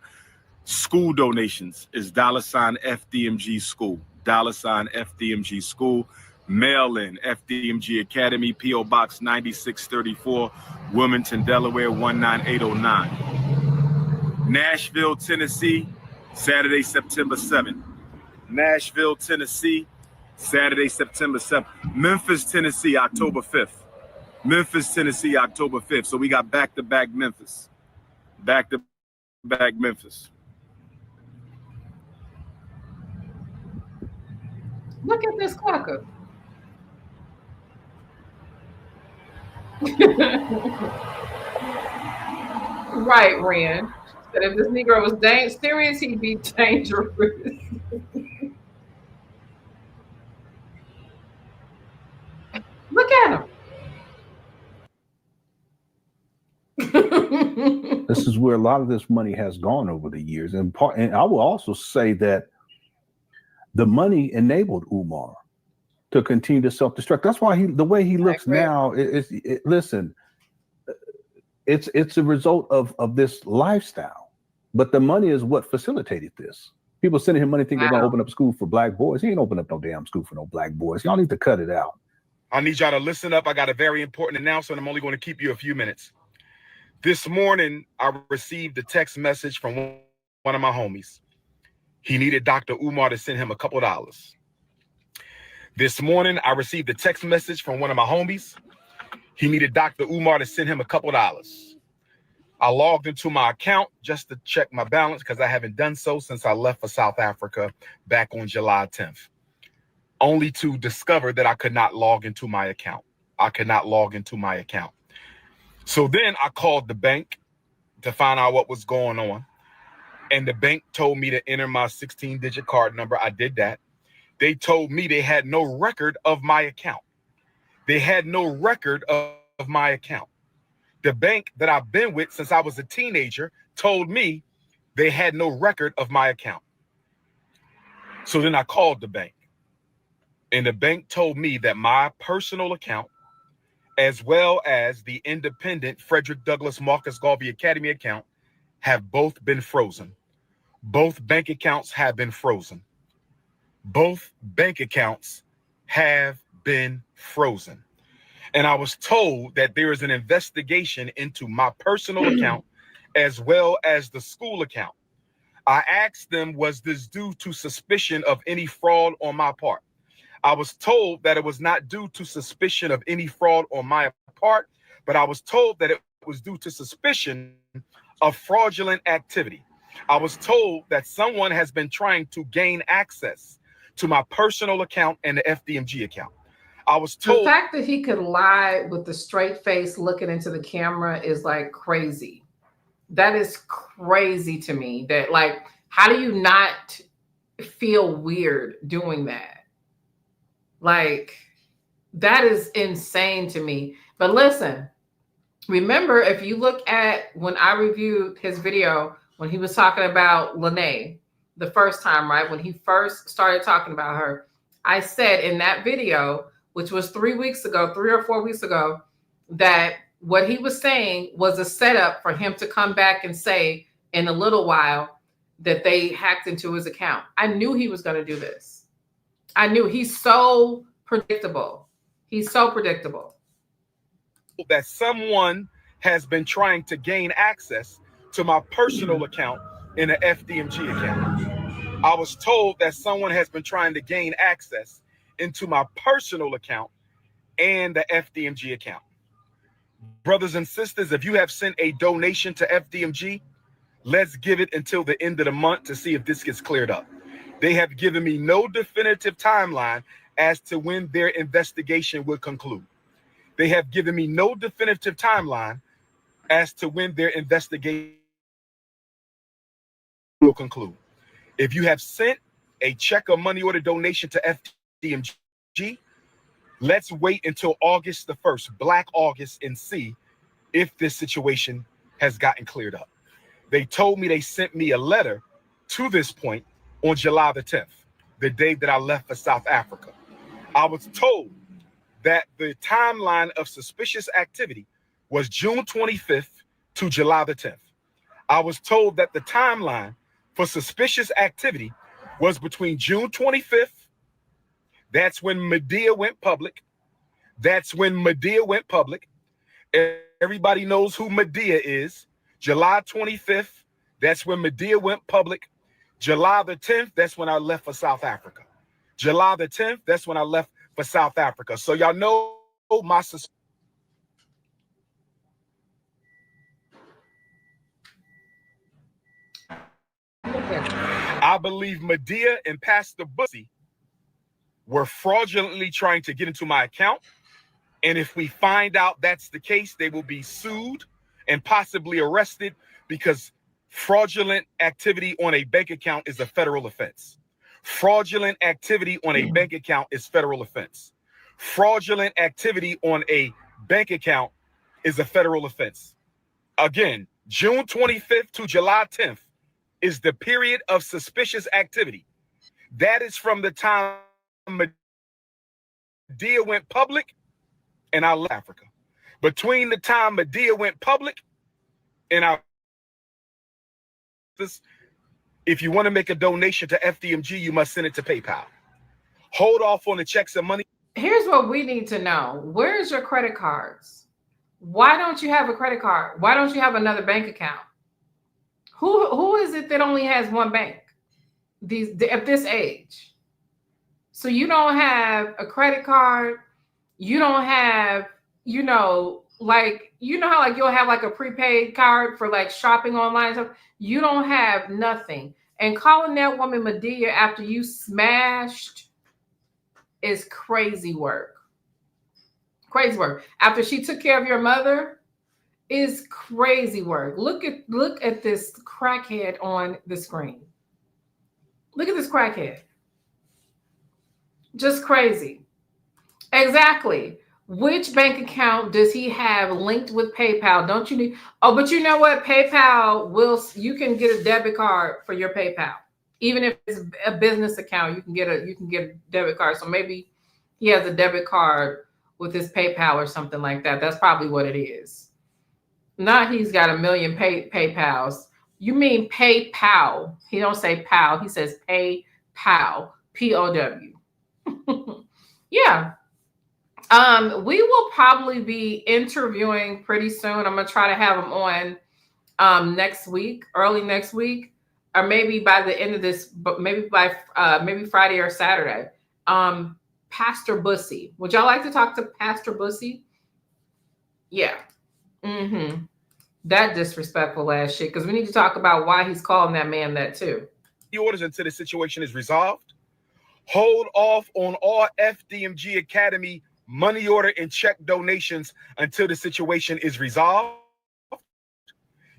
School donations is $ FDMG School, $ FDMG School. Mail in FDMG Academy, P.O. Box 9634, Wilmington, Delaware 19809. Nashville, Tennessee, Saturday, September 7th. Nashville, Tennessee, Saturday, September 7th. Memphis, Tennessee, October 5th. Memphis, Tennessee, October 5th. So we got back-to-back Memphis. Back-to-back Memphis. Look at this clocker. Right, Ren. That if this Negro was serious, he'd be dangerous. Look at him. This is where a lot of this money has gone over the years. And I will also say that the money enabled Umar to continue to self-destruct. That's why the way he looks now listen, it's a result of this lifestyle. But the money is what facilitated this. People sending him money thinking they're gonna open up school for black boys. He ain't open up no damn school for no black boys. Y'all need to cut it out. I need y'all to listen up. I got a very important announcement. I'm only going to keep you a few minutes. This morning, I received a text message from one of my homies. He needed Dr. Umar to send him a couple dollars. This morning, I received a text message from one of my homies. He needed Dr. Umar to send him a couple dollars. I logged into my account just to check my balance because I haven't done so since I left for South Africa back on July 10th. Only to discover that I could not log into my account. So then I called the bank to find out what was going on. And the bank told me to enter my 16-digit card number. I did that. They told me they had no record of my account. The bank that I've been with since I was a teenager told me they had no record of my account. So then I called the bank. And the bank told me that my personal account, as well as the independent Frederick Douglass Marcus Garvey Academy account, have both been frozen. Both bank accounts have been frozen. And I was told that there is an investigation into my personal account as well as the school account. I asked them, was this due to suspicion of any fraud on my part? I was told that it was not due to suspicion of any fraud on my part, but I was told that it was due to suspicion of fraudulent activity. I was told that someone has been trying to gain access to my personal account and the FDMG account. I was told the fact that he could lie with the straight face looking into the camera is like crazy. That is crazy to me. That like, how do you not feel weird doing that? Like, that is insane to me. But listen, remember, if you look at when I reviewed his video, when he was talking about Lene the first time, right? When he first started talking about her, I said in that video, which was 3 or 4 weeks ago, that what he was saying was a setup for him to come back and say in a little while that they hacked into his account. I knew he was going to do this. I knew. He's so predictable. That someone has been trying to gain access to my personal account in the FDMG account. I was told that someone has been trying to gain access into my personal account and the FDMG account. Brothers and sisters, if you have sent a donation to FDMG, let's give it until the end of the month to see if this gets cleared up. They have given me no definitive timeline as to when their investigation will conclude. They have given me no definitive timeline as to when their investigation will conclude. If you have sent a check or money order donation to FDMG, let's wait until August the 1st, Black August, and see if this situation has gotten cleared up. They told me they sent me a letter to this point on July the 10th, the day that I left for South Africa. I was told that the timeline of suspicious activity was June 25th to July the 10th. I was told that the timeline for suspicious activity was between June 25th, that's when Medea went public. Everybody knows who Medea is. July 25th, that's when Medea went public. July the 10th, that's when I left for South Africa. July the 10th, that's when I left for South Africa. So y'all know my suspicion. I believe Medea and Pastor Bussy were fraudulently trying to get into my account. And if we find out that's the case, they will be sued and possibly arrested, because fraudulent activity on a bank account is a federal offense. Fraudulent activity on a bank account is federal offense. Fraudulent activity on a bank account is a federal offense. Again, June 25th to July 10th is the period of suspicious activity. That is from the time Medea went public and I left Africa. Between the time Medea went public and I, if you want to make a donation to FDMG, you must send it to PayPal. Hold off on the checks and money. Here's what we need to know. Where's your credit cards? Why don't you have a credit card? Why don't you have another bank account? Who is it that only has one bank at this age? So you don't have a credit card. You don't have, like how like you'll have like a prepaid card for like shopping online and stuff. You don't have nothing. And calling that woman Medea after you smashed is crazy work. Crazy work. After she took care of your mother is crazy work. Look at this crackhead on the screen. Look at this crackhead. Just crazy. Exactly. Which bank account does he have linked with PayPal? Don't you need? Oh, but you know what? PayPal you can get a debit card for your PayPal. Even if it's a business account, you can get a debit card. So maybe he has a debit card with his PayPal or something like that. That's probably what it is. Not he's got a million PayPals. You mean PayPal. He don't say pal. He says PayPal. P-O-W. Yeah. We will probably be interviewing pretty soon. I'm going to try to have him on next week, early next week, or maybe by the end of this, but maybe by maybe Friday or Saturday. Pastor Bussy. Would y'all like to talk to Pastor Bussy? Yeah. That disrespectful ass shit, because we need to talk about why he's calling that man that too. The orders until the situation is resolved. Hold off on all FDMG Academy money order and check donations until the situation is resolved.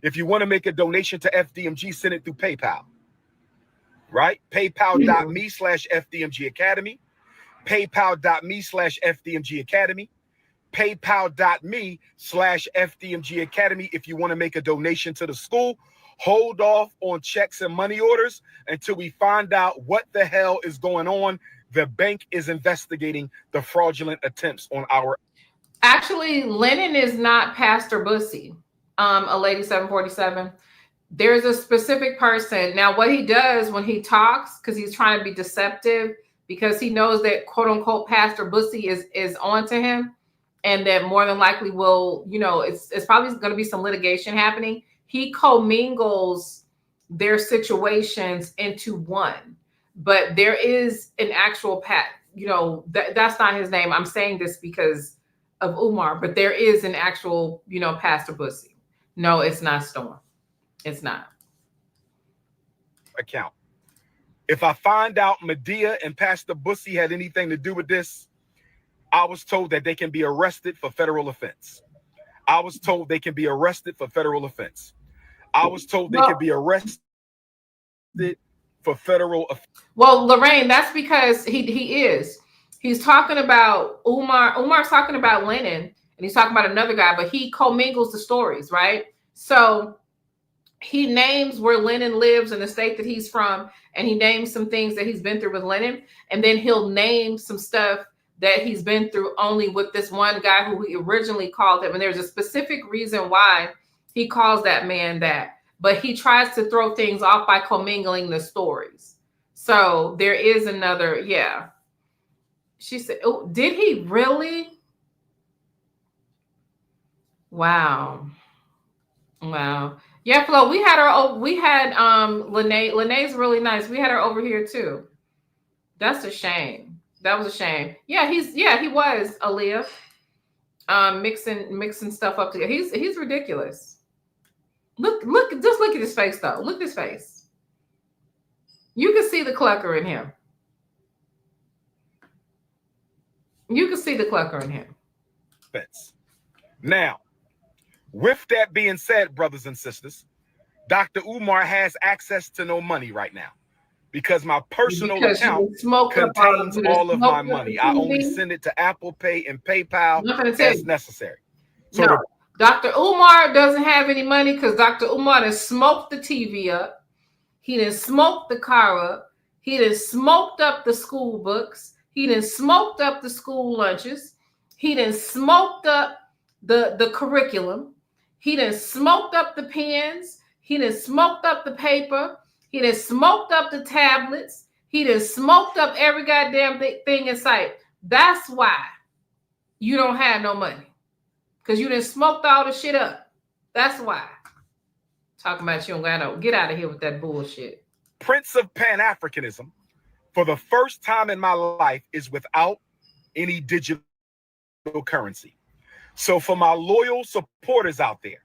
If you want to make a donation to FDMG, send it through PayPal. Right? PayPal.me/FDMG Academy. PayPal.me/FDMG Academy. PayPal.me/FDMG Academy. If you want to make a donation to the school, hold off on checks and money orders until we find out what the hell is going on. The bank is investigating the fraudulent attempts on our. Actually, Lennon is not Pastor Bussy, a lady 747. There's a specific person. Now, what he does when he talks, because he's trying to be deceptive, because he knows that quote unquote Pastor Bussy is onto him. And that more than likely will, it's probably going to be some litigation happening. He commingles their situations into one. But there is an actual that's not his name. I'm saying this because of Umar, but there is an actual, Pastor Bussy. No, it's not Storm. It's not. account. If I find out Medea and Pastor Bussy had anything to do with this, I was told that they can be arrested for federal offense. I was told they can be arrested for federal offense. I was told they could be arrested for federal offense. Well, Lorraine, that's because he is. He's talking about Umar. Umar's talking about Lennon, and he's talking about another guy, but he commingles the stories, right? So he names where Lennon lives and the state that he's from, and he names some things that he's been through with Lennon, and then he'll name some stuff that he's been through only with this one guy who he originally called him. And there's a specific reason why he calls that man that, but he tries to throw things off by commingling the stories. So there is another, yeah. She said, oh, did he really? Wow. Wow. Yeah, Flo, we had Lene. Lene's really nice. We had her over here too. That's a shame. That was a shame. Yeah, he was Aaliyah. Mixing stuff up together. He's ridiculous. Look at his face though. Look at his face. You can see the clucker in him. You can see the clucker in him. Now, with that being said, brothers and sisters, Dr. Umar has access to no money right now because my personal account contains all of my money. I only send it to Apple Pay and PayPal as necessary. So no, Dr. Umar doesn't have any money because Dr. Umar has smoked the TV up. He done smoked the car up. He done smoked up the school books. He done smoked up the school lunches. He done smoked up the curriculum. He done smoked up the pens. He done smoked up the paper. He done smoked up the tablets. He done smoked up every goddamn thing in sight. That's why you don't have no money. Because you done smoked all the shit up. That's why. Talking about you don't got no. Get out of here with that bullshit. Prince of Pan-Africanism, for the first time in my life, is without any digital currency. So for my loyal supporters out there,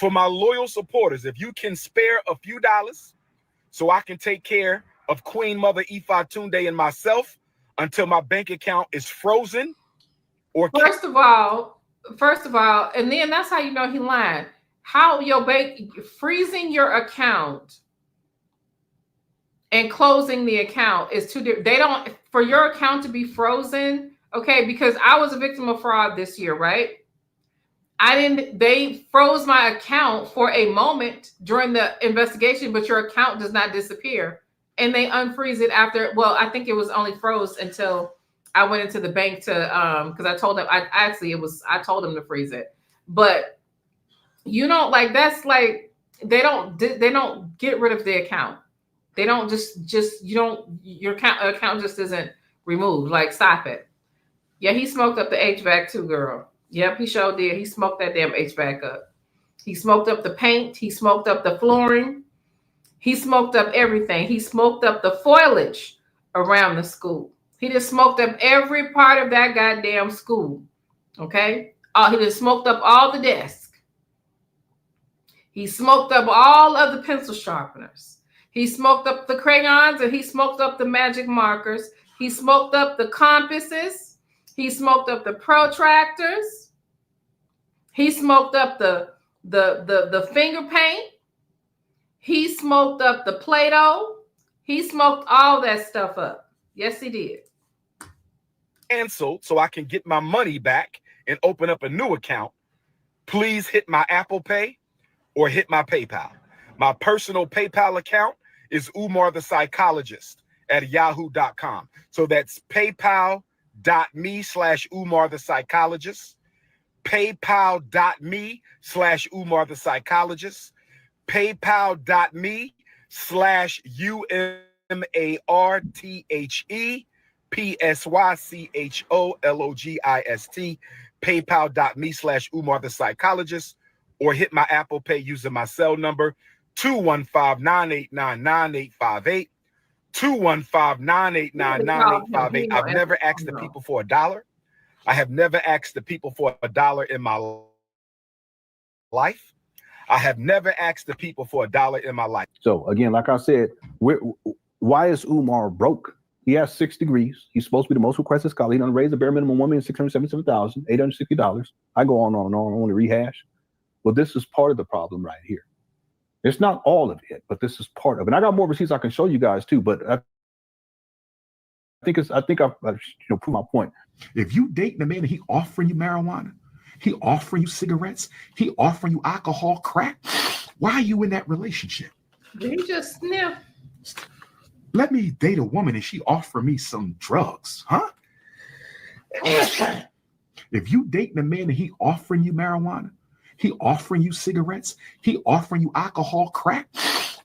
if you can spare a few dollars so I can take care of Queen Mother Ifa Tunde and myself until my bank account is frozen or First of all, and then that's how you know he lying. How your bank freezing your account and closing the account is two different. They don't, for your account to be frozen, okay, because I was a victim of fraud this year, right? They froze my account for a moment during the investigation, but your account does not disappear. And they unfreeze it after, well, I think it was only froze until I went into the bank to, because I told them, I told them to freeze it. But you know, like, that's like, they don't get rid of the account. They don't your account just isn't removed. Like, stop it. Yeah, he smoked up the HVAC too, girl. Yep, he sure did. He smoked that damn HVAC up. He smoked up the paint. He smoked up the flooring. He smoked up everything. He smoked up the foliage around the school. He just smoked up every part of that goddamn school. Okay? He just smoked up all the desks. He smoked up all of the pencil sharpeners. He smoked up the crayons and he smoked up the magic markers. He smoked up the compasses. He smoked up the protractors. He smoked up the finger paint. He smoked up the Play-Doh. He smoked all that stuff up. Yes, he did. Canceled so I can get my money back and open up a new account. Please hit my Apple Pay or hit my PayPal. My personal PayPal account is Umar the Psychologist at yahoo.com. So that's PayPal.me/Umar the Psychologist, PayPal.me/Umar the Psychologist, PayPal.me/UmarThePsychologist, PayPal.me/Umar the Psychologist, or hit my Apple Pay using my cell number 215-989-9858. 215-989-9858. I've never asked the people for $1. I have never asked the people for $1 in my life. I have never asked the people for $1 in my life. So again, like I said, why is Umar broke? He has 6 degrees. He's supposed to be the most requested scholar. He done raised the bare minimum $1,677,860. I go on and on. I want to rehash. Well, this is part of the problem right here. It's not all of it, but this is part of it. And I got more receipts I can show you guys too. But I think I've proved my point. If you dating a man and he offering you marijuana, he offering you cigarettes, he offering you alcohol, crack, why are you in that relationship? Did he just sniff? Let me date a woman and she offer me some drugs, huh? If you dating a man and he offering you marijuana, he offering you cigarettes, he offering you alcohol, crack,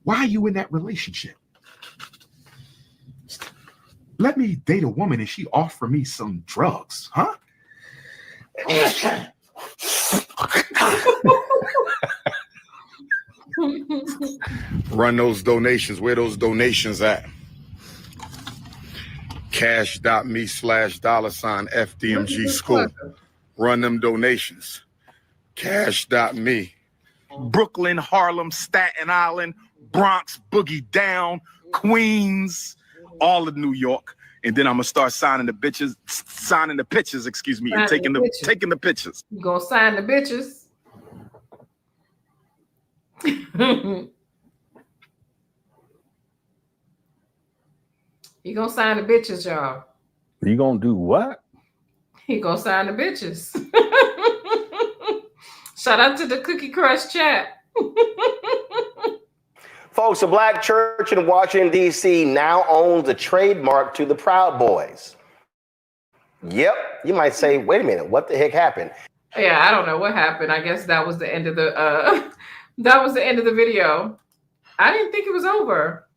why are you in that relationship? Let me date a woman and she offer me some drugs, huh? Run those donations. Where those donations at? Cash.me/$ school. Run them donations. Cash.me. Brooklyn, Harlem, Staten Island, Bronx, Boogie Down, Queens, all of New York. And then I'm gonna start signing the pictures, and taking the pictures. You gonna sign the bitches? You gonna sign the bitches, y'all. You gonna do what? He gonna sign the bitches. Shout out to the Cookie Crush chat. Folks, a black church in Washington, D.C. now owns a trademark to the Proud Boys. Yep. You might say, wait a minute, what the heck happened? Yeah, I don't know what happened. I guess that was the end of the video. I didn't think it was over.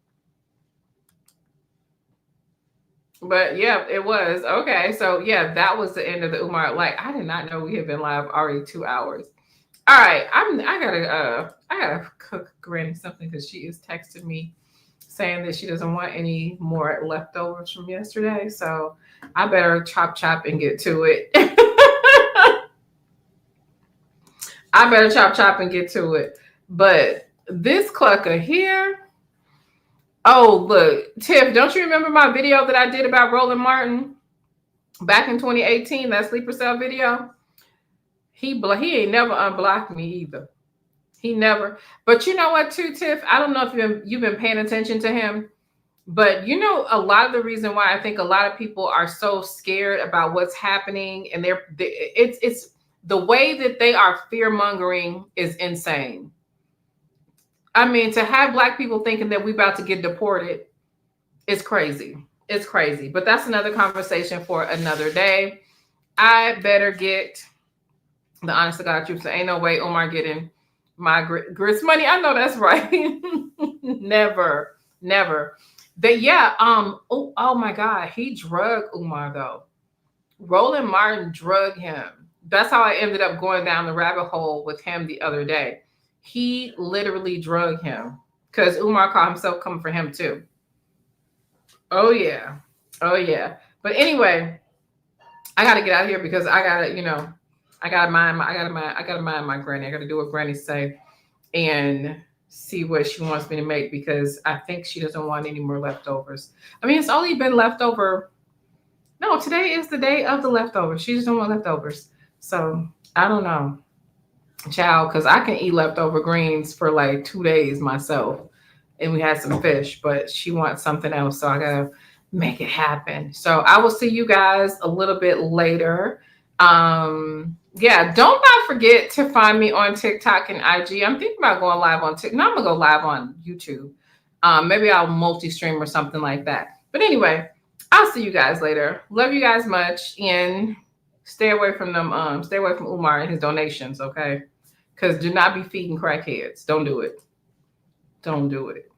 But yeah, it was. Okay. So yeah, that was the end of the Umar. Like, I did not know we had been live already 2 hours. All right. I gotta cook Granny something because she is texting me saying that she doesn't want any more leftovers from yesterday. So I better chop and get to it. I better chop and get to it. But this clucker here. Oh, look, Tiff, don't you remember my video that I did about Roland Martin back in 2018, that sleeper cell video? He ain't never unblocked me either. He never. But you know what, too, Tiff? I don't know if you've been paying attention to him, but you know, a lot of the reason why I think a lot of people are so scared about what's happening, and it's the way that they are fear mongering is insane. I mean, to have Black people thinking that we about to get deported is crazy. It's crazy. But that's another conversation for another day. I better get the honest to God truth. So ain't no way Umar getting my grits money. I know that's right. Never. But yeah, oh my God, he drug Umar though. Roland Martin drug him. That's how I ended up going down the rabbit hole with him the other day. He literally drug him because Umar caught himself coming for him too. Oh yeah. But anyway, I gotta get out of here because I gotta mind my granny. I gotta do what granny say and see what she wants me to make because I think she doesn't want any more leftovers. I mean, it's only been leftover. No, today is the day of the leftovers. She just don't want leftovers. So I don't know. Child, because I can eat leftover greens for like 2 days myself. And we had some fish, but she wants something else. So I gotta make it happen. So I will see you guys a little bit later. Yeah, don't not forget to find me on TikTok and IG. I'm thinking about going live on TikTok. No, I'm gonna go live on YouTube. Maybe I'll multi-stream or something like that. But anyway, I'll see you guys later. Love you guys much and stay away from them. Stay away from Umar and his donations, okay? Because do not be feeding crackheads. Don't do it. Don't do it.